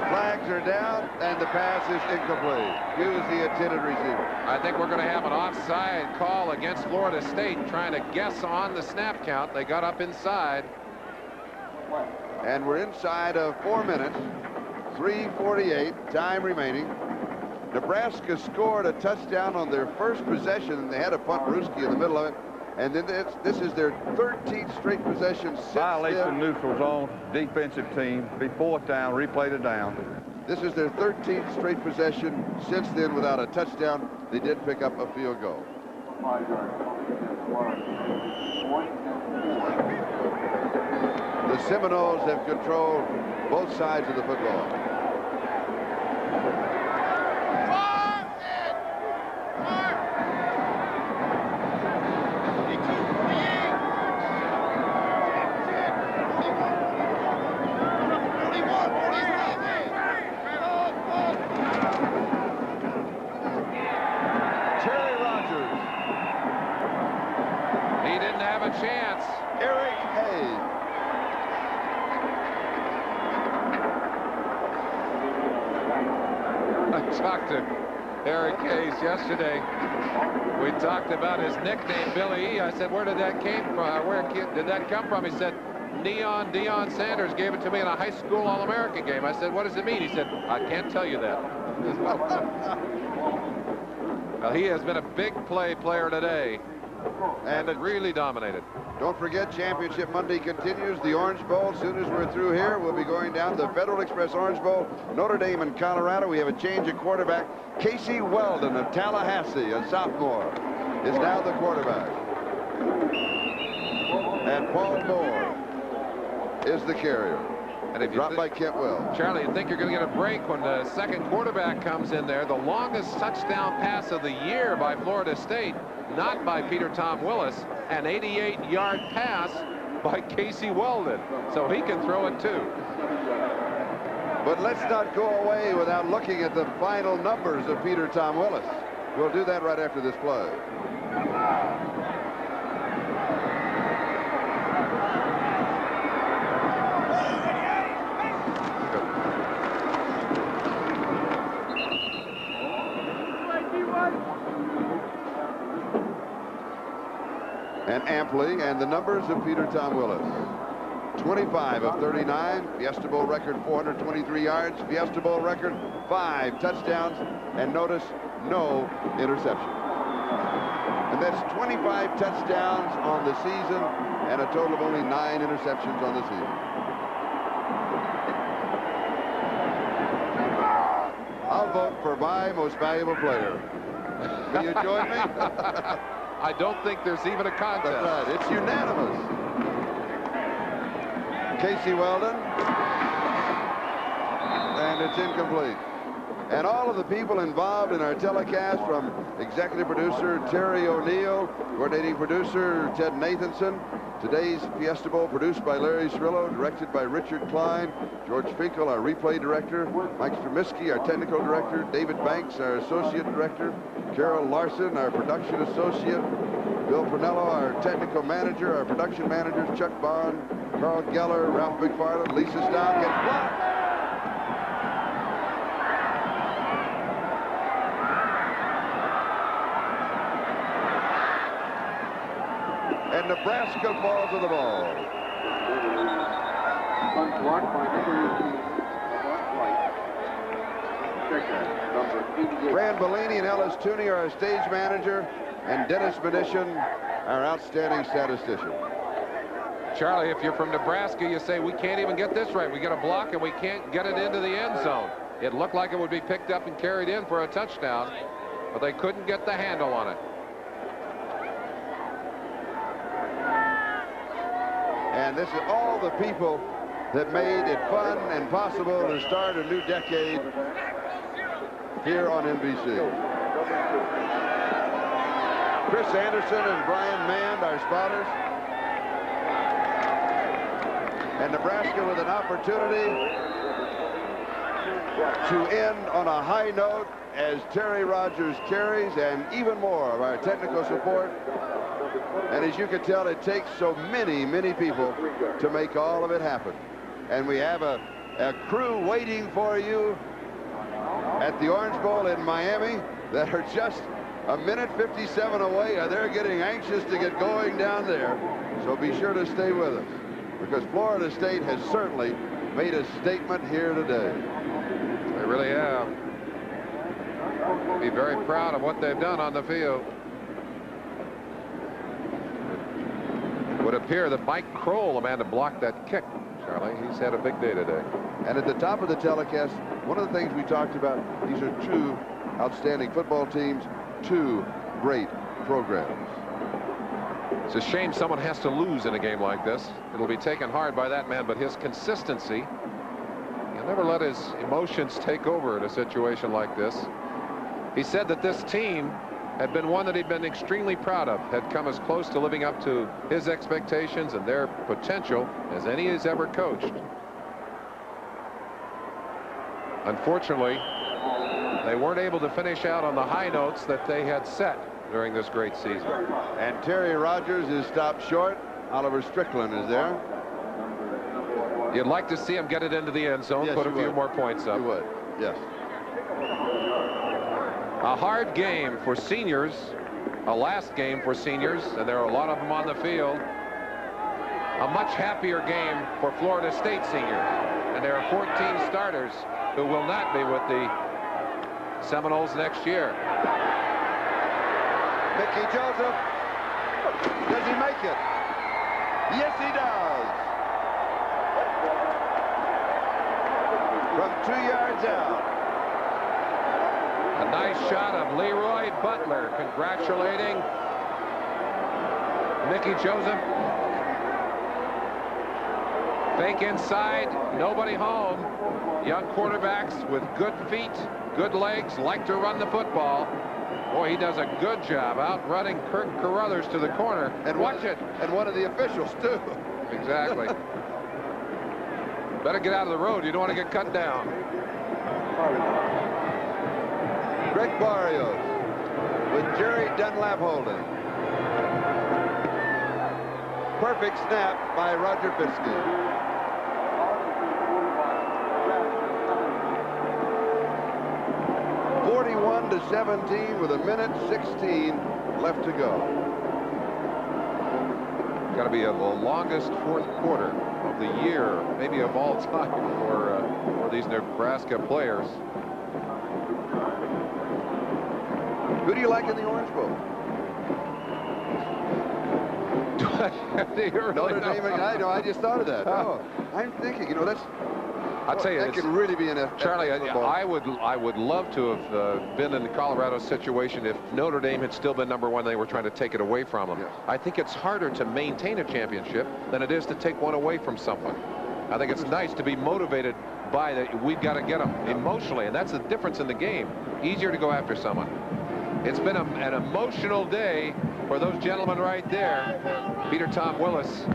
Flags are down, and the pass is incomplete. Hughes, the intended receiver. I think we're going to have an offside call against Florida State, trying to guess on the snap count. They got up inside. And we're inside of 4 minutes, 3:48, time remaining. Nebraska scored a touchdown on their first possession, and they had a punt Ruski in the middle of it. And then this is their 13th straight possession. Violation neutral zone, defensive team. Be 4th down, replay the down. This is their 13th straight possession since then without a touchdown. They did pick up a field goal. The Seminoles have controlled both sides of the football. Chance. Eric Hayes. I talked to Eric Hayes yesterday. We talked about his nickname, Billy E. I said, where did that came from? Where did that come from? He said, Neon Deion Sanders gave it to me in a high school All-American game. I said, what does it mean? He said, I can't tell you that. Well, he has been a big player today. And it really dominated. Don't forget, Championship Monday continues. The Orange Bowl, as soon as we're through here, we'll be going down to the Federal Express Orange Bowl. Notre Dame in Colorado. We have a change of quarterback. Casey Weldon of Tallahassee, a sophomore, is now the quarterback. And Paul Moore is the carrier. And if you dropped by Kent Wells. Charlie, you think you're going to get a break when the second quarterback comes in there. The longest touchdown pass of the year by Florida State, not by Peter Tom Willis, an 88-yard pass by Casey Weldon. So he can throw it too. But let's not go away without looking at the final numbers of Peter Tom Willis. We'll do that right after this play. And amply, and the numbers of Peter Tom Willis. 25 of 39, Fiesta Bowl record 423 yards, Fiesta Bowl record 5 touchdowns, and notice, no interception. And that's 25 touchdowns on the season and a total of only 9 interceptions on the season. I'll vote for my most valuable player. Will you join me? I don't think there's even a contest. That's right. It's unanimous. Casey Weldon. And it's incomplete. And all of the people involved in our telecast, from executive producer Terry O'Neill, coordinating producer Ted Nathanson, today's Fiesta Bowl produced by Larry Cirillo, directed by Richard Klein, George Finkel, our replay director, Mike Stremiski, our technical director, David Banks, our associate director, Carol Larson, our production associate, Bill Pernello, our technical manager, our production managers, Chuck Bond, Carl Geller, Ralph McFarland, Lisa Stock, and blocked. And Nebraska falls to the ball. Unblocked by number 18. Fran Bellini and Ellis Tooney are our stage manager, and Dennis Medition, our outstanding statistician. Charlie, if you're from Nebraska, you say, we can't even get this right. We get a block and we can't get it into the end zone. It looked like it would be picked up and carried in for a touchdown, but they couldn't get the handle on it. And this is all the people that made it fun and possible to start a new decade here on NBC. Chris Anderson and Brian Mand, our spotters. And Nebraska with an opportunity to end on a high note as Terry Rogers carries, and even more of our technical support. And as you can tell, it takes so many, many people to make all of it happen. And we have a crew waiting for you at the Orange Bowl in Miami that are just a minute 57 away, and they're getting anxious to get going down there. So be sure to stay with us, because Florida State has certainly made a statement here today. They really have. Be very proud of what they've done on the field. It would appear that Mike Kroll, the man to block that kick, Charlie. He's had a big day today. And at the top of the telecast, one of the things we talked about, these are two outstanding football teams, two great programs. It's a shame someone has to lose in a game like this. It'll be taken hard by that man, but his consistency, he'll never let his emotions take over in a situation like this. He said that this team had been one that he'd been extremely proud of, had come as close to living up to his expectations and their potential as any he's ever coached. Unfortunately, they weren't able to finish out on the high notes that they had set during this great season. And Terry Rogers is stopped short. Oliver Strickland is there. You'd like to see him get it into the end zone, Yes, put a few would. more points up. You would, yes. A hard game for seniors, a last game for seniors, and there are a lot of them on the field. A much happier game for Florida State seniors, and there are 14 starters who will not be with the Seminoles next year. Mickey Joseph, does he make it? Yes, he does. From 2 yards out. A nice shot of Leroy Butler congratulating Mickey Joseph. Fake inside, nobody home. Young quarterbacks with good feet, good legs, like to run the football. Boy, he does a good job outrunning Kirk Carruthers to the corner. And watch it. And one of the officials, too. Exactly. Better get out of the road. You don't want to get cut down. Greg Barrios with Jerry Dunlap holding. Perfect snap by Roger Fiske. To 17 with 1:16 left to go. Got to be the longest fourth quarter of the year, maybe of all time, for these Nebraska players. Who do you like in the Orange Bowl? Notre Dame. I know. I just thought of that. Oh, I'm thinking. You know, that's. I'll tell you, that could really be an Charlie, I would love to have been in the Colorado situation if Notre Dame had still been #1. They were trying to take it away from them. Yes. I think it's harder to maintain a championship than it is to take one away from someone. I think it's nice to be motivated by that. We've got to get them emotionally, and that's the difference in the game. Easier to go after someone. It's been an emotional day for those gentlemen right there. Peter Tom Willis.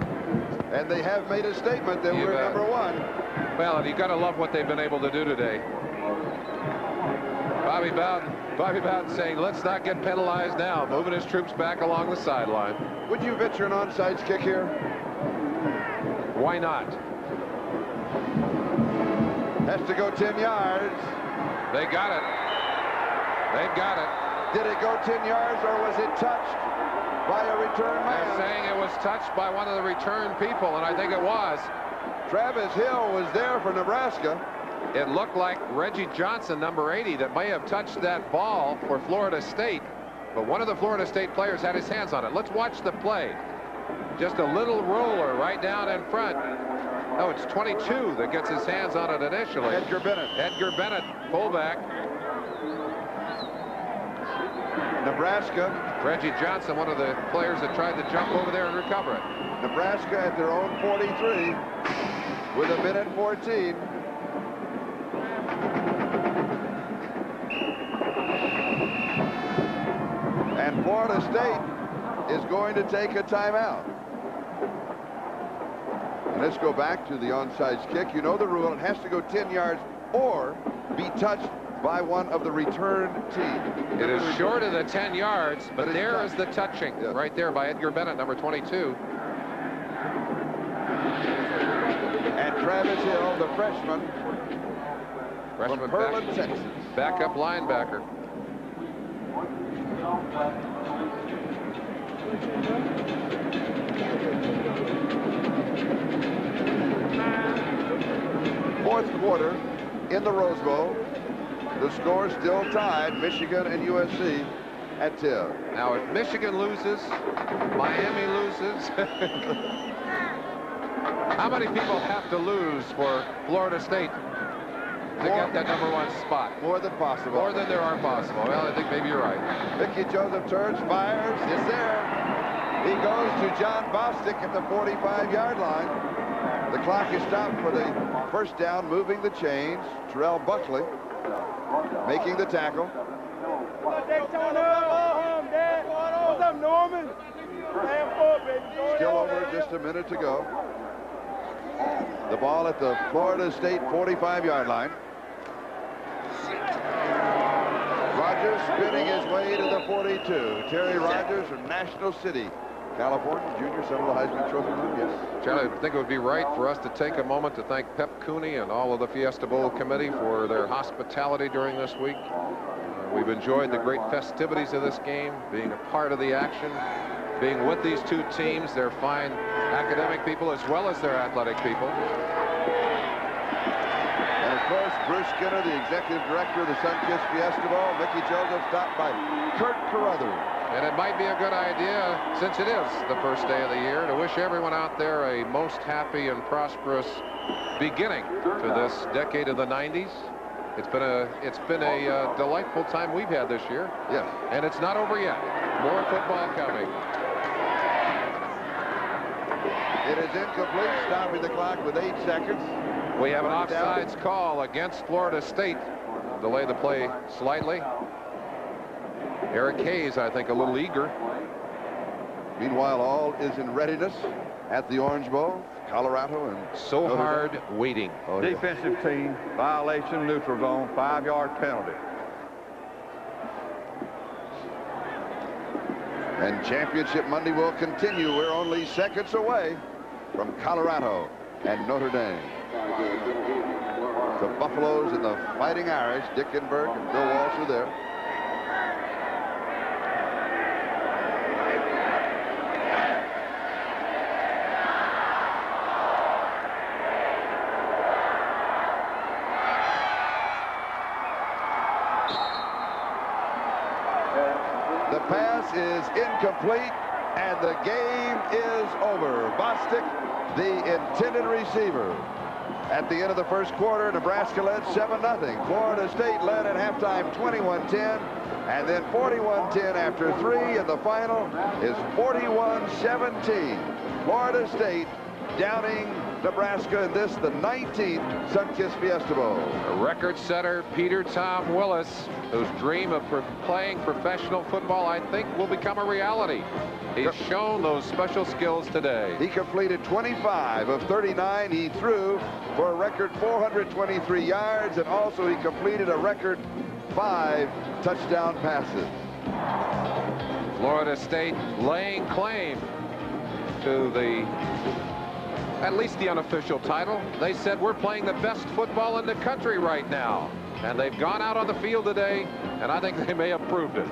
And they have made a statement that we're #1. Well, and you got to love what they've been able to do today. Bobby Bowden saying, let's not get penalized now, moving his troops back along the sideline. Would you venture an onside kick here? Why not? Has to go 10 yards. They got it. They've got it. Did it go 10 yards or was it touched by a return man? They're saying it was touched by one of the return people, and I think it was. Travis Hill was there for Nebraska. It looked like Reggie Johnson, number 80, that may have touched that ball for Florida State, but one of the Florida State players had his hands on it. Let's watch the play. Just a little roller right down in front. Oh, it's 22 that gets his hands on it initially. Edgar Bennett. Edgar Bennett, fullback. Nebraska. Reggie Johnson, one of the players that tried to jump over there and recover it. Nebraska at their own 43 with 1:14. And Florida State is going to take a timeout. And let's go back to the onside kick. You know the rule. It has to go 10 yards or be touched by one of the return team. It is short of the 10 yards, but there is the touching right there by Edgar Bennett, number 22. And Travis Hill, the freshman from Pearland, Texas. Backup linebacker. Fourth quarter in the Rose Bowl. The score still tied, Michigan and USC at 10. Now, if Michigan loses, Miami loses. How many people have to lose for Florida State to get that #1 spot? More than possible. More than there are possible. Well, I think maybe you're right. Mickey Joseph turns, fires, is there. He goes to John Bostic at the 45-yard line. The clock is stopped for the first down, moving the chains. Terrell Buckley making the tackle. What's up, Norman? Still over just a minute to go. The ball at the Florida State 45-yard line. Rogers spinning his way to the 42. Terry Rogers from National City, California, junior, son of the Heisman Trophy winner. Yes. Charlie, I think it would be right for us to take a moment to thank Pep Cooney and all of the Fiesta Bowl committee for their hospitality during this week. We've enjoyed the great festivities of this game, being a part of the action, being with these two teams, their fine academic people as well as their athletic people. And of course, Bruce Skinner, the executive director of the Sunkist Fiesta Bowl. Mickey Joseph stopped by Kurt Carruthers. And it might be a good idea, since it is the first day of the year, to wish everyone out there a most happy and prosperous beginning to this decade of the 90s. It's been a delightful time we've had this year. Yes. And it's not over yet. More football coming. It is incomplete, stopping the clock with 8 seconds. We have an offsides call against Florida State. Delay the play slightly. Eric Hayes, I think, a little eager. Meanwhile, all is in readiness at the Orange Bowl. Colorado and so hard waiting. Oh, defensive team, violation, neutral zone, 5-yard penalty. And Championship Monday will continue. We're only seconds away from Colorado and Notre Dame. The Buffaloes and the Fighting Irish, Dick Enberg and Bill Walsh are there. The pass is incomplete, and the game is over. Bostic, the intended receiver. At the end of the first quarter, Nebraska led 7-0. Florida State led at halftime 21-10, and then 41-10 after 3, and the final is 41-17. Florida State downing Nebraska in this, the 19th Sunkist Fiesta Bowl. A record setter, Peter Tom Willis, whose dream of playing professional football, I think, will become a reality. He's shown those special skills today. He completed 25 of 39. He threw for a record 423 yards, and also he completed a record 5 touchdown passes. Florida State laying claim to at least the unofficial title. They said we're playing the best football in the country right now. And they've gone out on the field today, and I think they may have proved it.